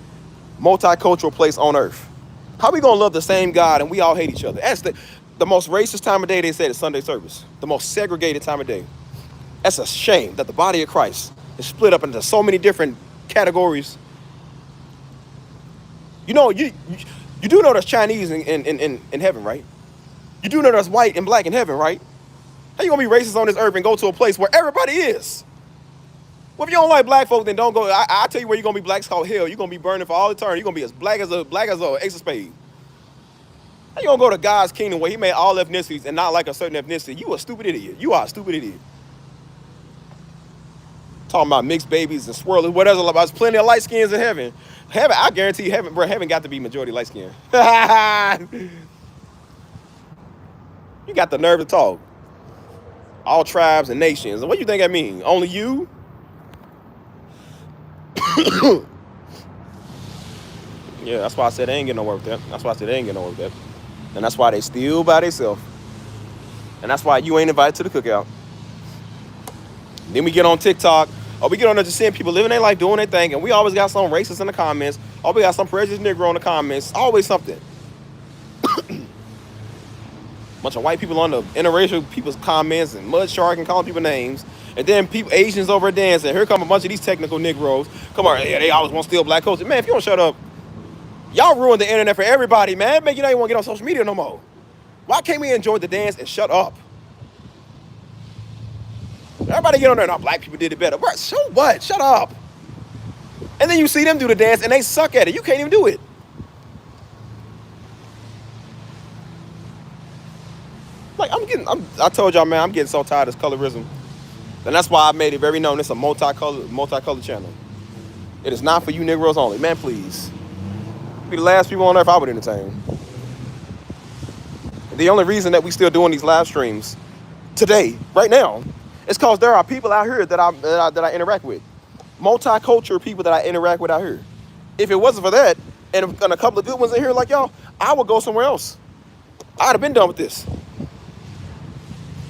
multicultural place on earth. How we going to love the same God and we all hate each other? That's the most racist time of day, they said, is Sunday service. The most segregated time of day. That's a shame that the body of Christ is split up into so many different categories. You know, you do know there's Chinese in heaven, right? You do know there's white and black in heaven, right? How you gonna be racist on this earth and go to a place where everybody is? Well, if you don't like black folk, then don't go. I tell you where you're gonna be black. It's called hell. You're gonna be burning for all eternity. You're gonna be as black as a ace of spades. How you gonna go to God's kingdom where he made all ethnicities and not like a certain ethnicity? You a stupid idiot. You are a stupid idiot. Talking about mixed babies and swirlers, whatever. There's plenty of light skins in heaven. Heaven, I guarantee you, heaven got to be majority light skin. You got the nerve to talk. All tribes and nations. What do you think that means? Only you? Yeah, that's why I said they ain't getting nowhere with that. That's why I said they ain't getting nowhere with that. And that's why they still by themselves. And that's why you ain't invited to the cookout. Then we get on TikTok, or we get on there just seeing people living their life, doing their thing, and we always got some racist in the comments, or we got some prejudiced Negro in the comments, always something. Bunch of white people on the interracial people's comments and mud shark and calling people names, and then people, Asians over there dancing. Here come a bunch of these technical Negroes. Come on, yeah, they always want to steal black culture. Man, if you don't shut up, y'all ruined the internet for everybody, man. Make you not even want to get on social media no more. Why can't we enjoy the dance and shut up? Everybody get on there. No, black people did it better. Bro, so what? Shut up. And then you see them do the dance and they suck at it. You can't even do it. Like, I told y'all, man, I'm getting so tired of this colorism. And that's why I made it very known it's a multicolored channel. It is not for you Negroes only. Man, please. Be the last people on earth I would entertain. The only reason that we still doing these live streams today, right now, it's because there are people out here that I interact with. Multicultural people that I interact with out here. If it wasn't for that, and a couple of good ones in here like y'all, I would go somewhere else. I'd have been done with this.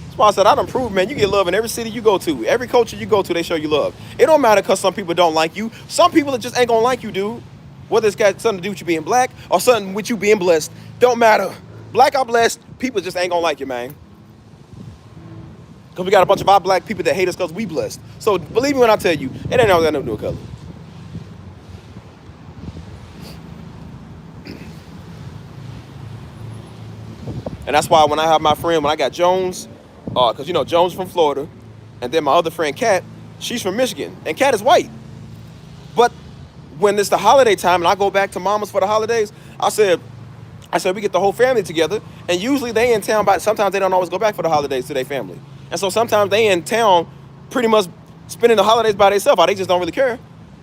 That's why I said I done proved, man, you get love in every city you go to. Every culture you go to, they show you love. It don't matter because some people don't like you. Some people that just ain't gonna like you, dude. Whether it's got something to do with you being black or something with you being blessed, don't matter. Black or blessed, people just ain't gonna like you, man. Because we got a bunch of our black people that hate us because we blessed. So believe me when I tell you, it ain't always got nothing to do with color. And that's why when I have my friend, when I got Jones, because you know Jones from Florida, and then my other friend Kat, she's from Michigan, and Kat is white. But when it's the holiday time and I go back to mama's for the holidays, I said we get the whole family together, and usually they in town, but sometimes they don't always go back for the holidays to their family. And so sometimes they in town pretty much spending the holidays by themselves. They just don't really care.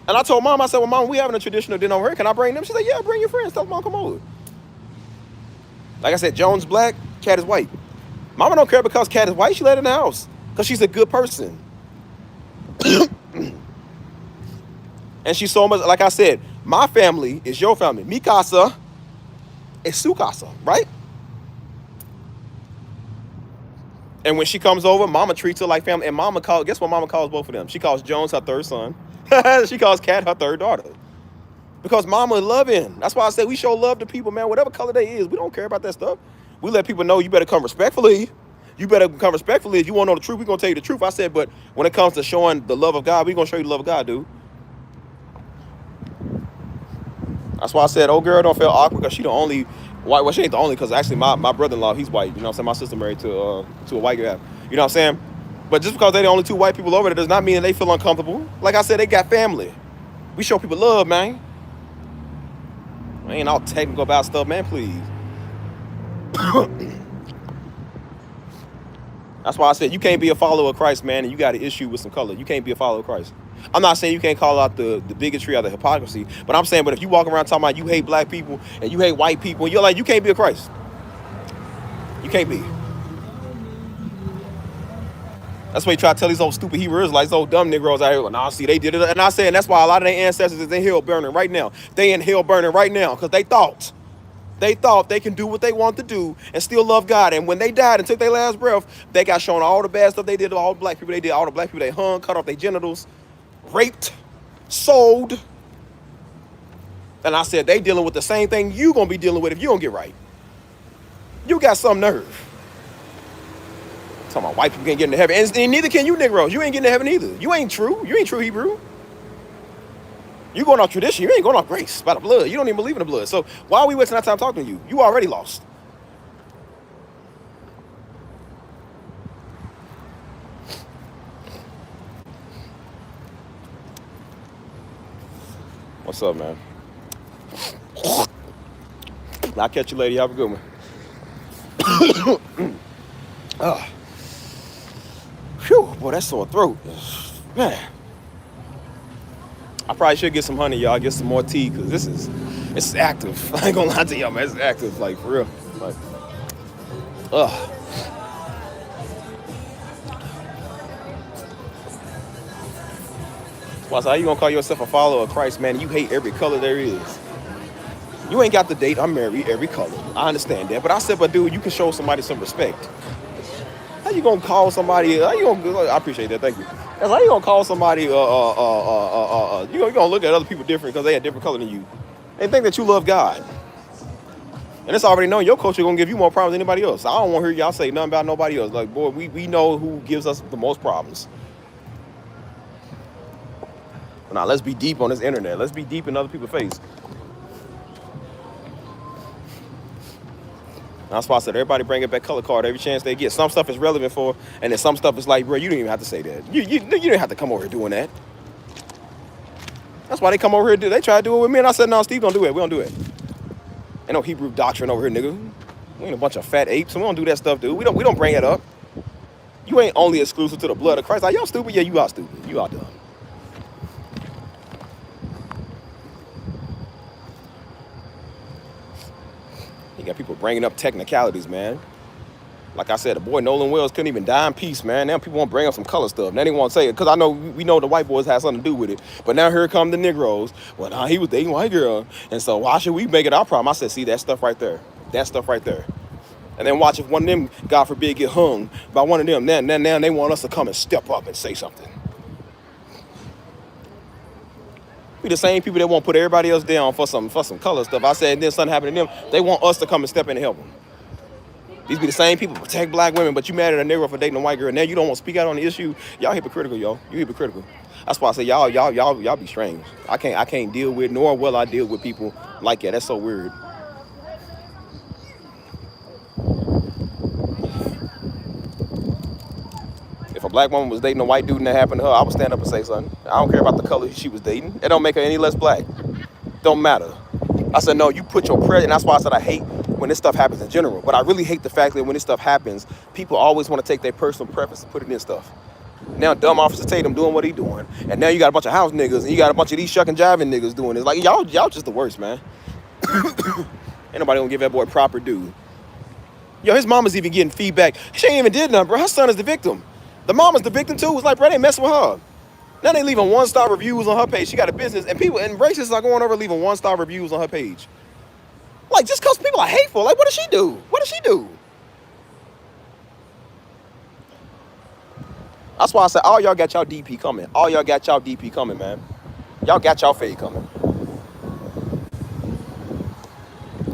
And I told mom, I said, well, mom, we having a traditional dinner over here. Can I bring them? She said, yeah, bring your friends. Tell mom, come over. Like I said, Jones black, Kat is white. Mama don't care because Kat is white. She let her in the house because she's a good person. And she's so much, like I said, my family is your family. Mi casa It's su casa, right? And when she comes over, mama treats her like family. And mama calls, guess what mama calls both of them? She calls Jones her third son. She calls Kat her third daughter. Because mama is loving. That's why I say we show love to people, man. Whatever color they is, we don't care about that stuff. We let people know you better come respectfully. You better come respectfully. If you want to know the truth, we're going to tell you the truth. I said, but when it comes to showing the love of God, we're going to show you the love of God, dude. That's why I said, oh, girl, don't feel awkward because she the only white. Well, she ain't the only because actually my brother-in-law, he's white. You know what I'm saying? My sister married to a white guy. You know what I'm saying? But just because they're the only two white people over there does not mean that they feel uncomfortable. Like I said, they got family. We show people love, man. I ain't all technical about stuff, man, please. That's why I said you can't be a follower of Christ, man, and you got an issue with some color. You can't be a follower of Christ. I'm not saying you can't call out the bigotry or the hypocrisy, but I'm saying, but if you walk around talking about you hate black people and you hate white people, you're like, you can't be a Christ. You can't be. That's why you try to tell these old stupid Hebrews, like these old dumb Negroes out here. Well, nah, see, they did it. And I said, and that's why a lot of their ancestors is in hell burning right now. They in hell burning right now because they thought they can do what they want to do and still love God. And when they died and took their last breath, they got shown all the bad stuff they did to all the black people. They did all the black people they hung, cut off their genitals, raped, sold. And I said, they dealing with the same thing you going to be dealing with if you don't get right. You got some nerve. Talking about white people can't get into heaven. And neither can you Negroes. You ain't getting to heaven either. You ain't true. You ain't true Hebrew. You going off tradition. You ain't going off grace by the blood. You don't even believe in the blood. So why are we wasting our time talking to you? You already lost. What's up, man? I'll catch you later. Have a good one. Phew, boy, that's sore throat. Man. I probably should get some honey, y'all. Get some more tea, because it's active. I ain't gonna lie to y'all, man. It's active, like, for real. Like, ugh. Well, so how you gonna call yourself a follower of Christ, man, and you hate every color there is? You ain't got the date. I'm married every color. I understand that. But I said, but dude, you can show somebody some respect. How you gonna call somebody? How you gonna? I appreciate that. Thank you. That's how you gonna call somebody? You gonna look at other people different because they had different color than you, and think that you love God. And it's already known your culture gonna give you more problems than anybody else. I don't want to hear y'all say nothing about nobody else. Like, boy, we know who gives us the most problems. Now let's be deep on this internet. Let's be deep in other people's face. That's why I said everybody bring it back color card every chance they get. Some stuff is relevant for, and then some stuff is like, bro, you didn't even have to say that. You didn't have to come over here doing that. That's why they come over here. They try to do it with me, and I said, no, Steve, don't do it. We don't do it. Ain't no Hebrew doctrine over here, nigga. We ain't a bunch of fat apes, and we don't do that stuff, dude. We don't bring it up. You ain't only exclusive to the blood of Christ. Like, y'all stupid? Yeah, you are stupid. You are dumb. You got people bringing up technicalities, man. Like I said, the boy Nolan Wells couldn't even die in peace, man. Now people want to bring up some color stuff. Now they want to say it because I know we know the white boys had something to do with it. But now here come the Negroes. Well, nah, he was dating white girl, and so why should we make it our problem? I said, see that stuff right there. That stuff right there. And then watch if one of them, God forbid, get hung by one of them. Now they want us to come and step up and say something. We the same people that won't put everybody else down for some color stuff. I said, and then something happened to them. They want us to come and step in and help them. These be the same people protect black women, but you mad at a Negro for dating a white girl. Now you don't want to speak out on the issue. Y'all hypocritical, yo. You hypocritical. That's why I say y'all be strange. I can't deal with, nor will I deal with people like that. That's so weird. If a black woman was dating a white dude and that happened to her, I would stand up and say something. I don't care about the color she was dating. It don't make her any less black. Don't matter. I said, no, you put your prayer, and that's why I said I hate when this stuff happens in general. But I really hate the fact that when this stuff happens, people always want to take their personal preference and put it in stuff. Now dumb Officer Tatum doing what he doing. And now you got a bunch of house niggas, and you got a bunch of these shuck and jiving niggas doing this. Like, y'all just the worst, man. Ain't nobody gonna give that boy proper due. Yo, his mama's even getting feedback. She ain't even did nothing, bro. Her son is the victim. The mama's the victim too. It's like, bro, they messing with her. Now they leaving 1-star reviews on her page. She got a business, and people and racists are going over leaving 1-star reviews on her page. Like, just because people are hateful, like, what did she do? What did she do? That's why I said, all y'all got y'all DP coming. All y'all got y'all DP coming, man. Y'all got y'all fade coming.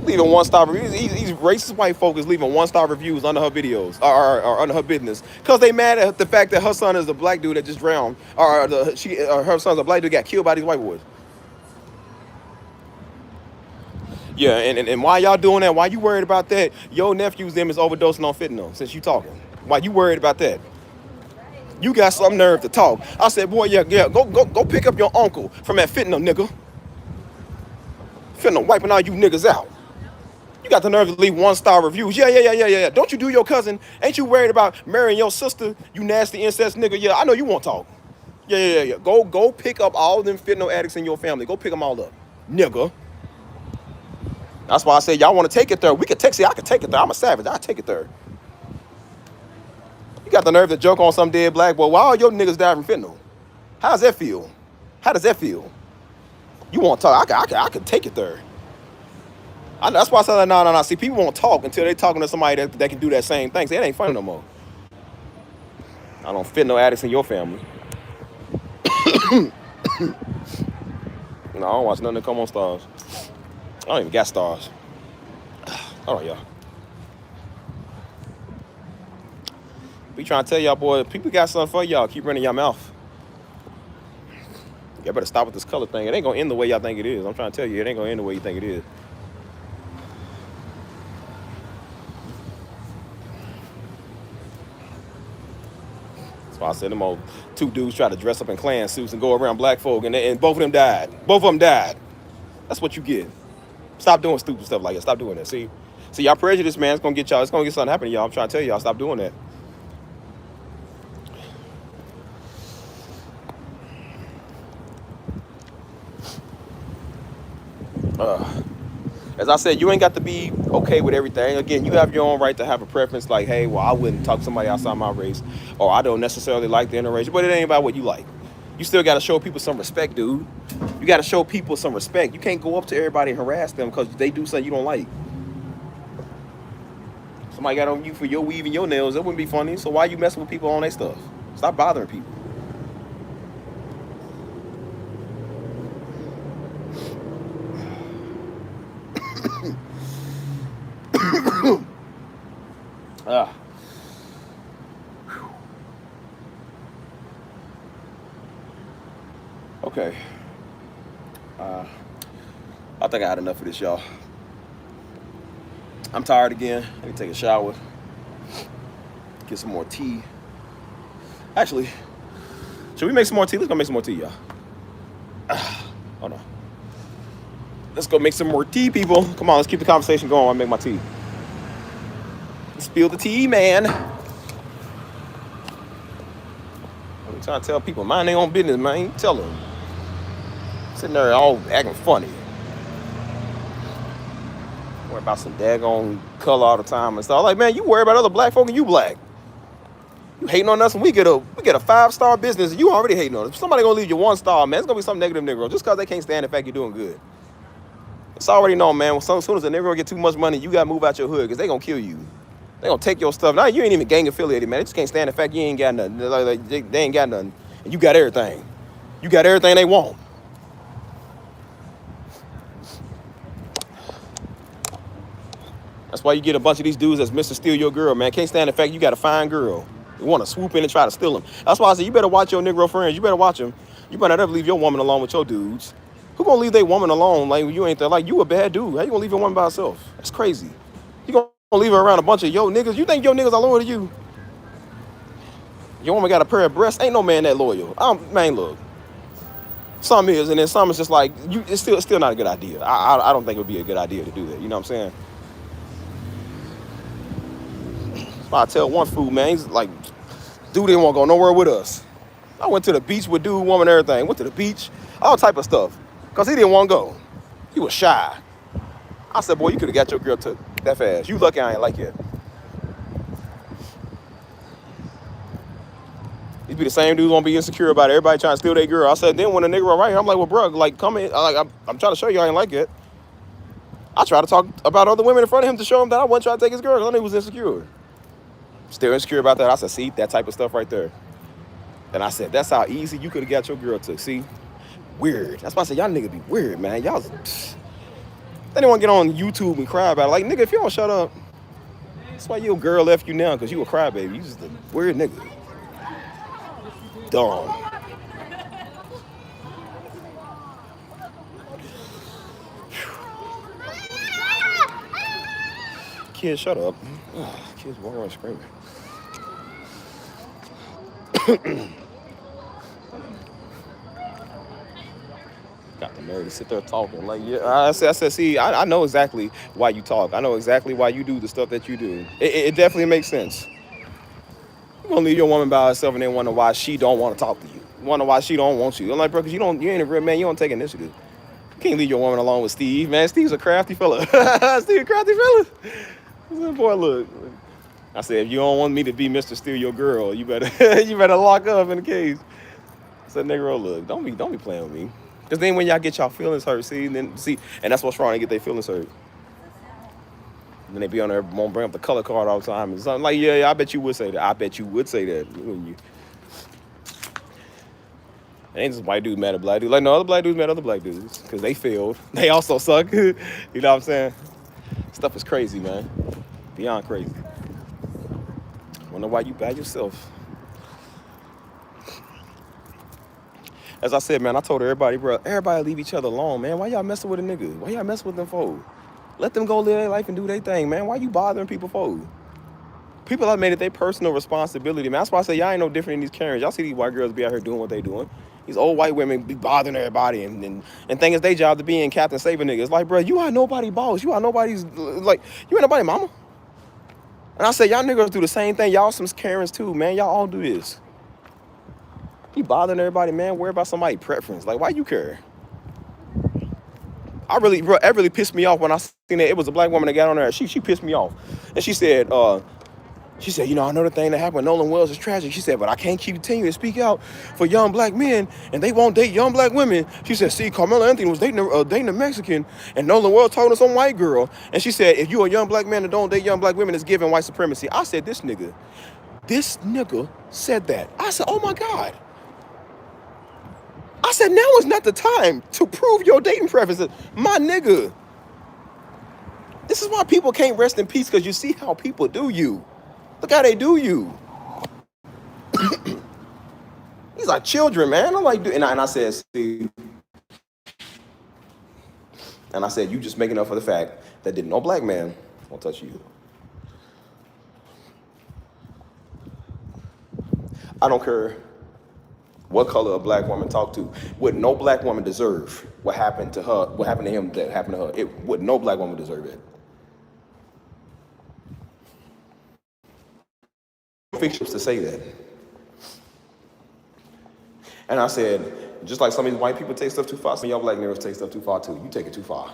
Leaving 1-star reviews. These racist white folk is leaving 1-star reviews under her videos or under her business because they mad at the fact that her son is a black dude that just drowned, or her son's a black dude that got killed by these white boys. Yeah, and why y'all doing that? Why you worried about that? Your nephew's them is overdosing on fentanyl since you talking. Why you worried about that? You got some nerve to talk. I said, boy, yeah, go pick up your uncle from that fentanyl, nigga. Fentanyl wiping all you niggas out. You got the nerve to leave 1-star reviews. Yeah. Don't you do your cousin? Ain't you worried about marrying your sister, you nasty incest nigga? Yeah, I know you won't talk. Yeah. Go pick up all them fentanyl addicts in your family. Go pick them all up, nigga. That's why I say y'all want to take it there. We could take it. I could take it there. I'm a savage. I take it there. You got the nerve to joke on some dead black boy. Why all your niggas die from fentanyl? How does that feel? How does that feel? You want to talk? I could take it there. That's why I said, no. See, people won't talk until they talking to somebody that can do that same thing. See, it ain't funny no more. I don't fit no addicts in your family. No, I don't watch nothing that come on Stars. I don't even got Stars. All right, y'all. We trying to tell y'all, boy, people got something for y'all. Keep running your mouth. Y'all better stop with this color thing. It ain't going to end the way y'all think it is. I'm trying to tell you, it ain't going to end the way you think it is. I said them old two dudes try to dress up in Klan suits and go around black folk, and both of them died. Both of them died. That's what you get. Stop doing stupid stuff like that. Stop doing that. See, y'all prejudice, man. It's gonna get y'all. It's gonna get something happening to y'all. I'm trying to tell y'all. Stop doing that. As I said, you ain't got to be okay with everything. Again, you have your own right to have a preference. Like, hey, well, I wouldn't talk to somebody outside my race, or I don't necessarily like the interracial. But it ain't about what you like. You still got to show people some respect, dude. You got to show people some respect. You can't go up to everybody and harass them because they do something you don't like. Somebody got on you for your weave and your nails. That wouldn't be funny. So why you messing with people on their stuff? Stop bothering people. Okay. I think I had enough of this, y'all. I'm tired again. I need to take a shower. Get some more tea. Actually, should we make some more tea? Let's go make some more tea, y'all. Hold on. Let's go make some more tea, people. Come on, let's keep the conversation going while I make my tea. Spill the tea, man. I'm trying to tell people, mind their own business, man. Tell them. Sitting there all acting funny. Worry about some daggone color all the time and stuff. Like, man, you worry about other black folk and you black. You hating on us and we get a 5-star business and you already hating on us. Somebody gonna leave you 1 star, man. It's gonna be some negative Negro just because they can't stand the fact you're doing good. It's already known, man. As soon as a Negro get too much money, you gotta move out your hood because they gonna kill you. They gonna take your stuff. Now you ain't even gang affiliated, man. They just can't stand the fact you ain't got nothing. They ain't got nothing. And you got everything. You got everything they want. That's why you get a bunch of these dudes that's Mr. Steal Your Girl, man. Can't stand the fact you got a fine girl. You want to swoop in and try to steal them. That's why I say you better watch your Negro friends. You better watch them. You better never leave your woman alone with your dudes. Who gonna leave their woman alone like you ain't there? Like, you a bad dude. How you gonna leave your woman by herself? That's crazy. You gonna leave her around a bunch of yo niggas? You think your niggas are loyal to you? Your woman got a pair of breasts. Ain't no man that loyal. Man, look. Some is, and then some is just like, it's still not a good idea. I don't think it would be a good idea to do that. You know what I'm saying? I tell one fool, man, he's like, dude didn't want to go nowhere with us. I went to the beach with dude, woman, everything. Went to the beach, all type of stuff. Because he didn't want to go. He was shy. I said, boy, you could have got your girl took that fast. You lucky I ain't like it. These be the same dudes won't be insecure about it. Everybody trying to steal their girl. I said, then when a nigga right here, I'm like, well, bro, like, come in. I'm trying to show you I ain't like it. I try to talk about other women in front of him to show him that I wasn't trying to take his girl. I knew he was insecure. Still insecure about that. I said, see, that type of stuff right there. And I said, that's how easy you could have got your girl to. See, weird. That's why I said, y'all niggas be weird, man. Y'all, they didn't want to get on YouTube and cry about it. Like, nigga, if you don't shut up, that's why your girl left you now, because you a crybaby. You just a weird nigga. Dumb. Kids, shut up. Kids walking around screaming. Got the nerve to sit there talking. Like, yeah, I said, see, I know exactly why you talk. I know exactly why you do the stuff that you do. It definitely makes sense. You gonna leave your woman by herself and then wonder why she don't want to talk to you. Wonder why she don't want you. I'm like, bro, because you ain't a real man. You don't take initiative. You can't leave your woman alone with Steve, man. Steve's a crafty fella. Steve a crafty fella. Boy, look. I said, if you don't want me to be Mr. Steal Your Girl, you better you better lock up in the cage. I said, nigga, look, don't be playing with me. Because then when y'all get y'all feelings hurt, and that's what's wrong, they get their feelings hurt. And then they be on there, won't bring up the color card all the time. And something like, yeah, I bet you would say that. I bet you would say that. Ain't just white dudes mad at black dudes. Like, no, other black dudes mad at other black dudes. Because they failed. They also suck. You know what I'm saying? Stuff is crazy, man. Beyond crazy. Wonder why you bad yourself. As I said, man, I told everybody, bro, everybody leave each other alone, man. Why y'all messing with a nigga? Why y'all messing with them folks? Let them go live their life and do their thing, man. Why you bothering people for? People have made it their personal responsibility, man. That's why I say y'all ain't no different than these Karens. Y'all see these white girls be out here doing what they doing. These old white women be bothering everybody and think it's their job to be in Captain Saving niggas. Like, bro, you are nobody boss. You are nobody's, like, you ain't nobody mama. And I say, y'all niggas do the same thing. Y'all some Karens too, man. Y'all all do this. You bothering everybody, man. Worry about somebody's preference. Like, why you care? Bro, it really pissed me off when I seen that it was a black woman that got on there. She pissed me off. And she said, you know, I know the thing that happened with Nolan Wells is tragic. She said, but I can't keep continuing to speak out for young black men, and they won't date young black women. She said, see, Carmelo Anthony was dating a Mexican, and Nolan Wells talking to some white girl. And she said, if you a young black man that don't date young black women, it's giving white supremacy. I said, this nigga said that. I said, oh my God. I said, now is not the time to prove your dating preferences. My nigga. This is why people can't rest in peace, because you see how people do you. Look how they do you. These are children, man. I'm like, and I said, Steve. And I said, you just making up for the fact that no black man won't touch you. I don't care what color a black woman talk to. Would no black woman deserve what happened to her, what happened to him that happened to her? It would no black woman deserve it. Fictions to say that. And I said, just like some of these white people take stuff too far, some of y'all black niggas take stuff too far too. You take it too far.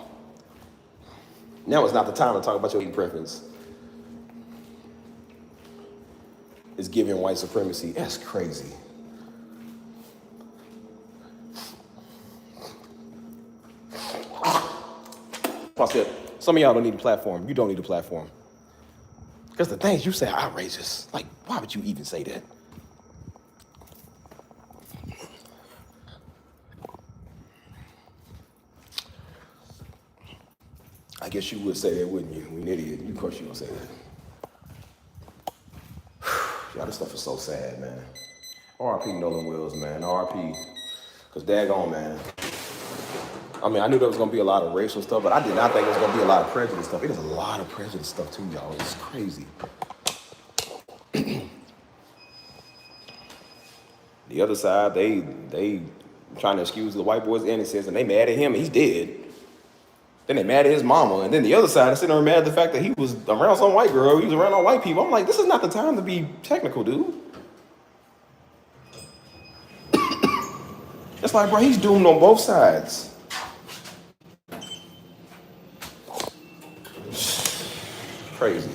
Now is not the time to talk about your eating preference. It's giving white supremacy. That's crazy. I said, some of y'all don't need a platform. You don't need a platform. Because the things you say are outrageous. Like, why would you even say that? I guess you would say that, wouldn't you? You an idiot. Of course you don't say that. Y'all, this stuff is so sad, man. R.I.P. Nolan Wells, man. R.I.P. Because daggone, man. I mean, I knew there was going to be a lot of racial stuff, but I did not think there was going to be a lot of prejudice stuff. It is a lot of prejudice stuff, too, y'all. It's crazy. The other side, they trying to excuse the white boy's innocence, and they mad at him, and he's dead. Then they mad at his mama, and then the other side is sitting there mad at the fact that he was around some white girl, he was around all white people. I'm like, this is not the time to be technical, dude. It's like, bro, he's doomed on both sides. Crazy.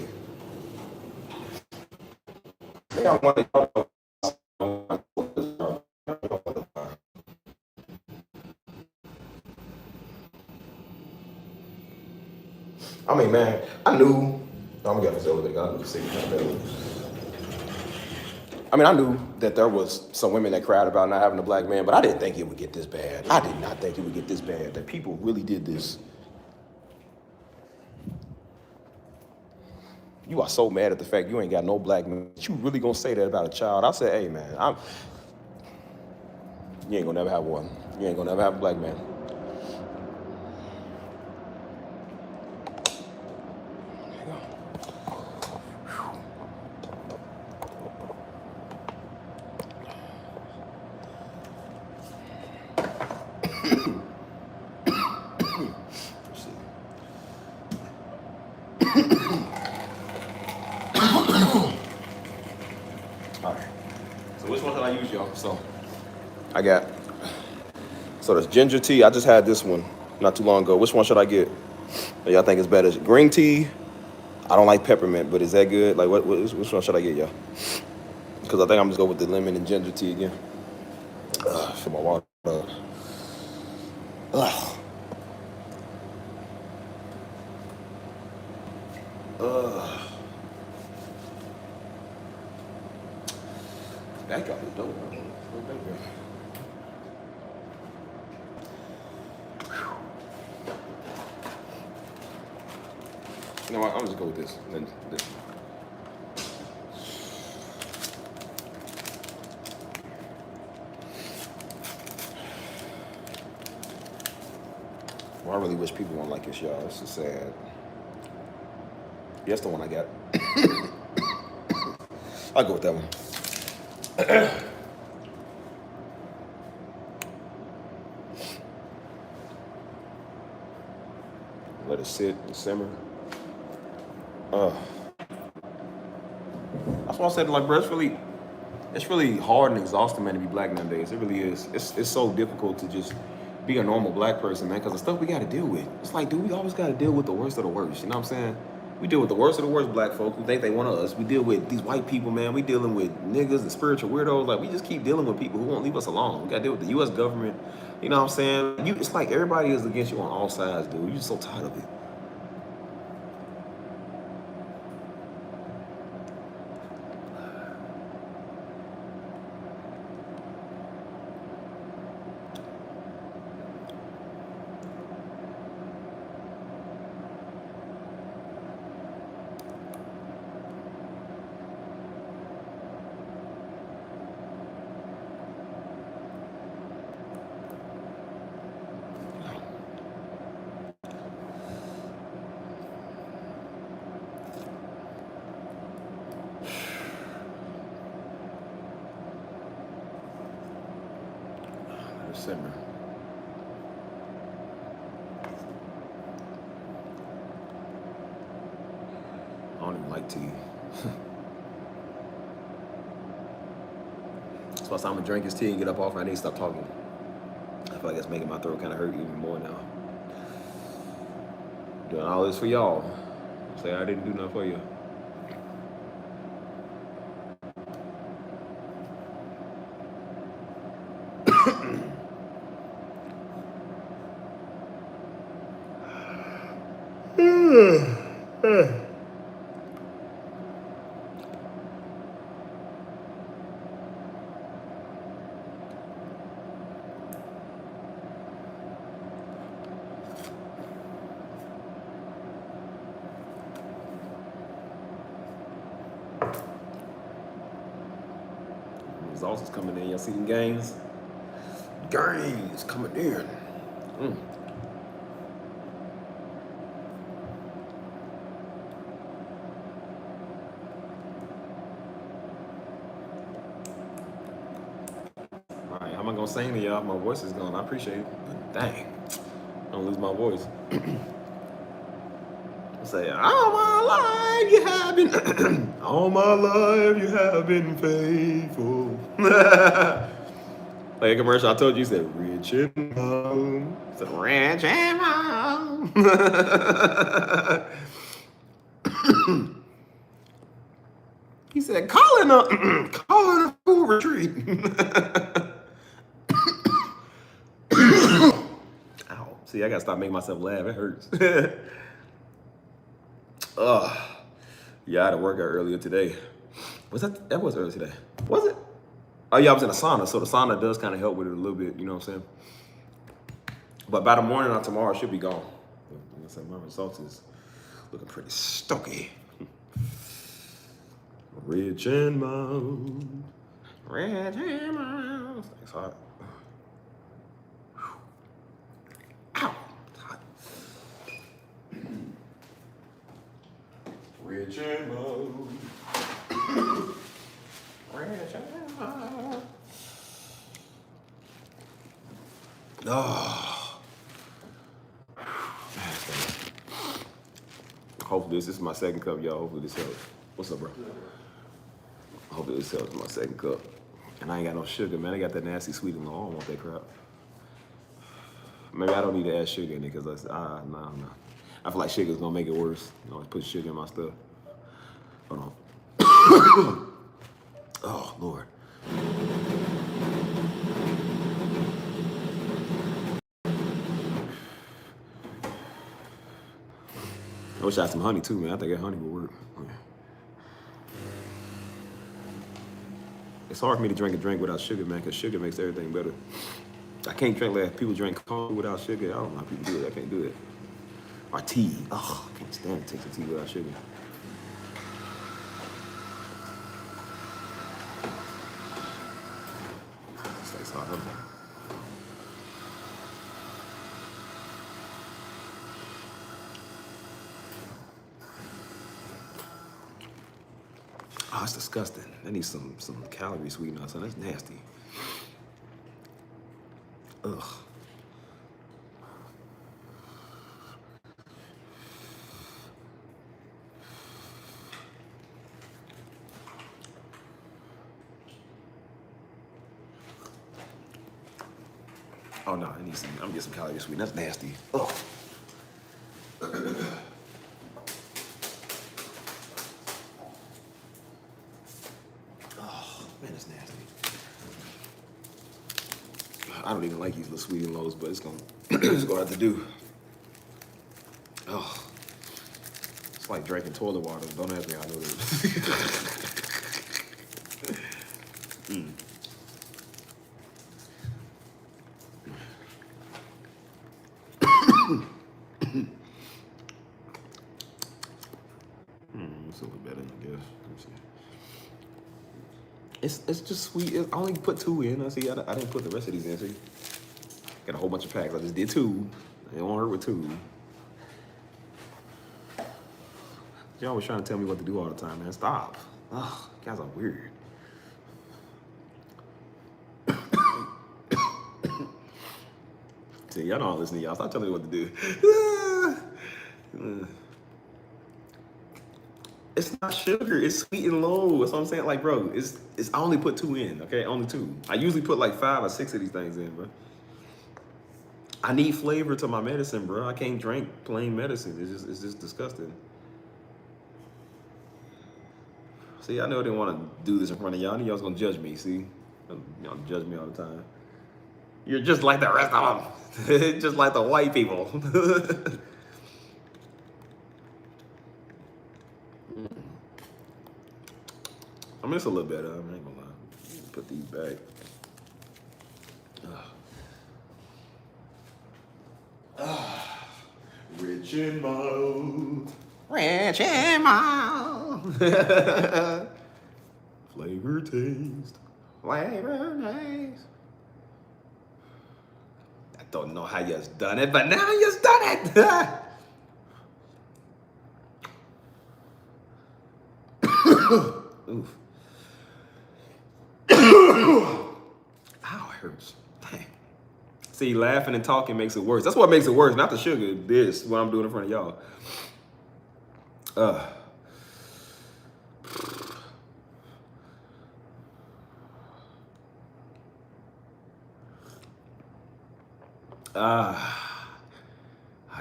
I mean, man, I knew. I'm gonna get this elevator. I knew I mean, I knew that there was some women that cried about not having a black man, but I didn't think it would get this bad. I did not think it would get this bad. That people really did this. You are so mad at the fact you ain't got no black man. You really gonna say that about a child? I said, hey man, you ain't gonna never have one. You ain't gonna never have a black man. All right. So which one should I use, y'all? So there's ginger tea. I just had this one not too long ago. Which one should I get? Y'all think it's better? Green tea. I don't like peppermint, but is that good? Like, which one should I get, y'all? Because I think I'm just going with the lemon and ginger tea again. For my water. Backdrop is dope. You know what? I'm just go with this. Well, I really wish people won't like this, y'all. It's so sad. Yeah, that's the one I got. I'll go with that one. Let it sit and simmer. That's why I said, like, bro, it's really hard and exhausting, man, to be black nowadays. It really is. It's so difficult to just be a normal black person, man, because the stuff we got to deal with. It's like, dude, we always got to deal with the worst of the worst. You know what I'm saying? We deal with the worst of the worst black folk who think they want us. We deal with these white people, man. We dealing with niggas and spiritual weirdos. Like, we just keep dealing with people who won't leave us alone. We got to deal with the U.S. government. You know what I'm saying? It's like everybody is against you on all sides, dude. You're just so tired of it. Simmer. I don't even like tea. That's why I'm gonna drink his tea and get up off. I need to stop talking. I feel like it's making my throat kind of hurt even more now. Doing all this for y'all. Say I didn't do nothing for you. Results is coming in. Y'all see them gains? Gains coming in. Alright, how am I gonna sing to y'all? My voice is gone. I appreciate it. But dang, I don't lose my voice. Say, all my life you have been, all my life you have been faithful. Like a commercial, I told you, said, rich and home. Said, rich and home. He said, calling a food retreat. Ow. See, I gotta stop making myself laugh. It hurts. Yeah, I had to work out earlier today. Was that was earlier today? Was it? Oh yeah, I was in a sauna, so the sauna does kind of help with it a little bit, you know what I'm saying? But by the morning or tomorrow, it should be gone. Like I said, my results is looking pretty stocky. Rich and Mound. Rich and Mound. It's hot. Ow. It's hot. Rich and Mound. Rich and Mound. Oh. Hopefully this is my second cup, y'all. Hopefully this helps. What's up, bro? Hopefully this helps my second cup. And I ain't got no sugar, man. I got that nasty sweet and low. I don't want that crap. Maybe I don't need to add sugar in it because no. I feel like sugar's gonna make it worse. You know, put sugar in my stuff. Hold on. Oh, Lord. I wish I had some honey too, man. I think that honey would work. Yeah. It's hard for me to drink a drink without sugar, man, because sugar makes everything better. I can't drink like people drink coffee without sugar. I don't know how people do it. I can't do it. Or tea. Oh, I can't stand to take the tea without sugar. It's hard. Oh, it's disgusting. I need some calorie sweetener, son. That's nasty. Ugh. Oh no, I'm gonna get some calorie sweetener. That's nasty. Ugh. Man, it's nasty. I don't even like these little sweet and lows, but it's gonna have to do. Oh, it's like drinking toilet water. Don't ask me how I know this. It's a little better, I guess. Let me see. It's just sweet. I only put 2 in. I didn't put the rest of these in. See, got a whole bunch of packs. I just did 2. It won't hurt with 2. Y'all always trying to tell me what to do all the time, man. Stop. Ugh, you guys are weird. See, y'all don't listen to y'all. Stop telling me what to do. It's not sugar. It's sweet and low. That's what I'm saying. Like, bro, it's I only put 2 in. Okay, only 2. I usually put like 5 or 6 of these things in, bro. I need flavor to my medicine, bro. I can't drink plain medicine. It's just disgusting. See, I know I didn't want to do this in front of y'all. I knew y'all was gonna judge me. See, y'all judge me all the time. You're just like the rest of them, just like the white people. I mean, it's a little better. I ain't gonna lie. Put these back. Rich and mild. Rich and mild. Flavor taste. Flavor taste. I don't know how you's done it, but now you's done it. Oof. Ow, it hurts. Dang. See, laughing and talking makes it worse. That's what makes it worse, not the sugar. This, what I'm doing in front of y'all.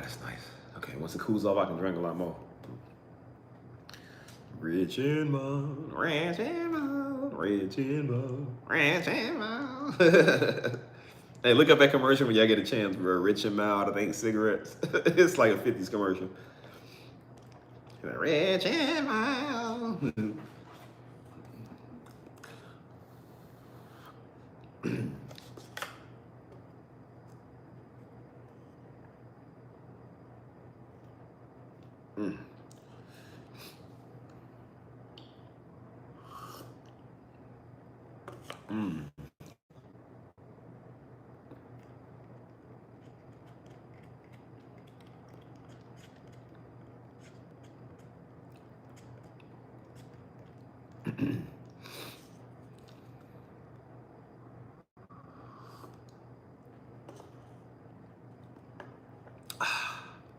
That's nice. Okay, once it cools off, I can drink a lot more. Rich and mild, rich and mild, rich and mild, rich and mild. Hey, look up that commercial when y'all get a chance, bro. Rich and mild, I think cigarettes. It's like a 50s commercial. Rich and wild.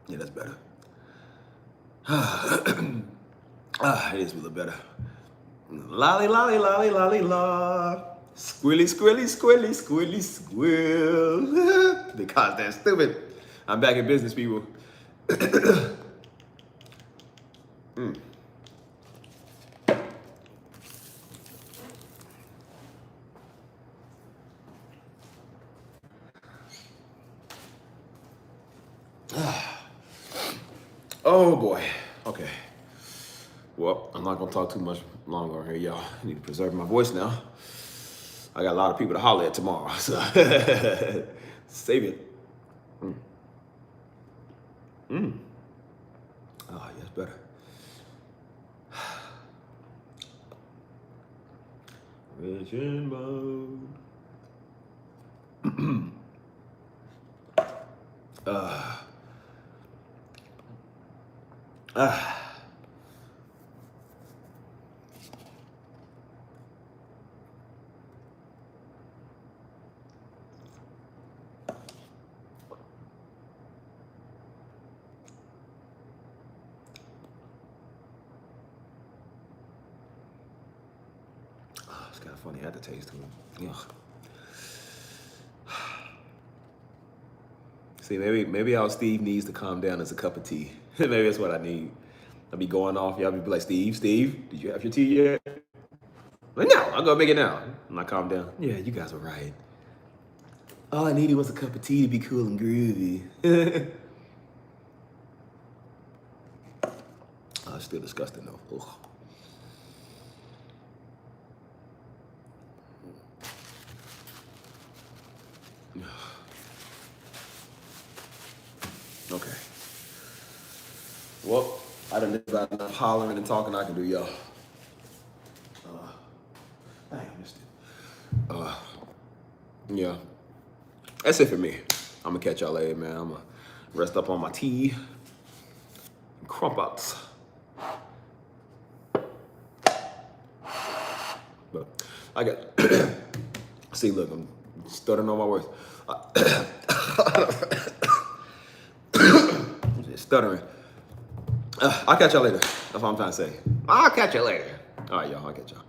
Yeah, that's better. It is a little better. Lolly, lolly, lolly, lolly, la. Squilly, squilly, squilly, squilly, squill. Because they're stupid. I'm back in business, people. Oh boy. Okay. Well, I'm not gonna talk too much longer on here, y'all. I need to preserve my voice now. I got a lot of people to holler at tomorrow, so save it. Oh, yes, better. Vision mode. It's kind of funny. I had to taste to it. Ugh. See, maybe all Steve needs to calm down is a cup of tea. Maybe that's what I need. I'll be going off. Y'all be like, Steve, did you have your tea yet? Like, no, I'll go make it now. And I calm down. Yeah, you guys were right. All I needed was a cup of tea to be cool and groovy. Oh, it's still disgusting though. Ugh. Okay. Well, I done did about enough hollering and talking I can do, y'all. Dang, I missed it. Yeah. That's it for me. I'm gonna catch y'all later, man. I'm gonna rest up on my tea and crumpets. But I got, see, look, I'm stuttering on my words. Just stuttering. I'll catch y'all later. That's what I'm trying to say. I'll catch you later. All right, y'all. I'll catch y'all.